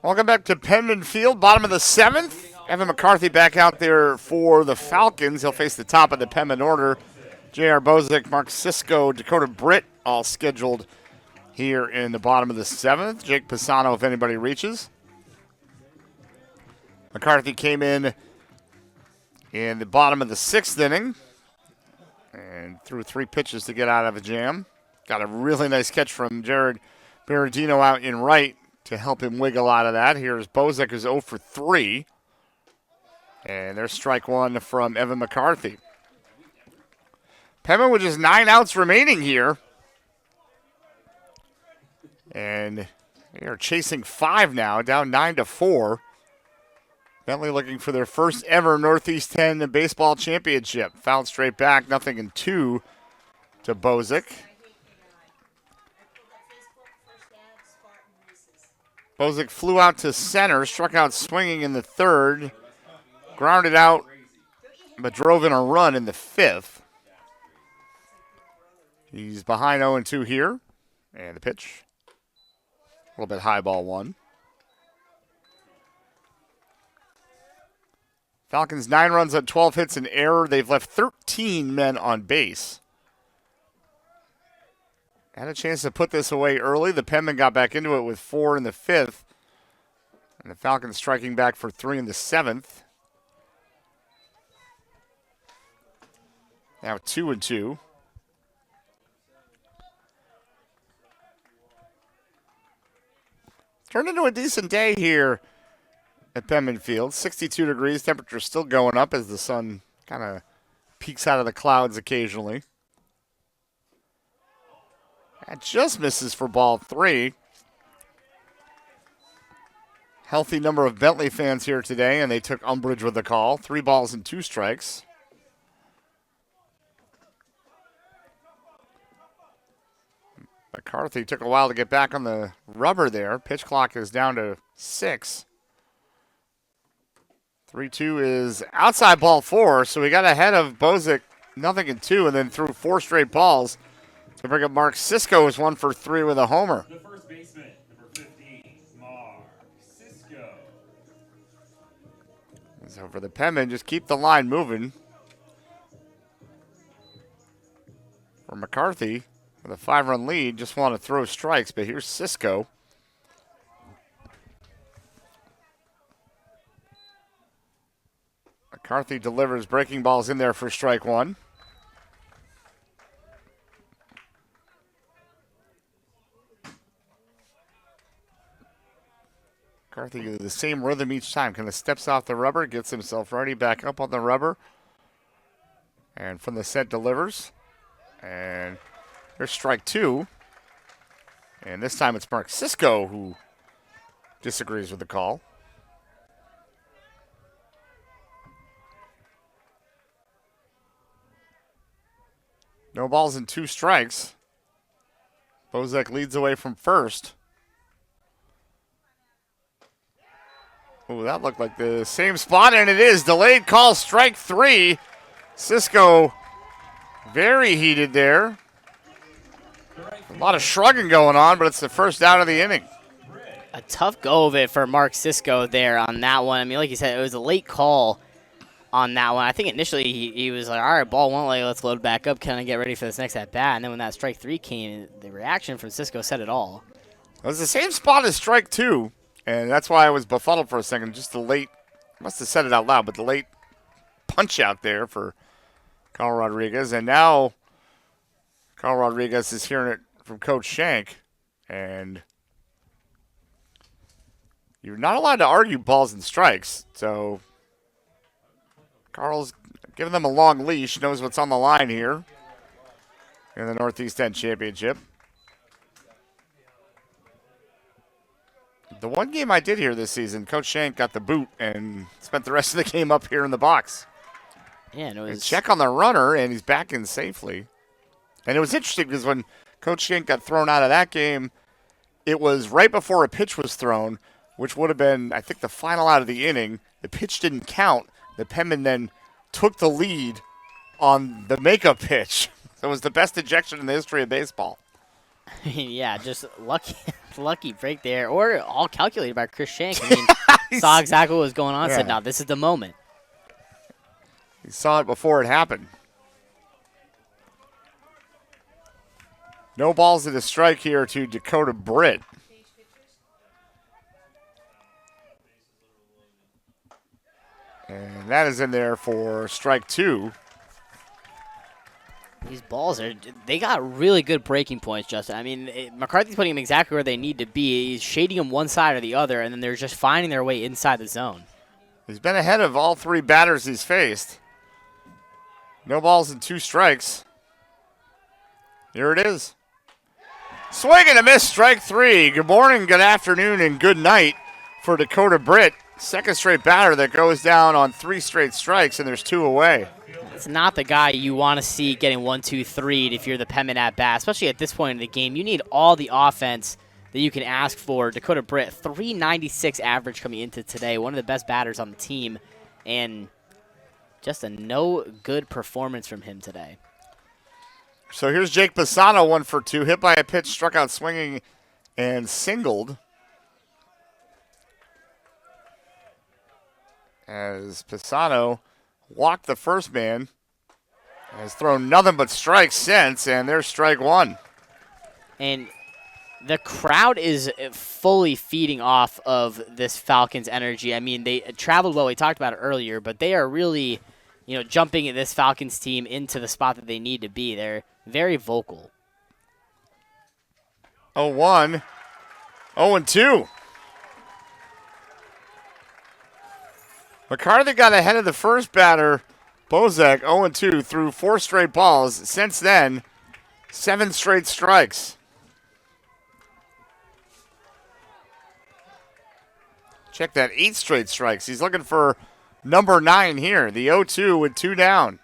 Welcome back to Penman Field, bottom of the 7th. Evan McCarthy back out there for the Falcons. He'll face the top of the Penman order. J.R. Bozick, Mark Sisko, Dakota Britt, all scheduled here in the bottom of the 7th. Jake Pisano, if anybody reaches. McCarthy came in the bottom of the 6th inning and threw 3 pitches to get out of a jam. Got a really nice catch from Jared Berardino out in right to help him wiggle out of that. Here's Bozick, who's 0 for 3. And there's strike 1 from Evan McCarthy. Penman with just 9 outs remaining here. And they are chasing 5 now, down 9-4. Bentley looking for their first ever Northeast 10 baseball championship. Fouled straight back, 0-2 to Bozick. Bozick flew out to center, struck out swinging in the 3rd, grounded out, but drove in a run in the 5th. He's behind 0-2 here, and the pitch, a little bit high, ball 1. Falcons 9 runs on 12 hits and error. They've left 13 men on base. Had a chance to put this away early. The Penmen got back into it with 4 in the 5th. And the Falcons striking back for 3 in the 7th. Now 2-2. Turned into a decent day here at Penman Field. 62 degrees. Temperature still going up as the sun kind of peeks out of the clouds occasionally. That just misses for ball 3. Healthy number of Bentley fans here today, and they took umbrage with the call. 3 balls and 2 strikes. McCarthy took a while to get back on the rubber there. Pitch clock is down to 6. 3-2 is outside ball 4, so we got ahead of Bozick 0-2, and then threw 4 straight balls to bring up Mark Sisko, who's 1 for 3 with a homer. The first baseman, number 15, Mark Sisko. So for the Penmen, just keep the line moving. For McCarthy, with a 5-run lead, just want to throw strikes, but here's Sisko. McCarthy delivers breaking balls in there for strike 1. McCarthy with the same rhythm each time. Kind of steps off the rubber, gets himself ready, back up on the rubber. And from the set delivers. And there's strike 2. And this time it's Mark Sisko who disagrees with the call. No balls and 2 strikes. Bozick leads away from first. Oh, that looked like the same spot, and it is. Delayed call, strike 3. Sisko very heated there. A lot of shrugging going on, but it's the first out of the inning. A tough go of it for Mark Sisko there on that one. I mean, like you said, it was a late call on that one. I think initially he was like, all right, ball 1, like, let's load back up, kind of get ready for this next at-bat. And then when that strike 3 came, the reaction from Sisko said it all. It was the same spot as strike 2, and that's why I was befuddled for a second. Just the late, must have said it out loud, but the late punch out there for Carl Rodriguez. And now Carl Rodriguez is hearing it from Coach Shank, and you're not allowed to argue balls and strikes. So Carl's giving them a long leash, knows what's on the line here in the Northeast 10 Championship. The one game I did here this season, Coach Shank got the boot and spent the rest of the game up here in the box. Yeah, no, And check on the runner, and he's back in safely. And it was interesting because when Coach Shank got thrown out of that game, it was right before a pitch was thrown, which would have been, I think, the final out of the inning. The pitch didn't count. The Penmen then took the lead on the makeup pitch. So it was the best ejection in the history of baseball. I mean, yeah, just lucky, lucky break there, or all calculated by Chris Shank. I mean, saw exactly what was going on. Yeah. Said, "No, this is the moment." He saw it before it happened. No balls at a strike here to Dakota Britt. And that is in there for strike 2. These balls they got really good breaking points, Justin. I mean, McCarthy's putting them exactly where they need to be. He's shading them one side or the other, and then they're just finding their way inside the zone. He's been ahead of all 3 batters he's faced. No balls and 2 strikes. Here it is. Swing and a miss, strike 3. Good morning, good afternoon, and good night for Dakota Britt. Second straight batter that goes down on 3 straight strikes, and there's 2 away. It's not the guy you want to see getting 1, 2, 3 if you're the Penman at bat, especially at this point in the game. You need all the offense that you can ask for. Dakota Britt, 396 average coming into today, one of the best batters on the team, and just a no good performance from him today. So here's Jake Pisano, 1 for 2, hit by a pitch, struck out swinging and singled. As Pisano walked the first man, has thrown nothing but strikes since, and there's strike 1. And the crowd is fully feeding off of this Falcons energy. I mean, they traveled well. We talked about it earlier, but they are really, jumping this Falcons team into the spot that they need to be. They're very vocal. 0-1, 0-2. McCarthy got ahead of the first batter, Bozek, 0-2, threw 4 straight balls. Since then, 7 straight strikes. Check that, 8 straight strikes. He's looking for number 9 here. The 0-2 with 2 down.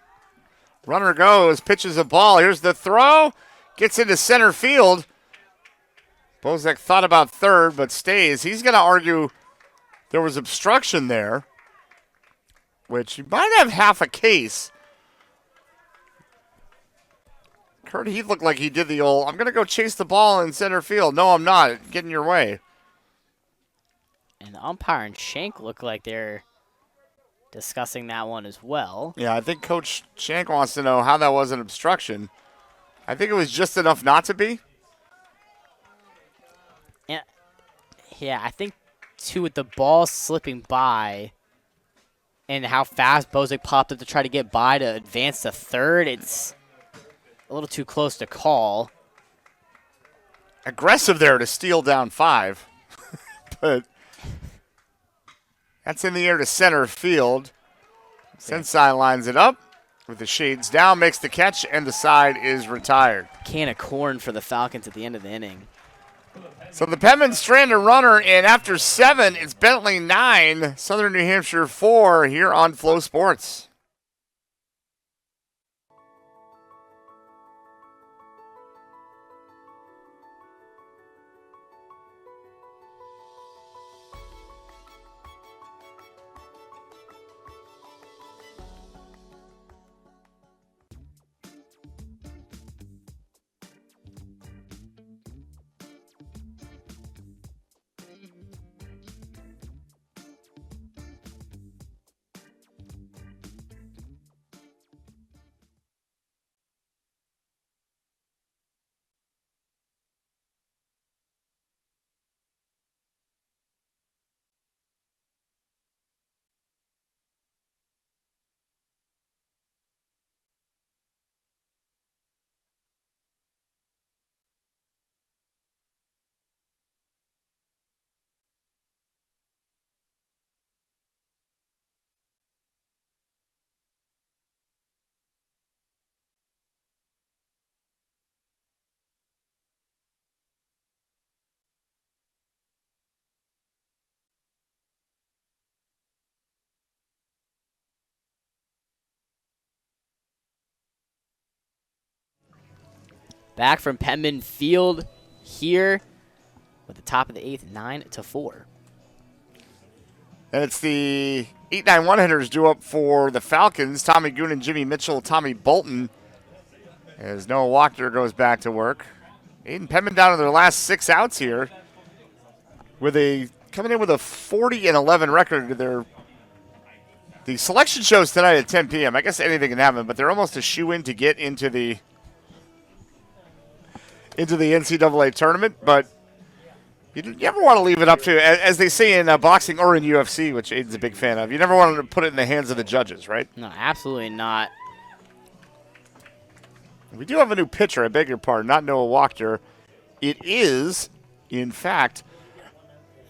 Runner goes, pitches a ball. Here's the throw. Gets into center field. Bozek thought about third, but stays. He's going to argue there was obstruction there, which he might have half a case. Kurt Heath looked like he did the old, I'm going to go chase the ball in center field. No, I'm not. Get in your way. And the umpire and Shank look like they're discussing that one as well. Yeah, I think Coach Shank wants to know how that was an obstruction. I think it was just enough not to be. Yeah, I think, too, with the ball slipping by and how fast Bozek popped up to try to get by to advance to third, it's a little too close to call. Aggressive there to steal down 5. But that's in the air to center field. Sensei lines it up with the shades down, makes the catch, and the side is retired. Can of corn for the Falcons at the end of the inning. So the Penman strand a runner, and after 7, it's Bentley 9, Southern New Hampshire 4 here on Flow Sports. Back from Penman Field here with the top of the 8th, 9-4. And it's the 8-9-1 hitters due up for the Falcons. Tommy Goonan, Jimmy Mitchell, Tommy Bolton. As Noah Wachter goes back to work. Aiden Penman down to their last 6 outs here, coming in with a 40-11 record. The selection shows tonight at 10 p.m. I guess anything can happen, but they're almost a shoe-in to get into the NCAA tournament. But you never want to leave it up to, as they say in boxing or in UFC, which Aiden's a big fan of. You never want to put it in the hands of the judges, right? No, absolutely not. We do have a new pitcher. I beg your pardon, not Noah Wachter. It is, in fact,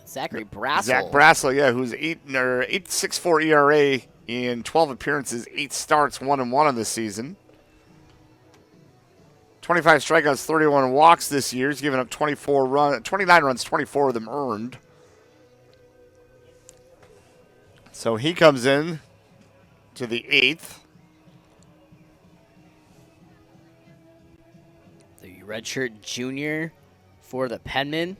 Zachary Brassel. Zach Brassel, yeah, who's 8.64 ERA in 12 appearances, 8 starts, 1-1 on this season. 25 strikeouts, 31 walks this year. He's given up 29 runs, 24 of them earned. So he comes in to the 8th. The redshirt junior for the Penman.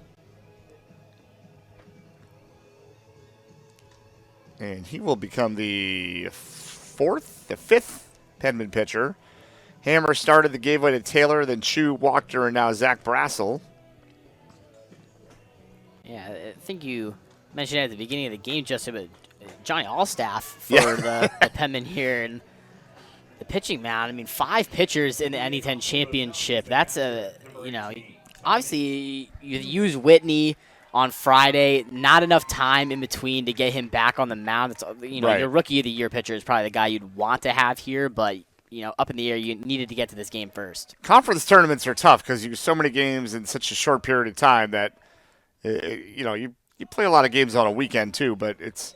And he will become the 5th Penman pitcher. Hammer started, that gave way to Taylor, then Chu, Wachter, and now Zach Brassel. Yeah, I think you mentioned at the beginning of the game, Justin, but Johnny Allstaff for the Penman here. And the pitching mound, I mean, 5 pitchers in the NE10 championship. That's obviously you use Whitney on Friday. Not enough time in between to get him back on the mound. It's, Right. Your rookie of the year pitcher is probably the guy you'd want to have here, but up in the air, you needed to get to this game first. Conference tournaments are tough because you have so many games in such a short period of time that you play a lot of games on a weekend too, but it's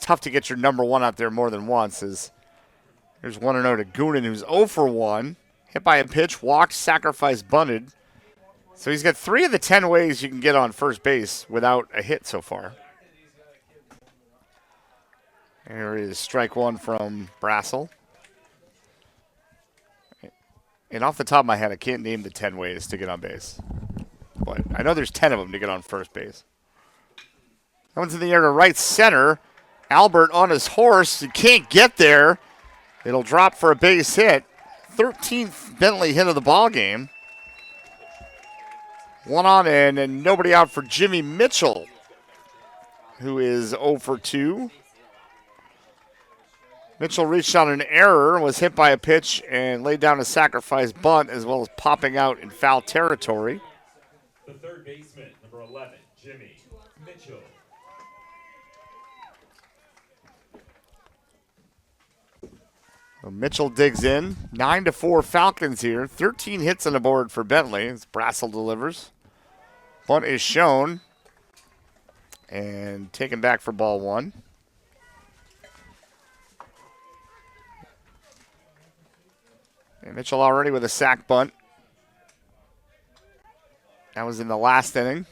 tough to get your number one out there more than once. Here's 1-0 to Goonan, who's 0 for 1, hit by a pitch, walked, sacrificed, bunted. So he's got 3 of the 10 ways you can get on first base without a hit so far. There is strike 1 from Brassel. And off the top of my head, I can't name the 10 ways to get on base. But I know there's 10 of them to get on first base. That one's in the air to right center. Albert on his horse. He can't get there. It'll drop for a base hit. 13th Bentley hit of the ball game. 1 on and nobody out for Jimmy Mitchell, who is 0 for 2. Mitchell reached on an error, was hit by a pitch, and laid down a sacrifice bunt, as well as popping out in foul territory. The third baseman, number 11, Jimmy Mitchell. Well, Mitchell digs in. 9-4 Falcons here. 13 hits on the board for Bentley as Brassel delivers. Bunt is shown and taken back for ball 1. And Mitchell already with a sac bunt. That was in the last inning.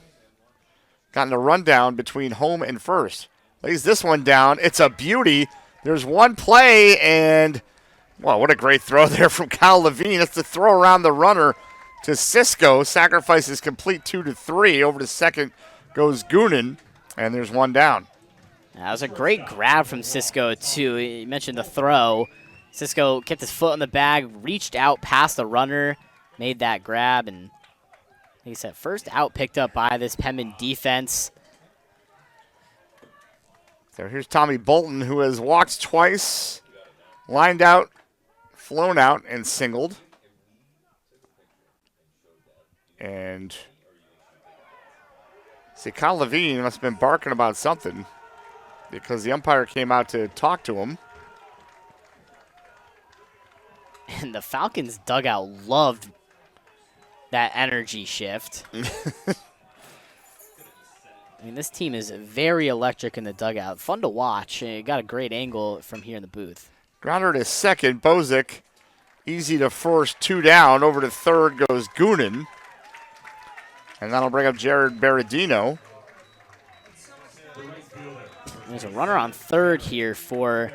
Gotten a rundown between home and first. Lays this one down. It's a beauty. There's one play, and, wow, what a great throw there from Kyle Levine. That's the throw around the runner to Cisco. Sacrifices complete 2-3. Over to second goes Goonan, and there's one down. That was a great grab from Cisco, too. You mentioned the throw. Cisco kept his foot on the bag, reached out past the runner, made that grab, and like I said, first out picked up by this Penman defense. So here's Tommy Bolton, who has walked twice, lined out, flown out, and singled. And see, Kyle Levine must have been barking about something because the umpire came out to talk to him. And the Falcons dugout loved that energy shift. I mean, this team is very electric in the dugout. Fun to watch. Got a great angle from here in the booth. Grounder to second. Bozic, easy to first, 2 down. Over to third goes Goonan. And that'll bring up Jared Berardino. There's a runner on third here for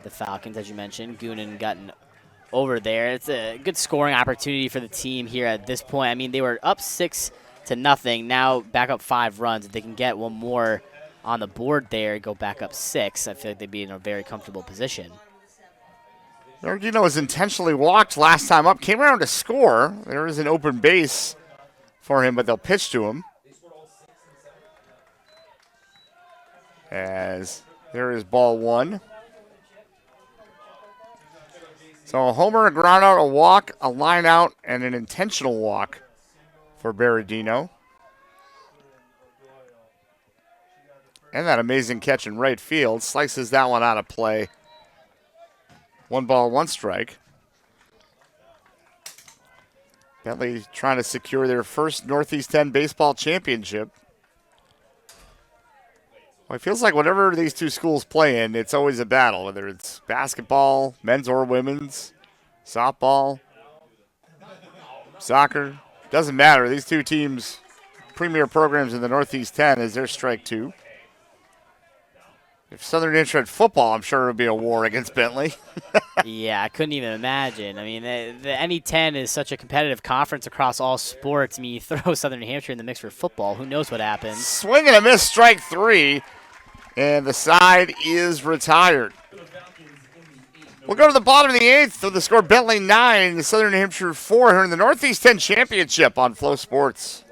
the Falcons, as you mentioned. Goonan gotten over there. It's a good scoring opportunity for the team here at this point. I mean, they were up 6-0. Now back up 5 runs. If they can get one more on the board there, go back up 6, I feel like they'd be in a very comfortable position. Berardino was intentionally walked last time up. Came around to score. There is an open base for him, but they'll pitch to him. As there is ball one. So a homer, a ground out, a walk, a line out, and an intentional walk for Berardino. And that amazing catch in right field. Slices that one out of play. 1 ball, 1 strike. Bentley trying to secure their first Northeast 10 baseball championship. Well, it feels like whenever these two schools play in, it's always a battle, whether it's basketball, men's or women's, softball, soccer. Doesn't matter. These two teams, premier programs in the Northeast 10, is their strike two. If Southern New Hampshire had football, I'm sure it would be a war against Bentley. Yeah, I couldn't even imagine. I mean, the NE10 is such a competitive conference across all sports. I mean, you throw Southern New Hampshire in the mix for football, who knows what happens. Swing and a miss, strike three, and the side is retired. We'll go to the bottom of the eighth with the score Bentley 9, Southern New Hampshire 4 here in the Northeast 10 Championship on Flow Sports.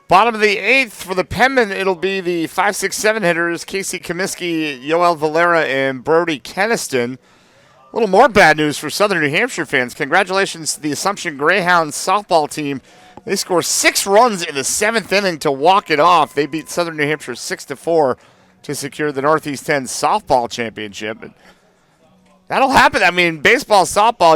Bottom of the eighth for the Penman, it'll be the 5, 6, 7 hitters, Casey Comiskey, Yoel Valera, and Brody Keniston. A little more bad news for Southern New Hampshire fans. Congratulations to the Assumption Greyhounds softball team. They score 6 runs in the 7th inning to walk it off. They beat Southern New Hampshire 6-4 to secure the Northeast 10 softball championship. That'll happen. I mean, baseball, softball,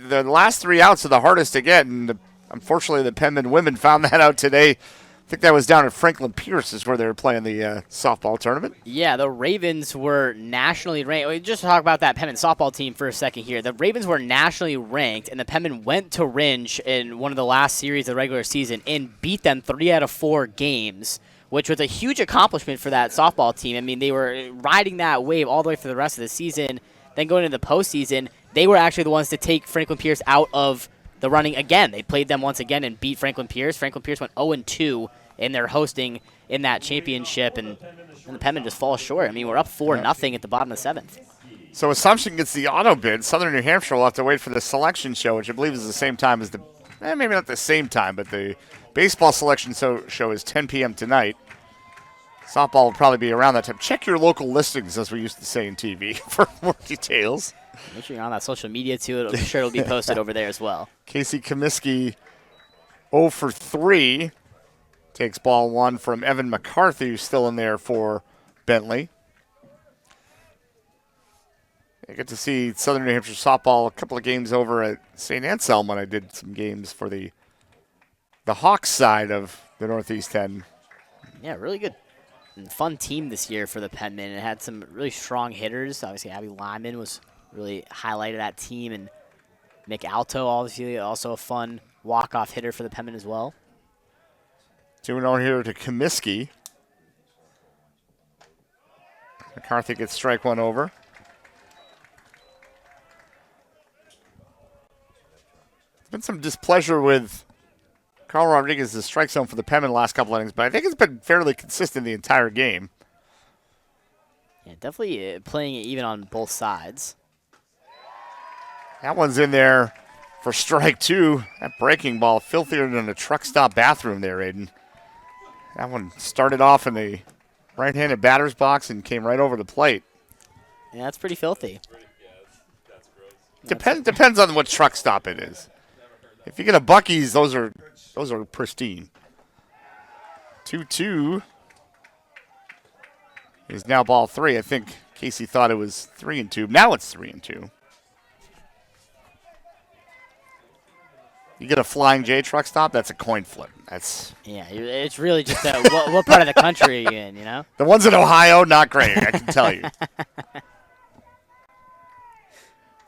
the last 3 outs are the hardest to get, and unfortunately the Penman women found that out today. I think that was down at Franklin Pierce is where they were playing the softball tournament. Yeah, the Ravens were nationally ranked. Just to talk about that Penman softball team for a second here. The Ravens were nationally ranked, and the Penman went to Ringe in one of the last series of the regular season and beat them 3 out of 4 games, which was a huge accomplishment for that softball team. I mean, they were riding that wave all the way for the rest of the season. Then going into the postseason, they were actually the ones to take Franklin Pierce out of the running again. They played them once again and beat Franklin Pierce. Franklin Pierce went 0-2 in their hosting in that championship, and the Penman just falls short. I mean, we're up 4-0 at the bottom of the 7th. So Assumption gets the auto bid. Southern New Hampshire will have to wait for the selection show, which I believe is the same time as the, maybe not the same time, but the baseball selection show is 10 p.m. tonight. Softball will probably be around that time. Check your local listings, as we used to say in TV, for more details. Make sure you're on that social media, too. I'm sure it'll be posted over there as well. Casey Comiskey 0 for 3. Takes ball 1 from Evan McCarthy, who's still in there for Bentley. I get to see Southern New Hampshire softball a couple of games over at St. Anselm when I did some games for the Hawks side of the Northeast 10. Yeah, really good and fun team this year for the Penman. It had some really strong hitters. Obviously, Abby Lyman was really highlighted that team, and Nick Alto, obviously, also a fun walk-off hitter for the Penman as well. 2-0 here to Comiskey. McCarthy gets strike 1 over. There's been some displeasure with Carl Rodriguez's strike zone for the Penman last couple innings, but I think it's been fairly consistent the entire game. Yeah, definitely playing it even on both sides. That one's in there for strike 2. That breaking ball, filthier than a truck stop bathroom there, Aiden. That one started off in the right-handed batter's box and came right over the plate. Yeah, that's pretty filthy. Depends on what truck stop it is. If you get a Buc-ee's, those are pristine. 2-2 is now ball 3. I think Casey thought it was 3-2. Now it's 3-2. You get a Flying J truck stop, that's a coin flip. That's it's really just what part of the country are you in, you know? the ones in Ohio, not great, I can tell you.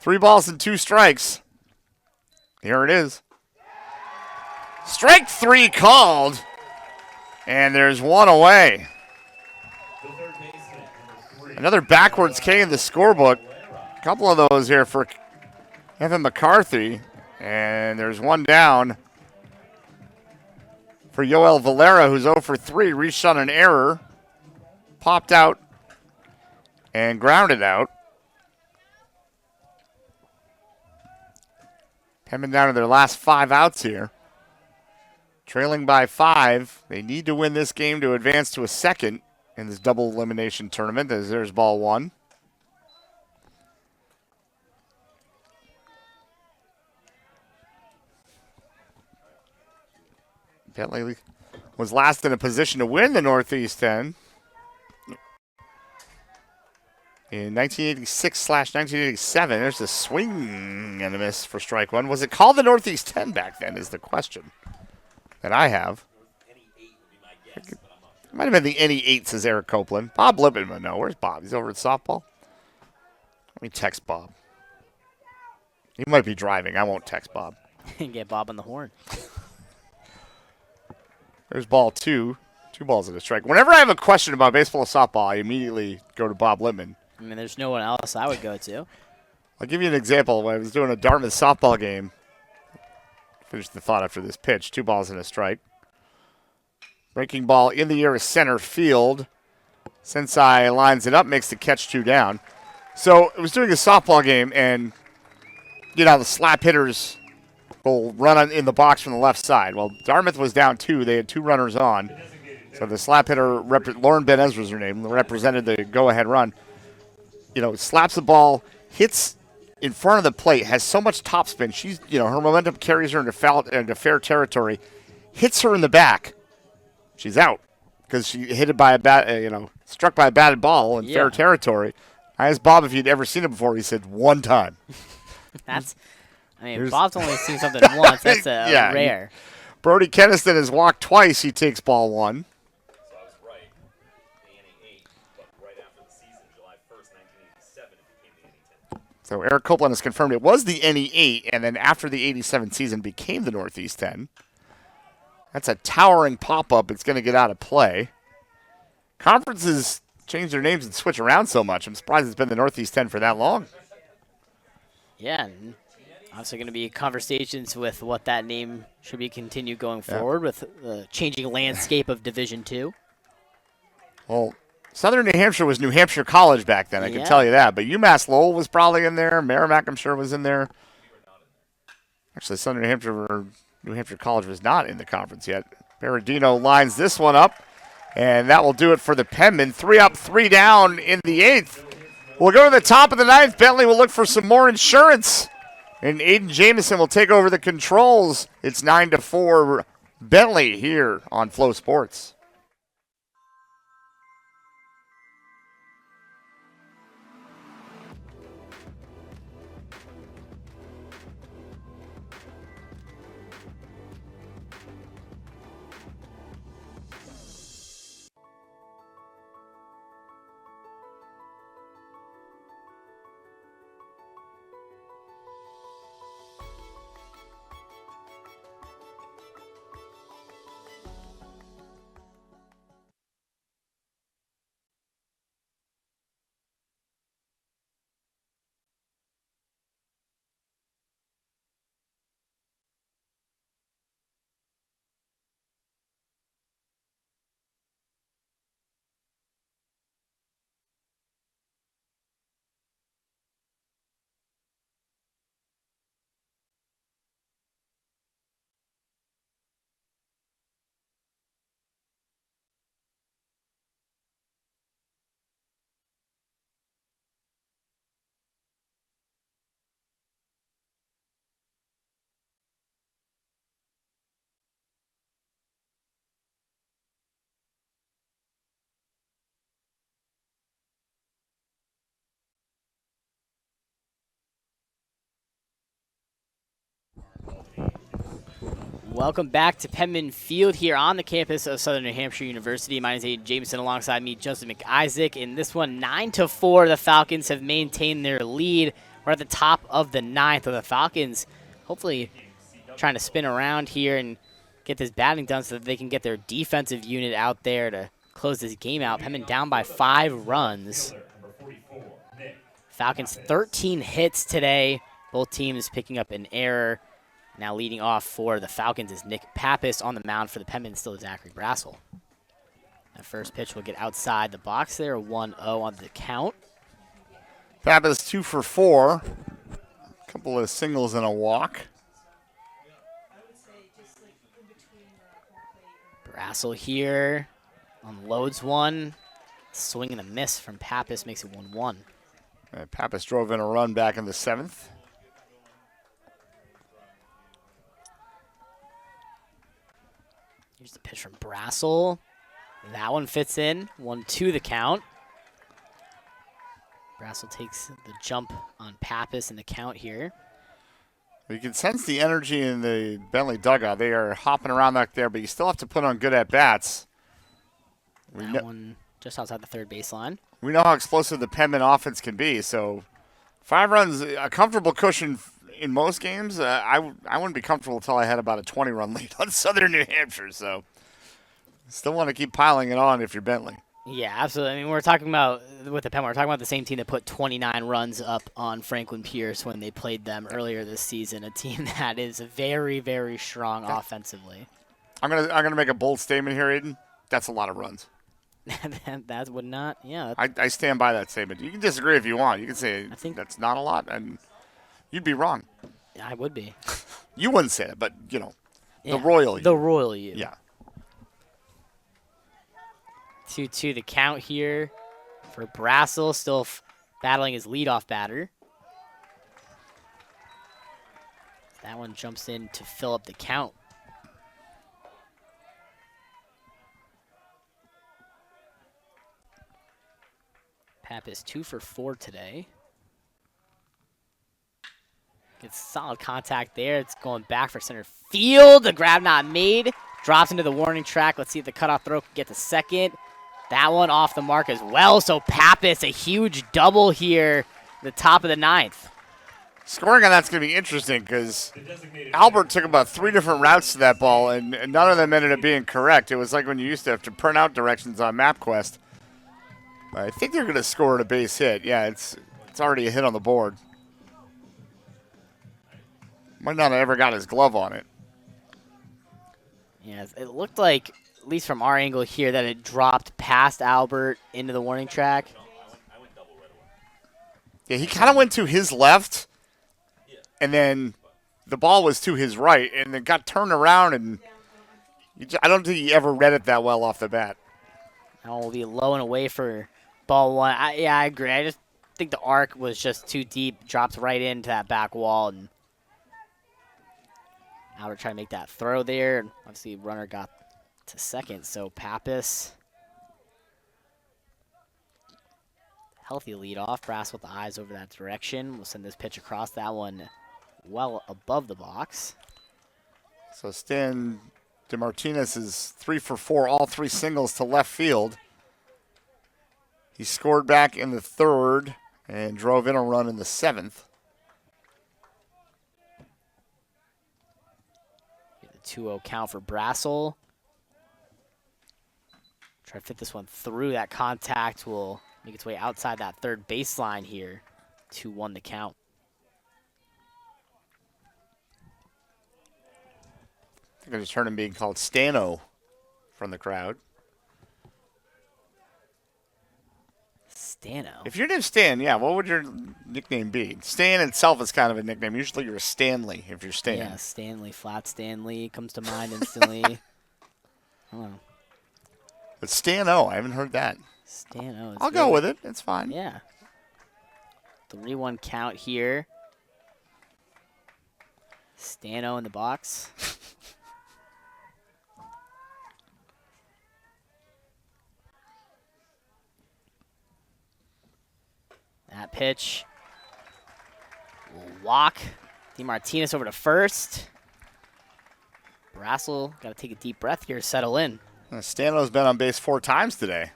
3 balls and 2 strikes. Here it is. Strike 3 called, and there's 1 away. Another backwards K in the scorebook. A couple of those here for Evan McCarthy, and there's 1 down for Yoel Valera, who's 0 for 3, reached on an error, popped out, and grounded out. Coming down to their last 5 outs here. Trailing by 5. They need to win this game to advance to a second in this double elimination tournament, as there's ball 1. Bentley was last in a position to win the Northeast 10 in 1986/1987. There's a swing and a miss for strike 1. Was it called the Northeast 10 back then is the question that I have. It might have been the NE8, says Eric Copeland. Bob Lippman would know. Where's Bob? He's over at softball. Let me text Bob. He might be driving. I won't text Bob. Get Bob on the horn. There's ball 2. 2 balls and a strike. Whenever I have a question about baseball or softball, I immediately go to Bob Lippman. I mean, there's no one else I would go to. I'll give you an example. When I was doing a Dartmouth softball game, finish the thought after this pitch. 2 balls and a strike. Breaking ball in the air is center field. Sensei lines it up, makes the catch 2 down. So I was doing a softball game, and you know the slap hitters will run in the box from the left side. Well, Dartmouth was down 2. They had 2 runners on. So the slap hitter, Lauren Ben Ezra's her name, represented the go-ahead run. You know, slaps the ball, hits in front of the plate, has so much topspin. She's, her momentum carries her into fair territory. Hits her in the back. She's out because she hit it by struck by a batted ball in fair territory. I asked Bob if he'd ever seen it before. He said 1 time. Bob's only seen something once. That's rare. Brody Keniston has walked twice. He takes ball 1. So I was right. The NE8, but right after the season, July 1st, 1987, it became the NE10. So Eric Copeland has confirmed it was the NE8, and then after the 87 season became the Northeast 10. That's a towering pop-up. It's going to get out of play. Conferences change their names and switch around so much. I'm surprised it's been the Northeast 10 for that long. Yeah, and obviously going to be conversations with what that name should be continued going forward with the changing landscape of Division II. Well, Southern New Hampshire was New Hampshire College back then, I can tell you that. But UMass Lowell was probably in there. Merrimack, I'm sure, was in there. Actually, Southern New Hampshire College was not in the conference yet. Berardino lines this one up, and that will do it for the Penmen. 3 up, 3 down in the 8th. We'll go to the top of the 9th. Bentley will look for some more insurance. And Aiden Jamison will take over the controls. It's 9-4 Bentley here on Flow Sports. Welcome back to Penman Field here on the campus of Southern New Hampshire University. My name is Aiden Jameson alongside me, Justin McIsaac. In this one, 9-4, the Falcons have maintained their lead. We're at the top of the ninth of the Falcons. Hopefully trying to spin around here and get this batting done so that they can get their defensive unit out there to close this game out. Penman down by 5 runs. Falcons 13 hits today. Both teams picking up an error. Now leading off for the Falcons is Nick Pappas. On the mound for the Penmen still is Zachary Brassel. The first pitch will get outside the box there, 1-0 on the count. Pappas 2 for 4. A couple of singles and a walk. Brassel here unloads one. Swing and a miss from Pappas makes it 1-1. Pappas drove in a run back in the 7th. Here's the pitch from Brassel. That one fits in. 1-2 the count. Brassel takes the jump on Pappas in the count here. You can sense the energy in the Bentley dugout. They are hopping around back there, but you still have to put on good at-bats. That one just outside the third baseline. We know how explosive the Penman offense can be, so 5 runs, a comfortable cushion in most games. I wouldn't be comfortable until I had about a 20-run lead on Southern New Hampshire, so still want to keep piling it on if you're Bentley. Yeah, absolutely. I mean, we're talking about, with the Penman, we're talking about the same team that put 29 runs up on Franklin Pierce when they played them earlier this season, a team that is very, very strong offensively. I'm gonna make a bold statement here, Aiden. That's a lot of runs. That would not, yeah. I stand by that statement. You can disagree if you want. You can say I think that's not a lot, and you'd be wrong. I would be. You wouldn't say it, but, you know, Yeah, the royal you. The royal you. Yeah. 2-2 the count here for Brassel, still battling his leadoff batter. That one jumps in to fill up the count. Pappas 2 for 4 today. Gets solid contact there. It's going back for center field. The grab not made. Drops into the warning track. Let's see if the cutoff throw can get to second. That one off the mark as well. So Pappas, a huge double here at the top of the ninth. Scoring on that's going to be interesting because Albert took about 3 different routes to that ball, and none of them ended up being correct. It was like when you used to have to print out directions on MapQuest. I think they're going to score at a base hit. Yeah, it's already a hit on the board. Might not have ever got his glove on it. Yeah, it looked like, at least from our angle here, that it dropped past Albert into the warning track. Yeah, he kind of went to his left, and then the ball was to his right, and then got turned around, and I don't think he ever read it that well off the bat. That one will be low and away for ball one. I agree. I just think the arc was just too deep, drops right into that back wall, and Albert trying to make that throw there. And obviously, runner got to second, so Pappas. Healthy lead off. Brass with the eyes over that direction. We'll send this pitch across that one well above the box. So Stan DeMartinez is 3 for 4, all 3 singles to left field. He scored back in the 3rd and drove in a run in the 7th. The 2-0 count for Brassel. Try to fit this one through. That contact will make its way outside that third baseline here. 2-1 the count. I think I just heard him being called Stano from the crowd. Stano. If your name's Stan, yeah, what would your nickname be? Stan itself is kind of a nickname. Usually you're a Stanley if you're Stan. Yeah, Stanley, Flat Stanley comes to mind instantly. Oh, But Stano, I haven't heard that. Stano. I'll go with it. It's fine. Yeah. 3-1 count here. Stano in the box. That pitch will walk DeMartinez over to first. Brassel got to take a deep breath here, settle in. Stano's been on base 4 times today.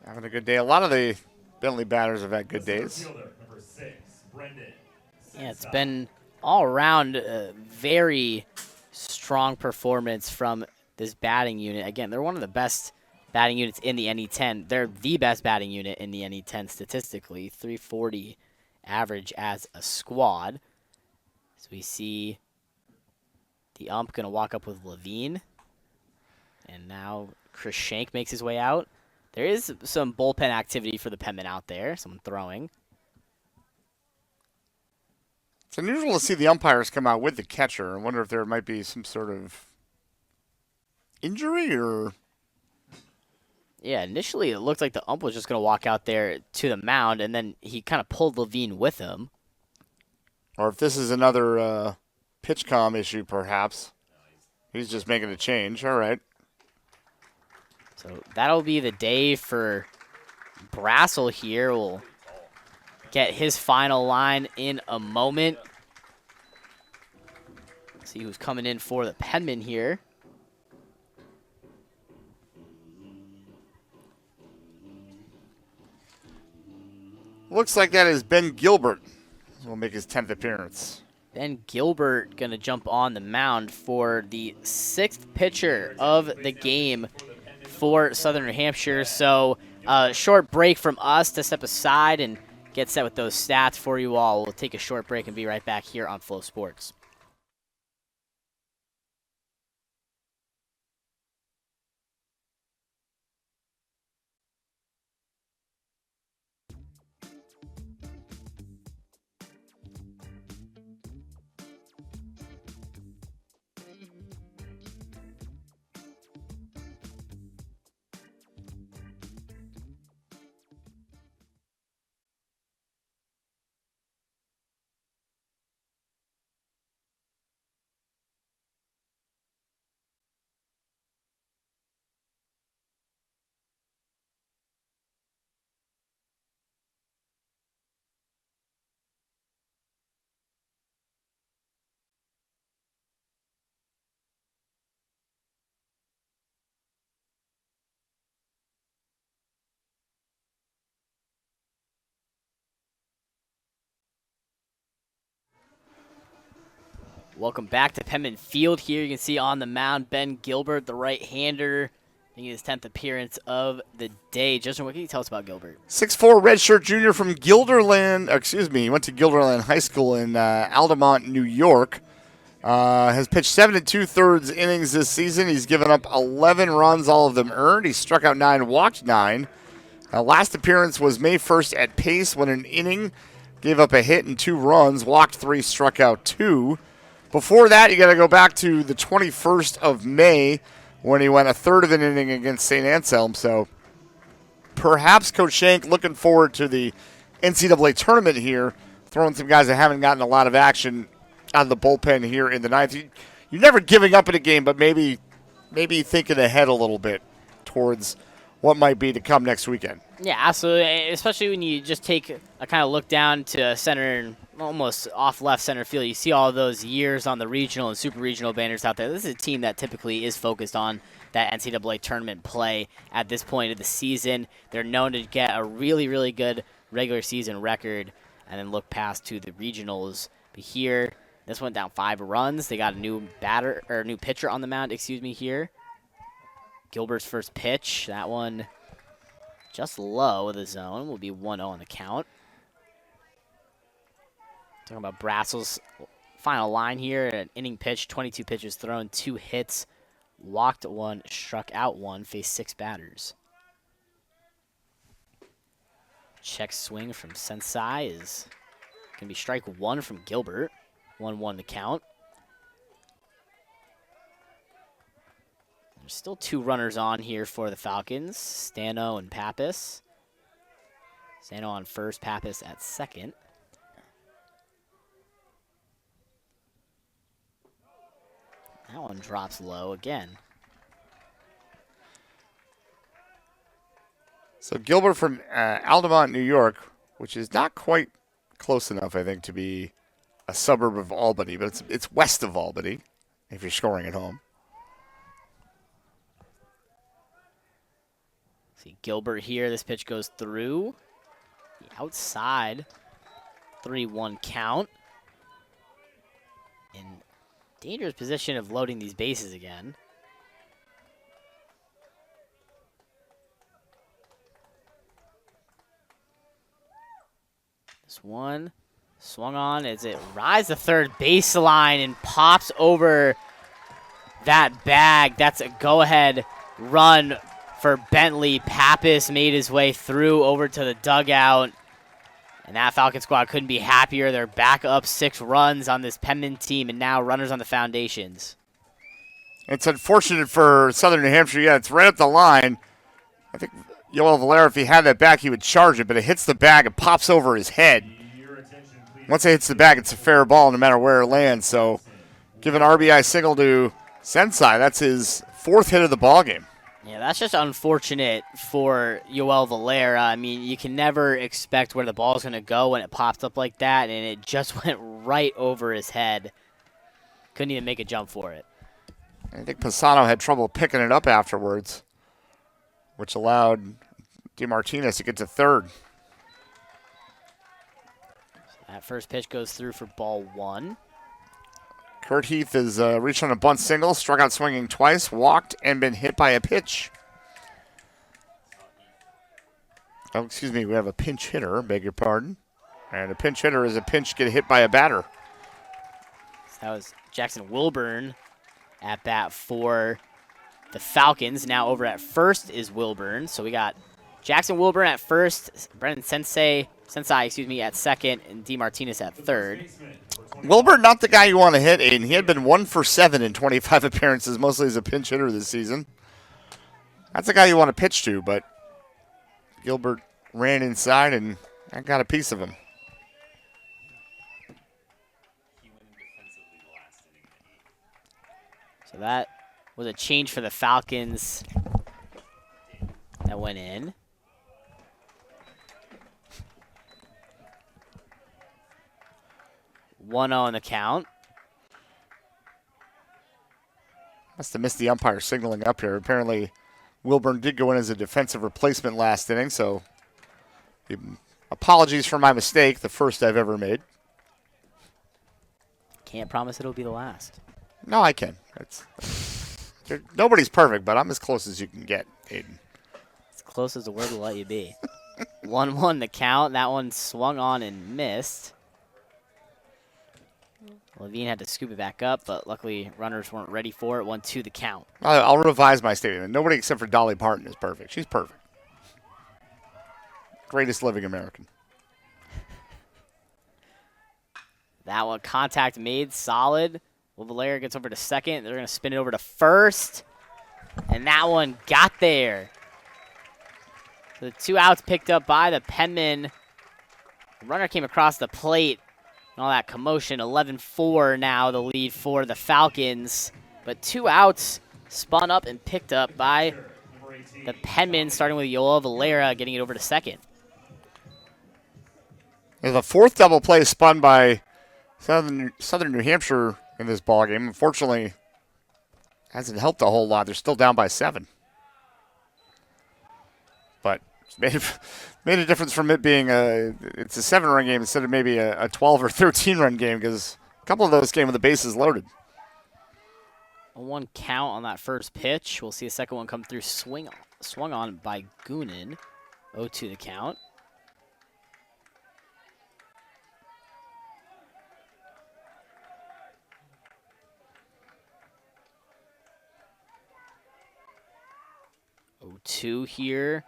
Having a good day. A lot of the Bentley batters have had good days. Fielder, number 6, Brendan. Yeah, it's been all around a very strong performance from this batting unit. Again, they're one of the best batting units in the NE10. They're the best batting unit in the NE10 statistically. 340 average as a squad. So we see the ump going to walk up with Levine. And now Chris Shank makes his way out. There is some bullpen activity for the Penmen out there. Someone throwing. It's unusual to see the umpires come out with the catcher. I wonder if there might be some sort of injury or... Yeah, initially it looked like the ump was just going to walk out there to the mound, and then he kind of pulled Levine with him. Or if this is another pitch comm issue, perhaps. He's just making a change. All right. So that'll be the day for Brassel here. We'll get his final line in a moment. See who's coming in for the Penman here. Looks like that is Ben Gilbert. Will make his 10th appearance. Ben Gilbert going to jump on the mound for the 6th pitcher of the game for Southern New Hampshire. So a short break from us to step aside and get set with those stats for you all. We'll take a short break and be right back here on Flow Sports. Welcome back to Penman Field here. You can see on the mound Ben Gilbert, the right-hander, making his 10th appearance of the day. Justin, what can you tell us about Gilbert? 6'4", redshirt junior from Guilderland. He went to Guilderland High School in Altamont, New York. Has pitched 7 2/3 innings this season. He's given up 11 runs, all of them earned. He struck out 9, walked 9. Last appearance was May 1st at Pace when an inning, gave up a hit and 2 runs, walked 3, struck out 2. Before that, you got to go back to the 21st of May when he went a third of an inning against St. Anselm. So perhaps Coach Shank looking forward to the NCAA tournament here, throwing some guys that haven't gotten a lot of action out of the bullpen here in the 9th. You're never giving up in a game, but maybe thinking ahead a little bit towards what might be to come next weekend. Yeah, absolutely, especially when you just take a kind of look down to center and almost off left center field. You see all those years on the regional and super regional banners out there. This is a team that typically is focused on that NCAA tournament play at this point of the season. They're known to get a really, really good regular season record and then look past to the regionals. But here, this went down 5 runs. They got a new pitcher on the mound, here. Gilbert's first pitch, that one just low of the zone, will be 1-0 on the count. Talking about Brassel's final line here, an inning pitch, 22 pitches thrown, 2 hits, walked 1, struck out 1, faced 6 batters. Check swing from Sensei is going to be strike 1 from Gilbert, 1-1 the count. There's still 2 runners on here for the Falcons, Stano and Pappas. Stano on first, Pappas at second. That one drops low again. So Gilbert from Altamont, New York, which is not quite close enough, I think, to be a suburb of Albany, but it's west of Albany. if you're scoring at home. See Gilbert here. This pitch goes through the outside. 3-1 count. In dangerous position of loading these bases again. This one swung on as it rides the third baseline and pops over that bag. That's a go-ahead run for Bentley. Pappas made his way through over to the dugout. And that Falcon squad couldn't be happier. They're back up 6 runs on this Penman team and now runners on the foundations. It's unfortunate for Southern New Hampshire. Yeah, it's right up the line. I think Yoel Valera, if he had that back, he would charge it, but it hits the bag and pops over his head. Once it hits the bag, it's a fair ball no matter where it lands. So give an RBI single to Sensei. That's his 4th hit of the ballgame. Yeah, that's just unfortunate for Yoel Valera. I mean, you can never expect where the ball's going to go when it pops up like that, and it just went right over his head. Couldn't even make a jump for it. I think Pisano had trouble picking it up afterwards, which allowed DeMartinez to get to third. That first pitch goes through for ball 1. Kurt Heath has reached on a bunt single, struck out swinging twice, walked, and been hit by a pitch. Oh, excuse me, we have a pinch hitter, beg your pardon. And a pinch hitter is a pinch get hit by a batter. So that was Jackson Wilburn at bat for the Falcons. Now over at first is Wilburn. So we got Jackson Wilburn at first, Brennan Sensei at second, and DeMartinez at third. Wilbur, not the guy you want to hit, Aiden. He had been 1 for 7 in 25 appearances, mostly as a pinch hitter this season. That's the guy you want to pitch to, but Gilbert ran inside and I got a piece of him. So that was a change for the Falcons that went in. One 0 on the count. Must have missed the umpire signaling up here. Apparently, Wilburn did go in as a defensive replacement last inning, so apologies for my mistake, the first I've ever made. Can't promise it'll be the last. No, I can. Nobody's perfect, but I'm as close as you can get, Aiden. As close as the word will let you be. 1-1 the count. That one swung on and missed. Levine had to scoop it back up, but luckily runners weren't ready for it. 1-2 the count. I'll revise my statement. Nobody except for Dolly Parton is perfect. She's perfect. Greatest living American. That one, contact made, solid. Well, Valera gets over to second. They're going to spin it over to first. And that one got there. So the 2 outs picked up by the Penman. The runner came across the plate. And all that commotion, 11-4 now the lead for the Falcons. But 2 outs spun up and picked up by the Penman, starting with Yoel Valera getting it over to second. The 4th double play spun by Southern New Hampshire in this ballgame. Unfortunately, hasn't helped a whole lot. They're still down by 7. But it's made a difference from it being it's a 7-run game instead of maybe a 12 or 13-run game because a couple of those came with the bases loaded. A 1 count on that first pitch. We'll see a second one come through, swung on by Goonan. 0-2 the count. Two here.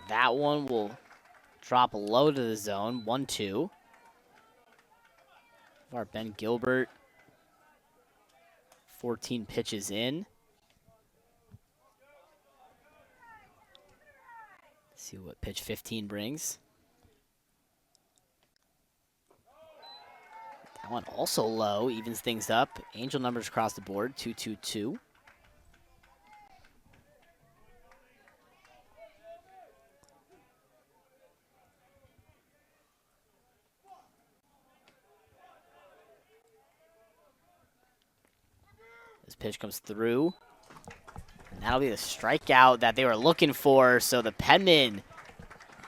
That one will drop low to the zone. 1-2. Our Ben Gilbert. 14 pitches in. Let's see what pitch 15 brings. That one also low, evens things up. Angel numbers across the board. 2-2-2. First pitch comes through. And that'll be the strikeout that they were looking for. So the Penmen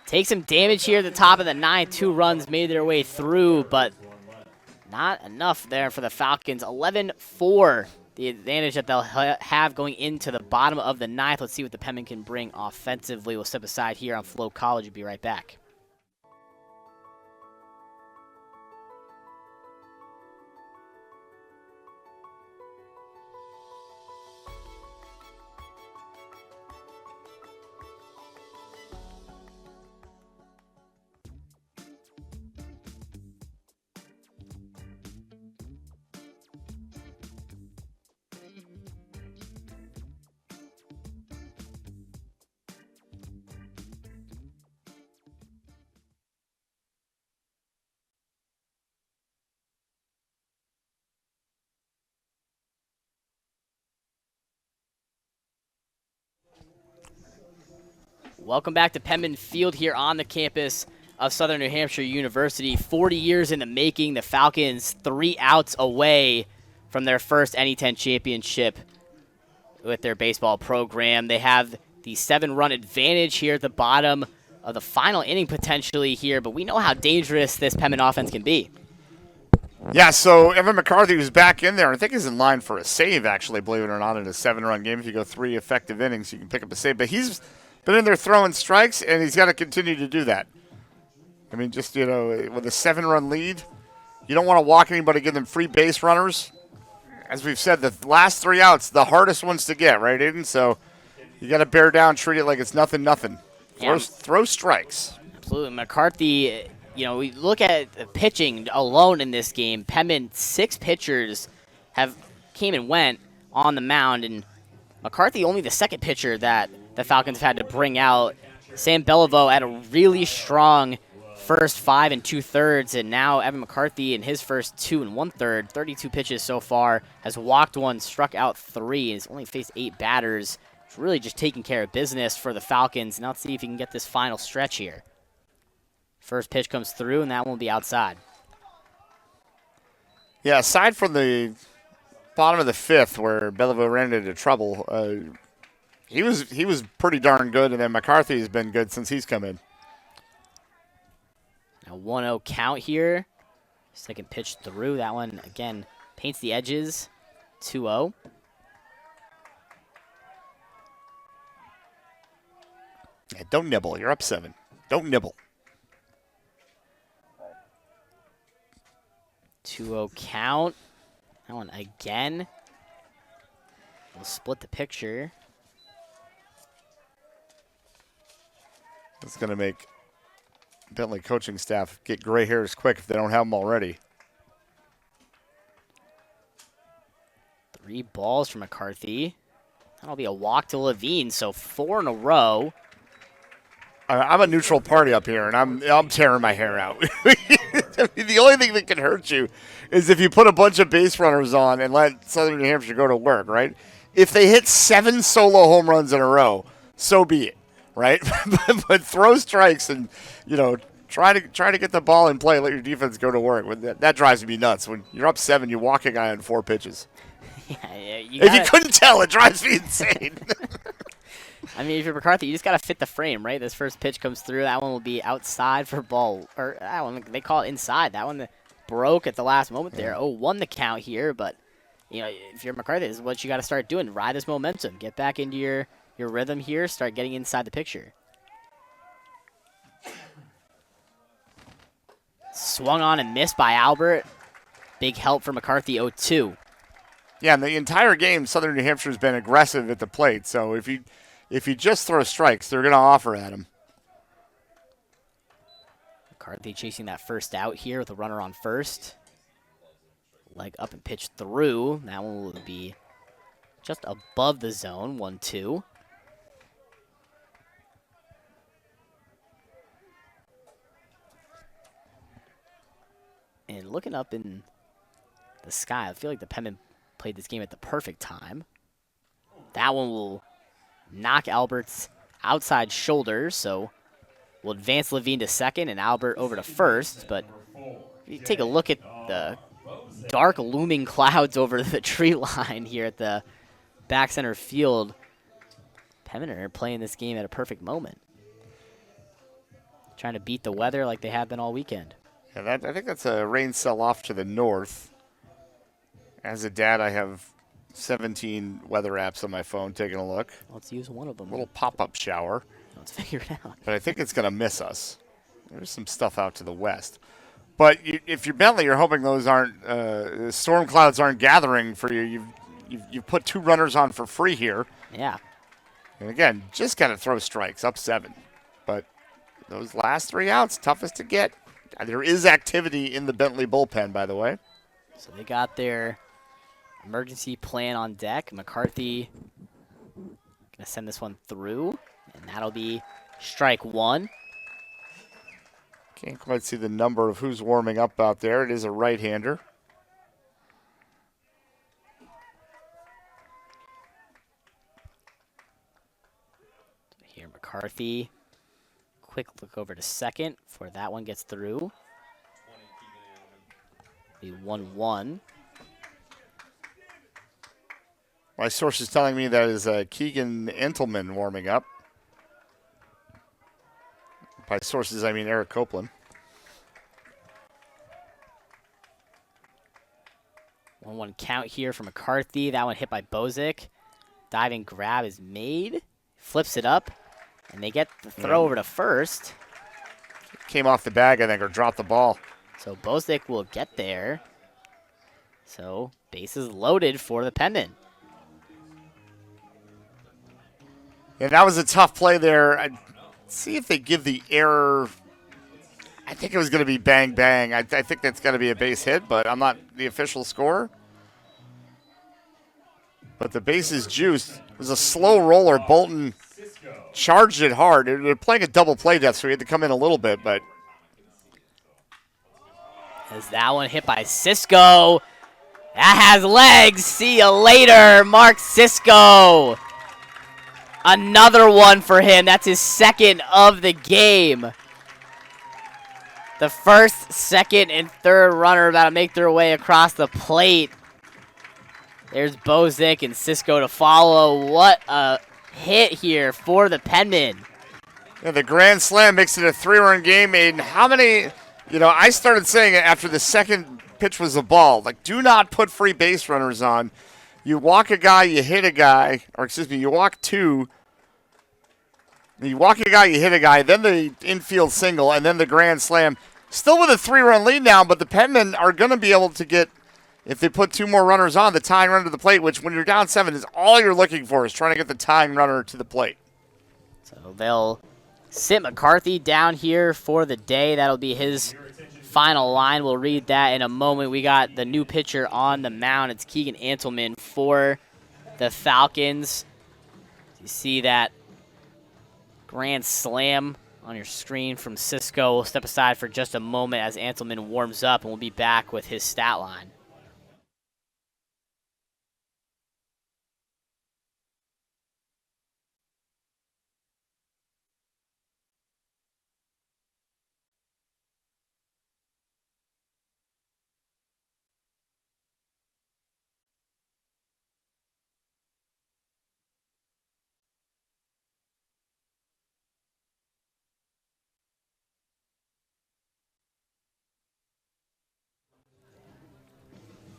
take some damage here at the top of the ninth. 2 runs made their way through, but not enough there for the Falcons. 11-4, the advantage that they'll have going into the bottom of the ninth. Let's see what the Penmen can bring offensively. We'll step aside here on Flow College. We'll be right back. Welcome back to Penman Field here on the campus of Southern New Hampshire University. 40 years in the making, the Falcons 3 outs away from their first NE10 championship with their baseball program. They have the 7-run advantage here at the bottom of the final inning potentially here, but we know how dangerous this Penman offense can be. Yeah, so Evan McCarthy was back in there. I think he's in line for a save, actually, believe it or not, in a 7-run game. If you go 3 effective innings, you can pick up a save. But he's been in there throwing strikes, and he's got to continue to do that. I mean, just, with a 7-run lead, you don't want to walk anybody, give them free base runners. As we've said, the last 3 outs, the hardest ones to get, right, Aiden? So you got to bear down, treat it like it's nothing. Yeah. Throw strikes. Absolutely. McCarthy, we look at the pitching alone in this game. Penman, 6 pitchers came and went on the mound, and McCarthy only the second pitcher that the Falcons have had to bring out. Sam Beliveau had a really strong first 5 2/3, and now Evan McCarthy in his first 2 1/3, 32 pitches so far, has walked 1, struck out 3, and has only faced 8 batters. It's really just taking care of business for the Falcons. Now let's see if he can get this final stretch here. First pitch comes through, and that one will be outside. Yeah, aside from the bottom of the 5th where Beliveau ran into trouble, he was pretty darn good, and then McCarthy has been good since he's come in. Now 1-0 count here. Second pitch through. That one, again, paints the edges. 2-0. Yeah, don't nibble. You're up 7. Don't nibble. 2-0 count. That one again. We'll split the picture. It's going to make Bentley coaching staff get gray hairs quick if they don't have them already. 3 balls for McCarthy. That'll be a walk to Levine, so 4 in a row. I'm a neutral party up here, and I'm tearing my hair out. I mean, the only thing that can hurt you is if you put a bunch of base runners on and let Southern New Hampshire go to work, right? If they hit 7 solo home runs in a row, so be it, right? But throw strikes and try to get the ball in play. Let your defense go to work. That drives me nuts. When you're up 7, you walk a guy on 4 pitches. Yeah, if you couldn't tell, it drives me insane. I mean, if you're McCarthy, you just got to fit the frame, right? This first pitch comes through. That one will be outside for ball. Or that one, they call it inside. That one broke at the last moment there. 0-1 the count here. But, if you're McCarthy, this is what you got to start doing. Ride this momentum. Get back into your rhythm here. Start getting inside the picture. Swung on and missed by Albert. Big help for McCarthy, 0-2. Yeah, and the entire game, Southern New Hampshire has been aggressive at the plate. So if you just throw strikes, they're going to offer at him. McCarthy chasing that first out here with a runner on first. Leg up and pitch through. That one will be just above the zone, 1-2. And looking up in the sky, I feel like the Penman played this game at the perfect time. That one will knock Albert's outside shoulder, so we'll advance Levine to second and Albert over to first. But if you take a look at the dark looming clouds over the tree line here at the back center field. Penman are playing this game at a perfect moment. Trying to beat the weather like they have been all weekend. Yeah, I think that's a rain cell off to the north. As a dad, I have 17 weather apps on my phone taking a look. Let's use one of them. Little pop-up shower. Let's figure it out. But I think it's going to miss us. There's some stuff out to the west. But if you're Bentley, you're hoping those aren't storm clouds aren't gathering for you. You've put 2 runners on for free here. Yeah. And again, just got to throw strikes, up 7. But those last 3 outs, toughest to get. There is activity in the Bentley bullpen, by the way. So they got their emergency plan on deck. McCarthy going to send this one through, and that'll be strike 1. Can't quite see the number of who's warming up out there. It is a right-hander. Here, McCarthy. Quick look over to second before that one gets through. Be 1-1. My source is telling me that is Keegan Entelman warming up. By sources, I mean Eric Copeland. 1-1 count here for McCarthy. That one hit by Bozick. Diving grab is made. Flips it up, and they get the throw over to first. Came off the bag, I think, or dropped the ball. So Bozick will get there. So bases loaded for the Penman. And that was a tough play there. I'd see if they give the error. I think it was going to be bang, bang. I think that's going to be a base hit, but I'm not the official scorer. But the base is juiced. It was a slow roller. Bolton charged it hard. They're playing a double play death, so he had to come in a little bit. But As that one hit by Cisco. That has legs. See you later, Mark Cisco. Another one for him. That's his second of the game. The first, second, and third runner about to make their way across the plate. There's Bozick and Cisco to follow. What a hit here for the Penman. yeah, the grand slam makes it a 3-run game. And how many, I started saying it after the second pitch was a ball. Like, do not put free base runners on. You walk a guy, you hit a guy, or excuse me, you walk 2. You walk a guy, you hit a guy, then the infield single, and then the grand slam. Still with a 3-run lead now, but the Penmen are going to be able to get, if they put 2 more runners on, the tying runner to the plate, which when you're down 7 is all you're looking for, is trying to get the tying runner to the plate. So they'll sit McCarthy down here for the day. That'll be his final line. We'll read that in a moment. We got the new pitcher on the mound. It's Keegan Antelman for the Falcons. You see that grand slam on your screen from Cisco. We'll step aside for just a moment as Antelman warms up, and we'll be back with his stat line.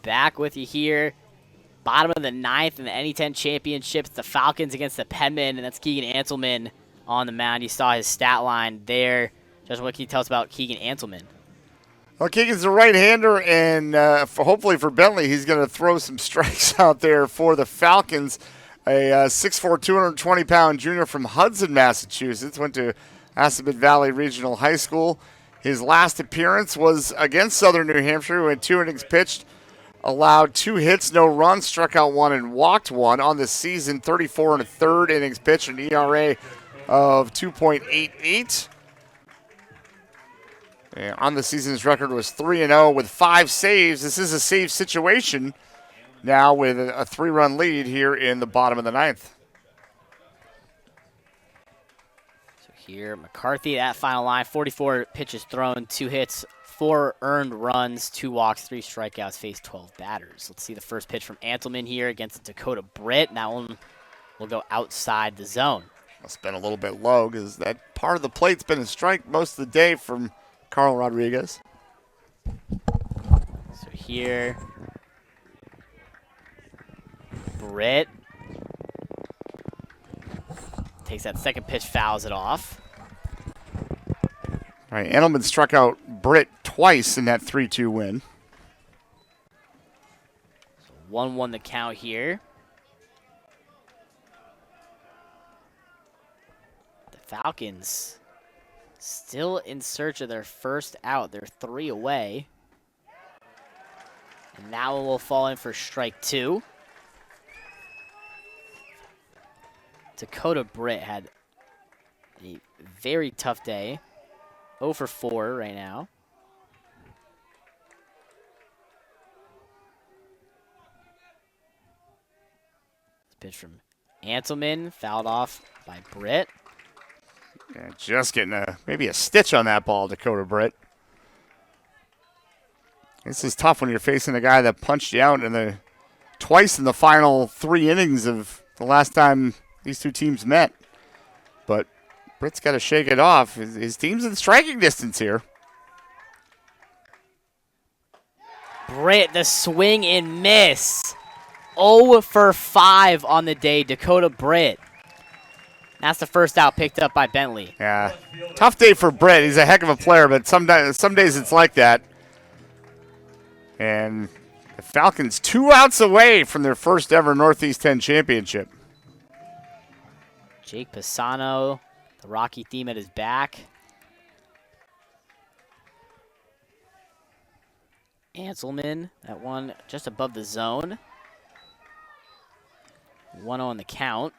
Back with you here. Bottom of the 9th in the NE10 championships. The Falcons against the Penmen, and that's Keegan Antelman on the mound. You saw his stat line there. Justin, what can you tell us about Keegan Antelman? Well, Keegan's a right-hander, and hopefully for Bentley, he's going to throw some strikes out there for the Falcons. A 6'4", 220-pound junior from Hudson, Massachusetts. Went to Assabet Valley Regional High School. His last appearance was against Southern New Hampshire, who had 2 innings pitched. Allowed 2 hits, no runs, struck out 1 and walked 1 on the season. 34 and a third innings pitched, an ERA of 2.88. And on the season's record was 3-0 with 5 saves. This is a save situation now with a 3-run lead here in the bottom of the 9th. So here, McCarthy, that final line, 44 pitches thrown, 2 hits, 4 earned runs, 2 walks, 3 strikeouts, faced 12 batters. Let's see the first pitch from Antleman here against Dakota Britt. That one will go outside the zone. Must have been a little bit low because that part of the plate's been a strike most of the day from Carl Rodriguez. So here, Britt takes that second pitch, fouls it off. All right, Edelman struck out Britt twice in that 3-2 win. 1-1 the count here. The Falcons still in search of their first out. They're 3 away. And now it will fall in for strike 2. Dakota Britt had a very tough day. 0 for 4 right now. Pitch from Antleman, fouled off by Britt. Yeah, just getting maybe a stitch on that ball, Dakota Britt. This is tough when you're facing a guy that punched you out twice in the final 3 innings of the last time these two teams met. But Britt's got to shake it off. His team's in striking distance here. Britt, the swing and miss. 0 for 5 on the day, Dakota Britt. That's the first out picked up by Bentley. Yeah, tough day for Britt. He's a heck of a player, but some days it's like that. And the Falcons 2 outs away from their first ever Northeast 10 championship. Jake Pisano, the Rocky theme at his back. Anselman, that one just above the zone. 1-0 on the count.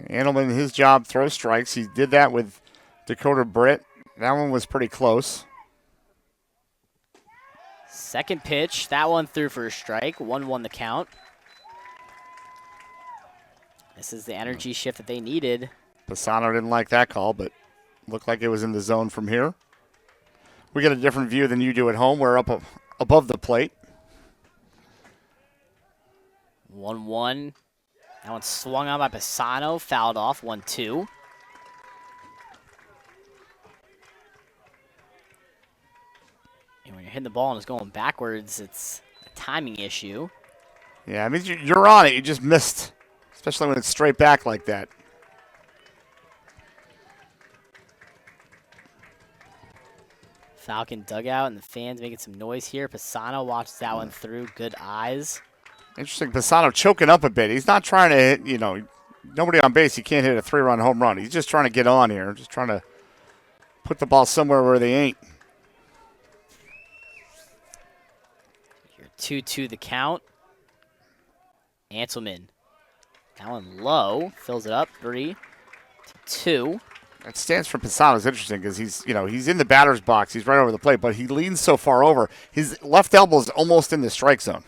Andelman, his job, throw strikes. He did that with Dakota Britt. That one was pretty close. Second pitch, that one through for a strike. 1-1 the count. This is the energy shift that they needed. Pisano didn't like that call, but looked like it was in the zone from here. We get a different view than you do at home. We're up above the plate. 1-1. That one swung on by Pisano, fouled off, 1-2. And when you're hitting the ball and it's going backwards, it's a timing issue. Yeah, I mean, you're on it. You just missed, especially when it's straight back like that. Falcon dugout and the fans making some noise here. Pisano watches that one through. Good eyes. Interesting, Pisano choking up a bit. He's not trying to hit, nobody on base. He can't hit a 3-run home run. He's just trying to get on here, just trying to put the ball somewhere where they ain't. Here, 2-2 the count. Anselman. That one low. Fills it up. 3-2. That stance from Pisano is interesting because he's in the batter's box. He's right over the plate, but he leans so far over. His left elbow is almost in the strike zone.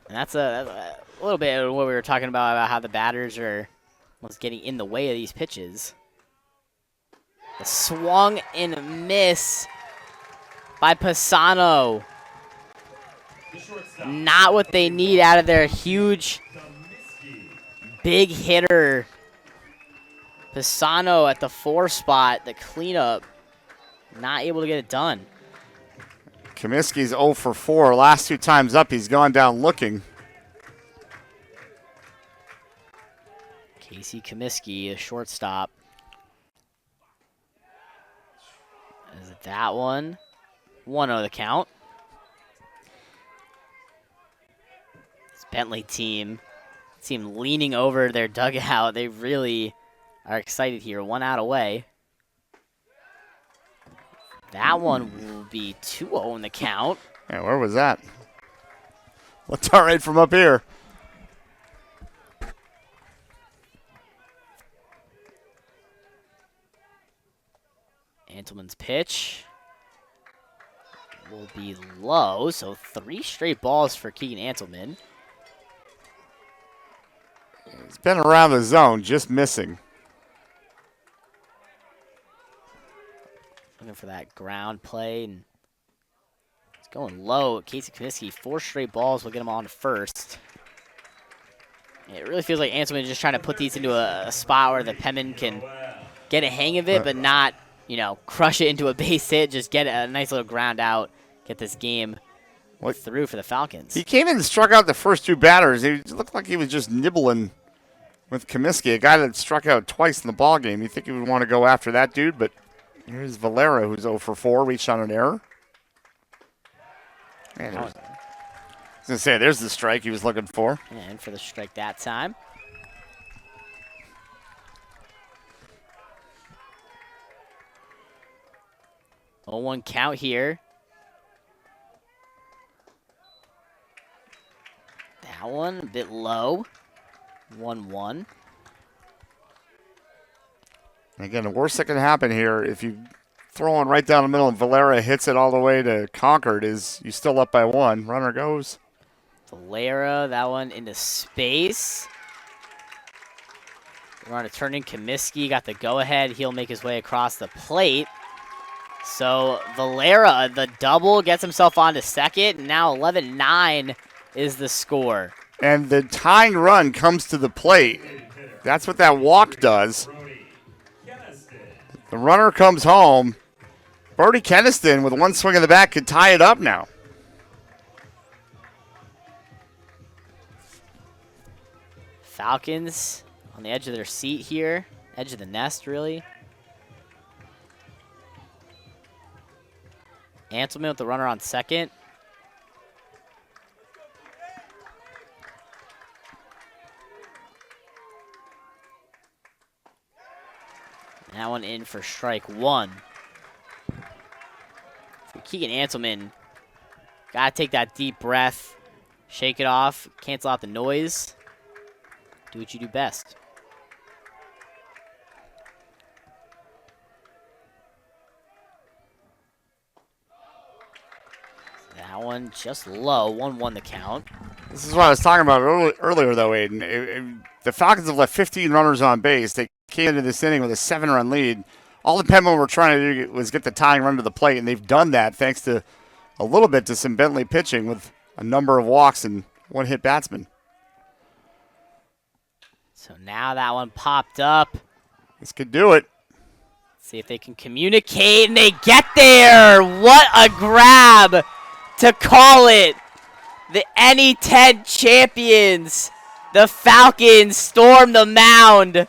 And that's a little bit of what we were talking about how the batters are almost getting in the way of these pitches. The swung and miss by Pisano. Not what they need out of their huge, big hitter. Pisano at the 4 spot, the cleanup, not able to get it done. Comiskey's 0 for 4. Last 2 times up, he's gone down looking. Casey Comiskey, a shortstop. Is it that one? 1-0 the count. This Bentley team leaning over their dugout. They really are excited here. 1 out away. That one will be 2-0 in the count. Yeah, where was that? Looked all right from up here. Antleman's pitch will be low, so 3 straight balls for Keegan Antleman. He's been around the zone, just missing. Looking for that ground play, and it's going low. Casey Kaminsky, 4 straight balls will get him on first. It really feels like Anselman is just trying to put these into a spot where the Penman can get a hang of it, but not, you know, crush it into a base hit. Just get a nice little ground out, get this game through for the Falcons. He came in and struck out the first 2 batters. He looked like he was just nibbling with Kaminsky, a guy that struck out twice in the ball game. You think he would want to go after that dude, but here's Valera, who's 0 for 4, reached on an error. Man, I was going to say, there's the strike he was looking for. And for the strike that time. Oh, 1 count here. That one a bit low. 1-1. Again, the worst that can happen here, if you throw one right down the middle and Valera hits it all the way to Concord, is you still up by 1. Runner goes. Valera, that one into space. Runner turning. Kaminsky got the go-ahead. He'll make his way across the plate. So Valera, the double, gets himself onto second. And now 11-9 is the score. And the tying run comes to the plate. That's what that walk does. The runner comes home. Brody Keniston, with 1 swing of the bat, could tie it up now. Falcons on the edge of their seat here. Edge of the nest, really. Anselman with the runner on second. That one in for strike 1. For Keegan Anselman, gotta take that deep breath, shake it off, cancel out the noise. Do what you do best. That one just low, 1-1 the count. This is what I was talking about earlier, though, Aiden. The Falcons have left 15 runners on base. They came into this inning with a 7-run lead. All the Penmen were trying to do was get the tying run to the plate, and they've done that thanks to a little bit to some Bentley pitching with a number of walks and 1-hit batsman. So now that one popped up. This could do it. See if they can communicate, and they get there. What a grab to call it. The NE10 champions. The Falcons storm the mound.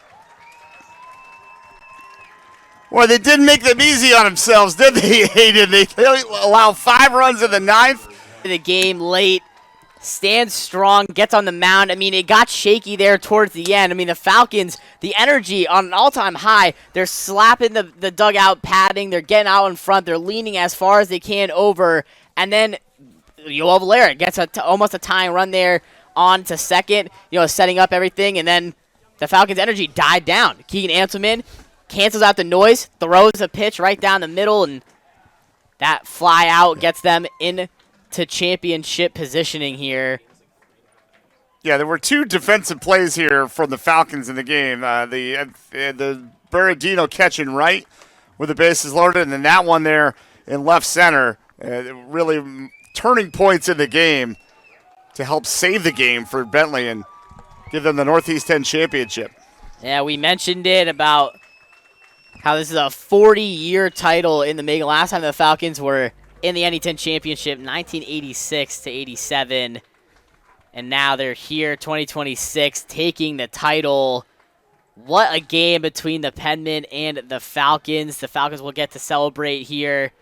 Well, they didn't make them easy on themselves, did they, Aiden? They allow 5 runs in the 9th. The game late. Stands strong, gets on the mound. I mean, it got shaky there towards the end. I mean, the Falcons, the energy on an all-time high. They're slapping the dugout padding. They're getting out in front. They're leaning as far as they can over. And then Yoel Valera gets almost a tying run there on to second, setting up everything. And then the Falcons' energy died down. Keegan Anselman cancels out the noise, throws a pitch right down the middle, and that fly out gets them in to championship positioning here. Yeah, there were 2 defensive plays here from the Falcons in the game. The Berardino catch in right with the bases loaded, and then that one there in left center. Really turning points in the game to help save the game for Bentley and give them the Northeast 10 championship. Yeah, we mentioned it about how this is a 40-year title in the making. Last time the Falcons were in the NE10 championship, 1986 to 87. And now they're here, 2026, taking the title. What a game between the Penmen and the Falcons. The Falcons will get to celebrate here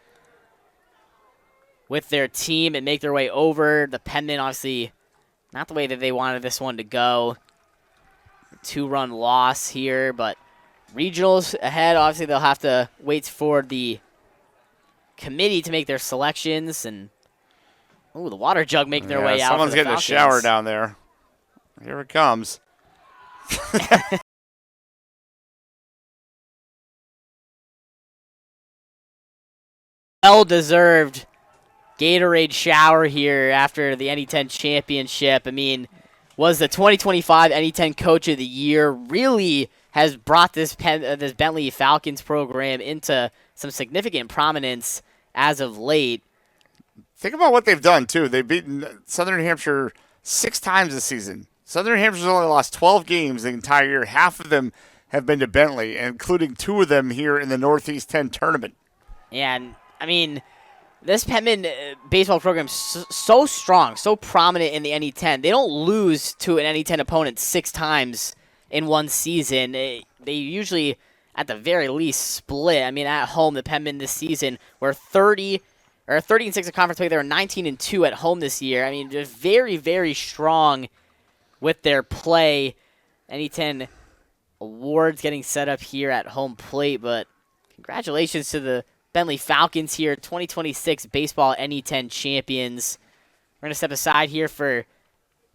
with their team and make their way over. The Penmen, obviously, not the way that they wanted this one to go. 2-run loss here, but regionals ahead. Obviously, they'll have to wait for the committee to make their selections. And ooh, the water jug making their way out. Someone's getting Falcons. a shower down there. Here it comes. Well-deserved Gatorade shower here after the NE10 championship. I mean, was the 2025 NE10 Coach of the Year. Really has brought this Bentley Falcons program into some significant prominence as of late. Think about what they've done too. They've beaten Southern New Hampshire 6 times this season. Southern New Hampshire's only lost 12 games the entire year. Half of them have been to Bentley, including 2 of them here in the Northeast 10 tournament. And, I mean, this Penman baseball program is so strong, so prominent in the NE10. They don't lose to an NE10 opponent 6 times in one season. They usually, at the very least, split. I mean, at home, the Penman this season were 30 and 6 in conference play. They were 19 and 2 at home this year. I mean, just very, very strong with their play. NE10 awards getting set up here at home plate, but congratulations to the Bentley Falcons here, 2026 baseball NE10 champions. We're going to step aside here for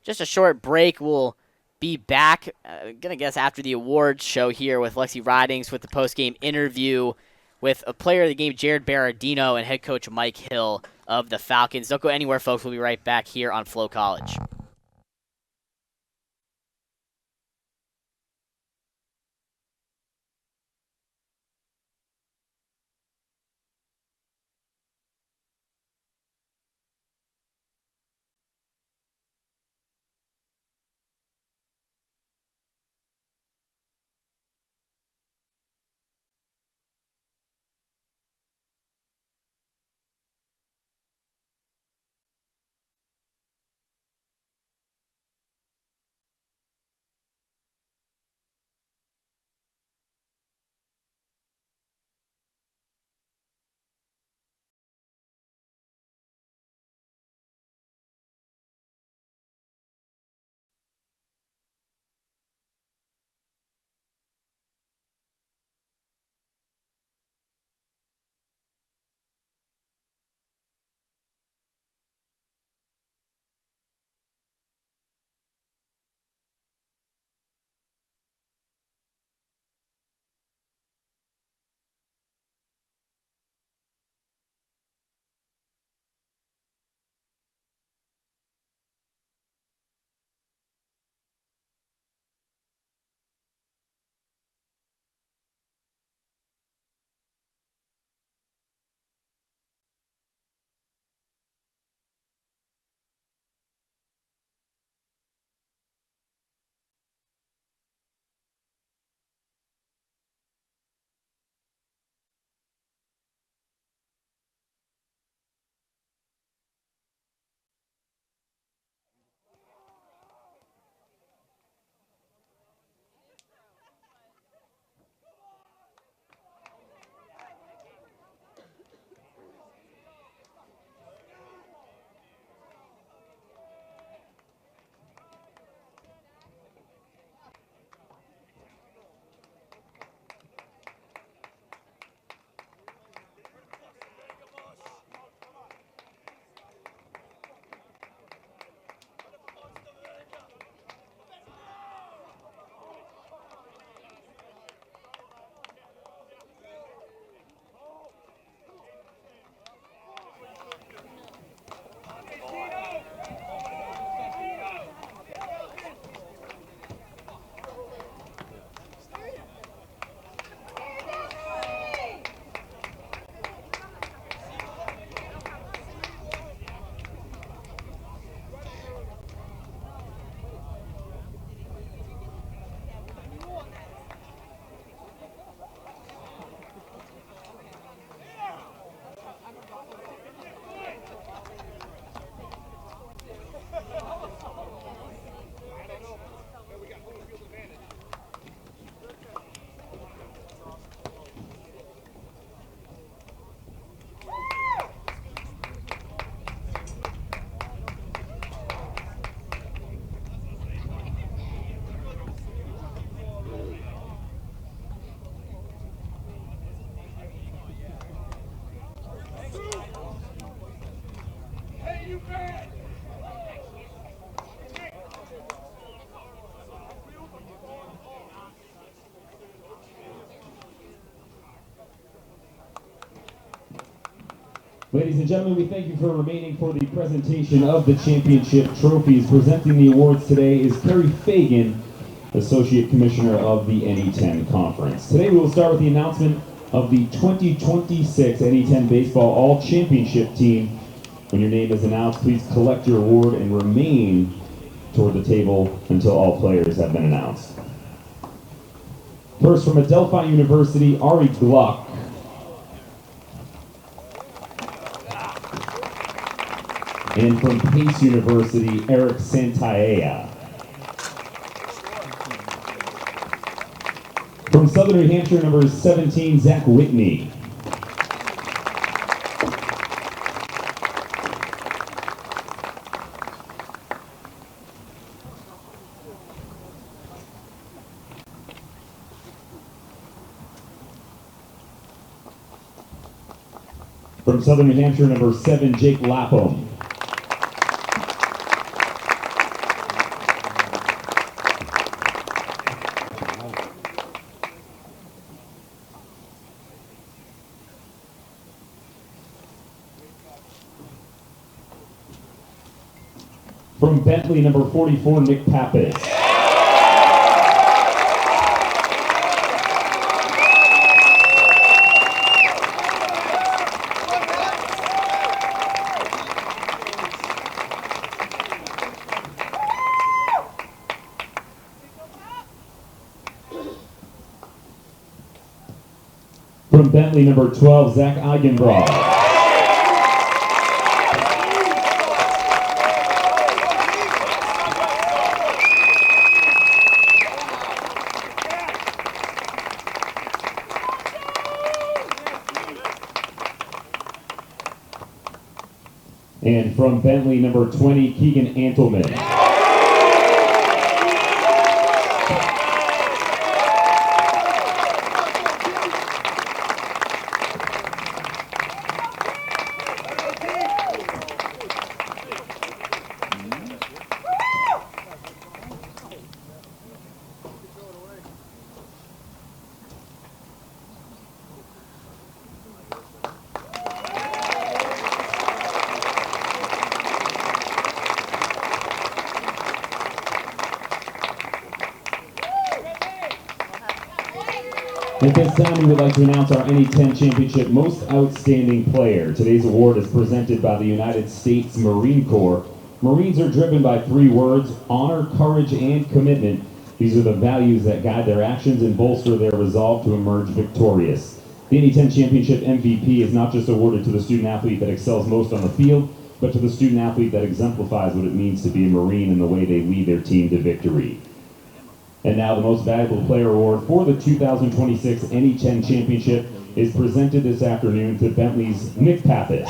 just a short break. We'll be back, going to guess, after the awards show here with Lexi Ridings with the post-game interview with a player of the game, Jared Berardino, and head coach Mike Hill of the Falcons. Don't go anywhere, folks. We'll be right back here on Flow College. Ladies and gentlemen, we thank you for remaining for the presentation of the championship trophies. Presenting the awards today is Kerry Fagan, Associate Commissioner of the NE10 Conference. Today we will start with the announcement of the 2026 NE10 Baseball All-Championship team. When your name is announced, please collect your award and remain toward the table until all players have been announced. First, from Adelphi University, Ari Gluck. And from Pace University, Eric Santaella. From Southern New Hampshire, number 17, Zach Whitney. From Southern New Hampshire, number 7, Jake Lapham. From Bentley, number 44, Nick Pappas. From Bentley, number 12, Zach Eigenbraw. And from Bentley, number 20, Keegan Antelman. At this time, we would like to announce our NE10 Championship Most Outstanding Player. Today's award is presented by the United States Marine Corps. Marines are driven by 3 words: honor, courage, and commitment. These are the values that guide their actions and bolster their resolve to emerge victorious. The NE10 Championship MVP is not just awarded to the student athlete that excels most on the field, but to the student athlete that exemplifies what it means to be a Marine and the way they lead their team to victory. And now the Most Valuable Player Award for the 2026 NE10 Championship is presented this afternoon to Bentley's Nick Pappas.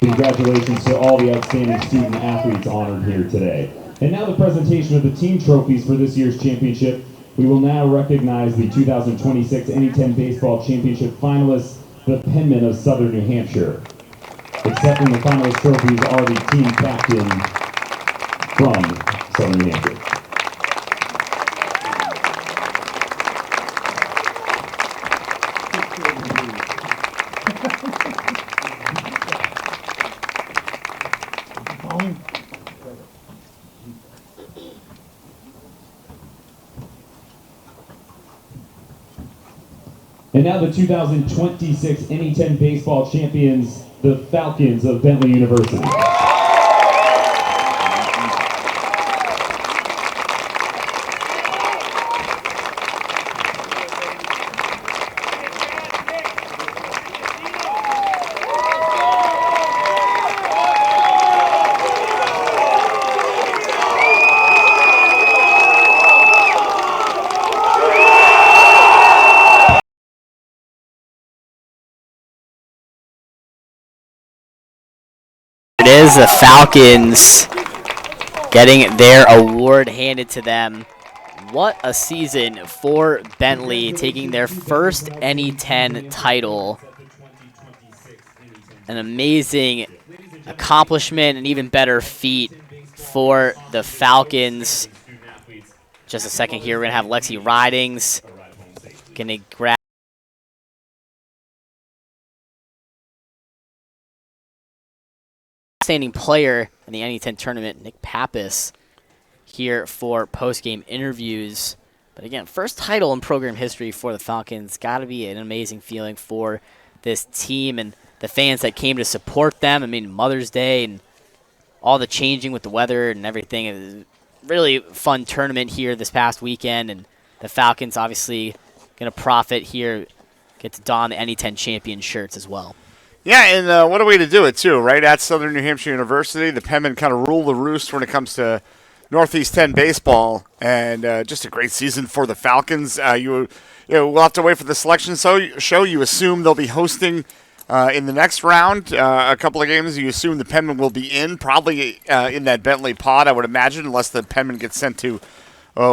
Congratulations to all the outstanding student athletes honored here today. And now the presentation of the team trophies for this year's championship. We will now recognize the 2026 NE10 Baseball Championship finalists, the Penmen of Southern New Hampshire. Accepting the finalist trophies are the team captain from Southern New Hampshire. And now the 2026 NE10 Baseball Champions, the Falcons of Bentley University. It is the Falcons getting their award handed to them. what a season for Bentley, taking their first NE10 title. An amazing accomplishment, an even better feat for the Falcons. Just a second here, we're going to have Lexi Ridings going to grab outstanding player in the NE10 tournament, Nick Pappas, here for post-game interviews. But again, first title in program history for the Falcons. Got to be an amazing feeling for this team and the fans that came to support them. I mean, Mother's Day and all the changing with the weather and everything. It was a really fun tournament here this past weekend, and the Falcons obviously going to profit here, get to don the NE10 champion shirts as well. Yeah, and what a way to do it, too, right? At Southern New Hampshire University, the Penmen kind of rule the roost when it comes to Northeast 10 baseball, and just a great season for the Falcons. We'll have to wait for the selection show. You assume they'll be hosting in the next round a couple of games. You assume the Penmen will be probably in that Bentley pod, I would imagine, unless the Penmen gets sent to,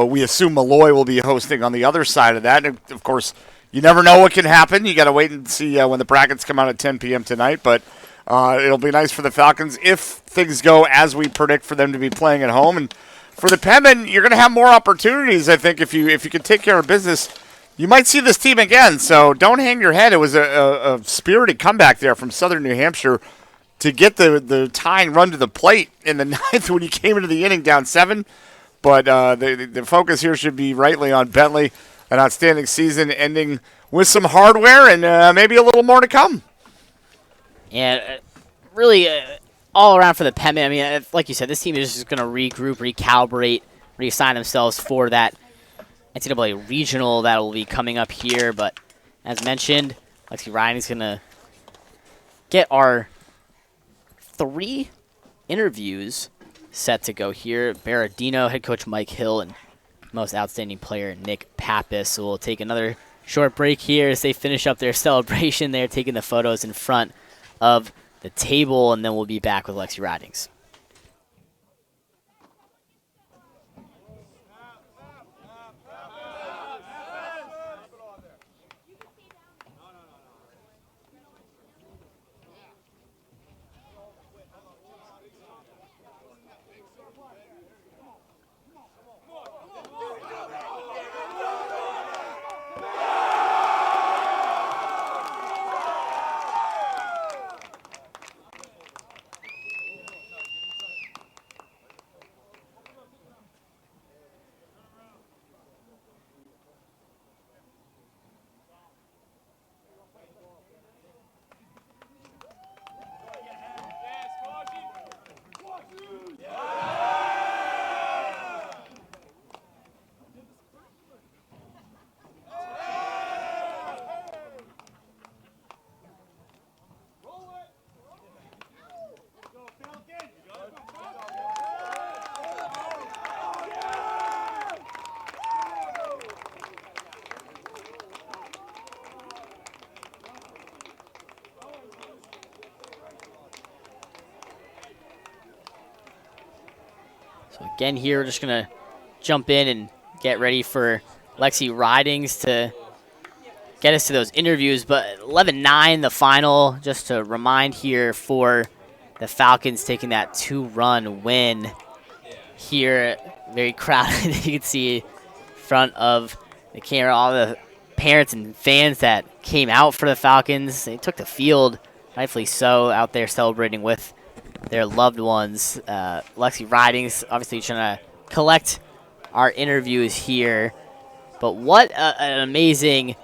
we assume Malloy will be hosting on the other side of that. And, of course, you never know what can happen. You got to wait and see when the brackets come out at 10 p.m. tonight. But it'll be nice for the Falcons if things go as we predict for them to be playing at home. And for the Penmen, you're going to have more opportunities, I think, if you can take care of business. You might see this team again, so don't hang your head. It was a spirited comeback there from Southern New Hampshire to get the tying run to the plate in the ninth when you came into the inning down 7. But the focus here should be rightly on Bentley. An outstanding season ending with some hardware and maybe a little more to come. And really all around for the Penmen. I mean, like you said, this team is just going to regroup, recalibrate, reassign themselves for that NCAA regional that will be coming up here. But as mentioned, Lexi Ryan is going to get our 3 interviews set to go here. Berardino, head coach Mike Hill, and most outstanding player Nick Pappas. So we'll take another short break here as they finish up their celebration. They're taking the photos in front of the table, and then we'll be back with Lexi Ridings. So again here, we're just going to jump in and get ready for Lexi Ridings to get us to those interviews. But 11-9 the final, just to remind here for the Falcons taking that 2-run win here. Very crowded. You can see in front of the camera all the parents and fans that came out for the Falcons. They took the field, rightfully so, out there celebrating with their loved ones. Lexi Ridings obviously trying to collect our interviews here. But what an amazing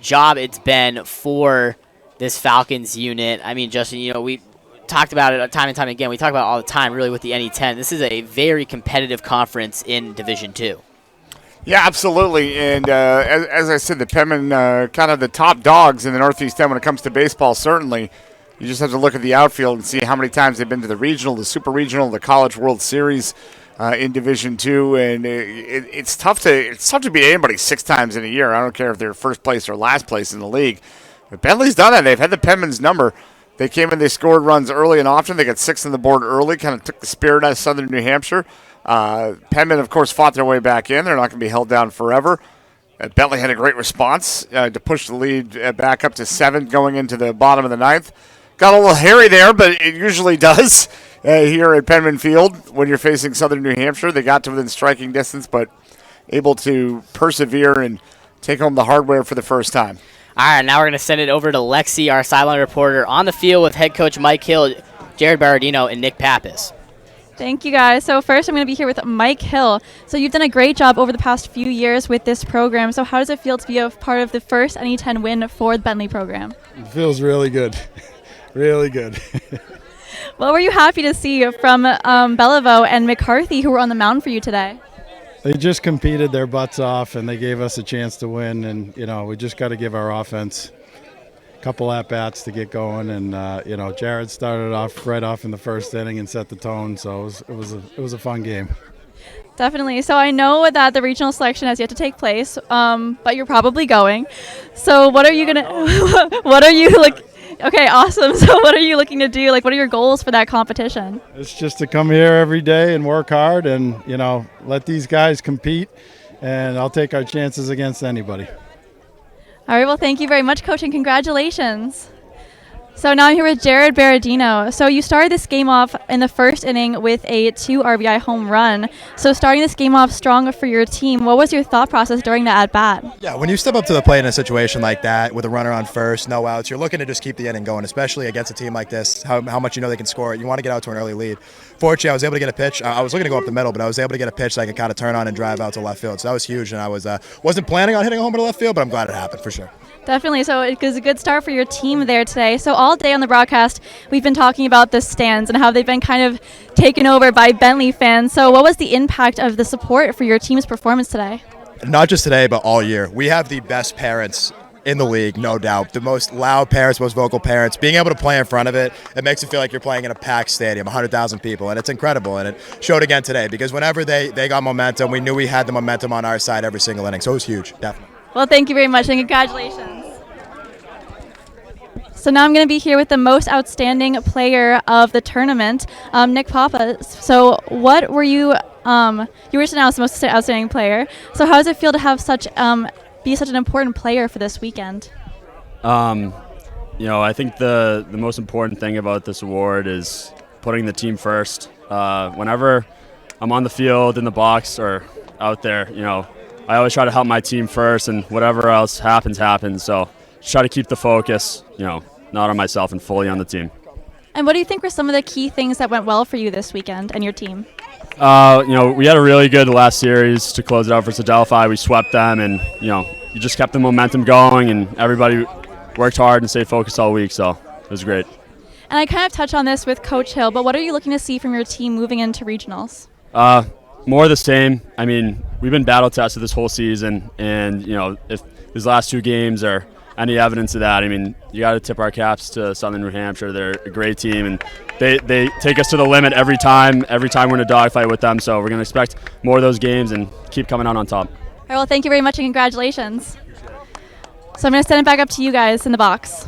job it's been for this Falcons unit. I mean, Justin, we talked about it time and time again. We talk about it all the time, really, with the NE10. This is a very competitive conference in Division II. Yeah, absolutely. And as I said, the Penmen kind of the top dogs in the Northeast 10 when it comes to baseball, certainly. You just have to look at the outfield and see how many times they've been to the regional, the super regional, the College World Series in Division II. And it's tough to beat anybody 6 times in a year. I don't care if they're first place or last place in the league. But Bentley's done that. They've had the Penmen's number. They came in, they scored runs early and often. They got 6 on the board early, kind of took the spirit out of Southern New Hampshire. Penman, of course, fought their way back in. They're not going to be held down forever. Bentley had a great response to push the lead back up to 7 going into the bottom of the 9th. Got a little hairy there, but it usually does here at Penman Field when you're facing Southern New Hampshire. They got to within striking distance, but able to persevere and take home the hardware for the first time. All right, now we're going to send it over to Lexi, our sideline reporter, on the field with head coach Mike Hill, Jared Baradino, and Nick Pappas. Thank you, guys. So first, I'm going to be here with Mike Hill. So you've done a great job over the past few years with this program. So how does it feel to be a part of the first NE10 win for the Bentley program? It feels really good. Really good. What were you happy to see from Beliveau and McCarthy, who were on the mound for you today? They just competed their butts off, and they gave us a chance to win. And, we just got to give our offense a couple at-bats to get going. And, Jared started off right off in the first inning and set the tone. So it was a fun game. Definitely. So I know that the regional selection has yet to take place, but you're probably going. So what are you going to – Okay, awesome. So what are you looking to do? What are your goals for that competition? It's just to come here every day and work hard and, let these guys compete, and I'll take our chances against anybody. All right, well, thank you very much, Coach, and congratulations. So now I'm here with Jared Baradino. So you started this game off in the first inning with a 2 RBI home run. So starting this game off strong for your team, what was your thought process during the at-bat? Yeah, when you step up to the plate in a situation like that with a runner on first, no outs, you're looking to just keep the inning going, especially against a team like this, how much they can score it. You want to get out to an early lead. Fortunately, I was able to get a pitch. I was looking to go up the middle, but I was able to get a pitch that I could kind of turn on and drive out to left field. So that was huge, and I wasn't planning on hitting a homer to left field, but I'm glad it happened for sure. Definitely. So it was a good start for your team there today. So all day on the broadcast, we've been talking about the stands and how they've been kind of taken over by Bentley fans. So what was the impact of the support for your team's performance today? Not just today, but all year. We have the best parents in the league, no doubt. The most loud parents, most vocal parents. Being able to play in front of it makes it feel like you're playing in a packed stadium, 100,000 people, and it's incredible. And it showed again today because whenever they got momentum, we knew we had the momentum on our side every single inning. So it was huge, definitely. Well, thank you very much, and congratulations. So now I'm going to be here with the most outstanding player of the tournament, Nick Papa. So what were you were just announced the most outstanding player. So how does it feel to have be such an important player for this weekend? I think the most important thing about this award is putting the team first. Whenever I'm on the field, in the box, or out there, I always try to help my team first, and whatever else happens. So just try to keep the focus, not on myself and fully on the team. And what do you think were some of the key things that went well for you this weekend and your team? We had a really good last series to close it out for Delphi. We swept them, and you just kept the momentum going, and everybody worked hard and stayed focused all week. So it was great. And I kind of touched on this with Coach Hill, but what are you looking to see from your team moving into regionals? More of the same. I mean, we've been battle tested this whole season, and if these last 2 games are any evidence of that, I mean, you got to tip our caps to Southern New Hampshire. They're a great team, and they take us to the limit every time. Every time we're in a dogfight with them, so we're going to expect more of those games and keep coming out on top. All right, well, thank you very much and congratulations. So I'm going to send it back up to you guys in the box.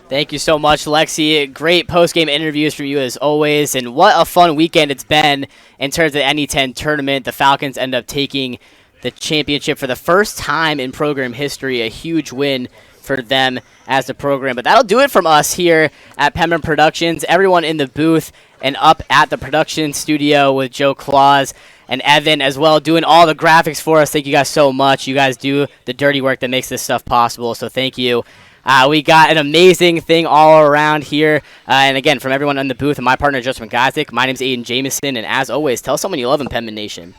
Thank you so much, Lexi. Great post-game interviews from you as always, and what a fun weekend it's been in terms of the NE10 tournament. The Falcons end up taking the championship for the first time in program history, a huge win for them as a program. But that'll do it from us here at Penman Productions. Everyone in the booth and up at the production studio with Joe Claus and Evan as well, doing all the graphics for us. Thank you guys so much. You guys do the dirty work that makes this stuff possible, so thank you. We got an amazing thing all around here. And again, from everyone in the booth and my partner, Justin McGozick, my name's Aiden Jameson. And as always, tell someone you love in Penman Nation.